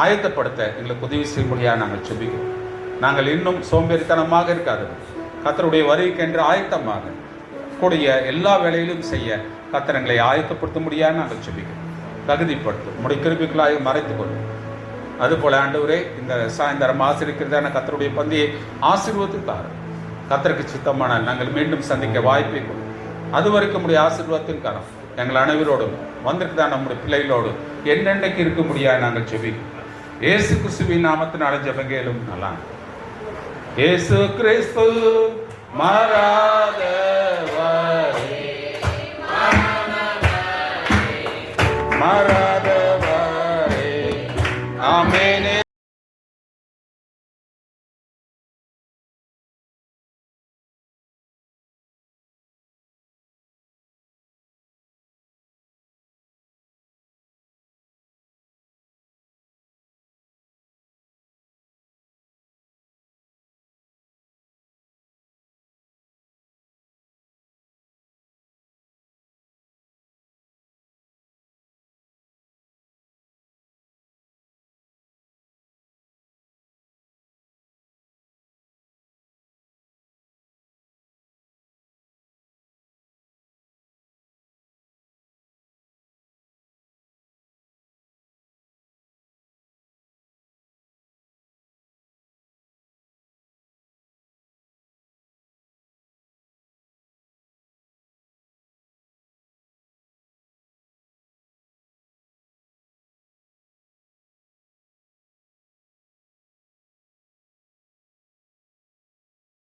ஆயத்தப்படுத்த எங்களுக்கு உதவி செய்யும்படியாக நாங்கள் செபிக்கிறோம். நாங்கள் இன்னும் சோம்பேறித்தனமாக இருக்காது, கர்த்தருடைய வருகைக்கென்று ஆயத்தமாக கூடிய எல்லா வேலையிலும் செய்ய கர்த்தர் எங்களை ஆயத்தப்படுத்த முடியாது நாங்கள் செபிக்கிறோம். தகுதிப்படுத்தும் உம்முடைய கிருபைகளாக மறைத்துக் கொள்ளும். அதுபோல ஆண்டவரே இந்த சாயந்தரம் ஆசிரியக்கிறதான கர்த்தருடைய பந்தியை ஆசீர்வதித்தார். கர்த்தருக்கு சித்தமானால் நாங்கள் மீண்டும் சந்திக்க வாய்ப்பை கொடு. அது வரைக்கும் நம்முடைய ஆசீர்வாதத்தின் கரம் எங்கள் அனைவரோடும் வந்திருக்குதான் நம்முடைய பிள்ளைகளோடு என்னென்னைக்கு இருக்க முடியாது நாங்கள் ஜெபிக்கிறோம். இயேசு கிறிஸ்துவின் நாமத்தினால ஜெபங்கேலும் நல்லா. இயேசு கிறிஸ்து மாறாத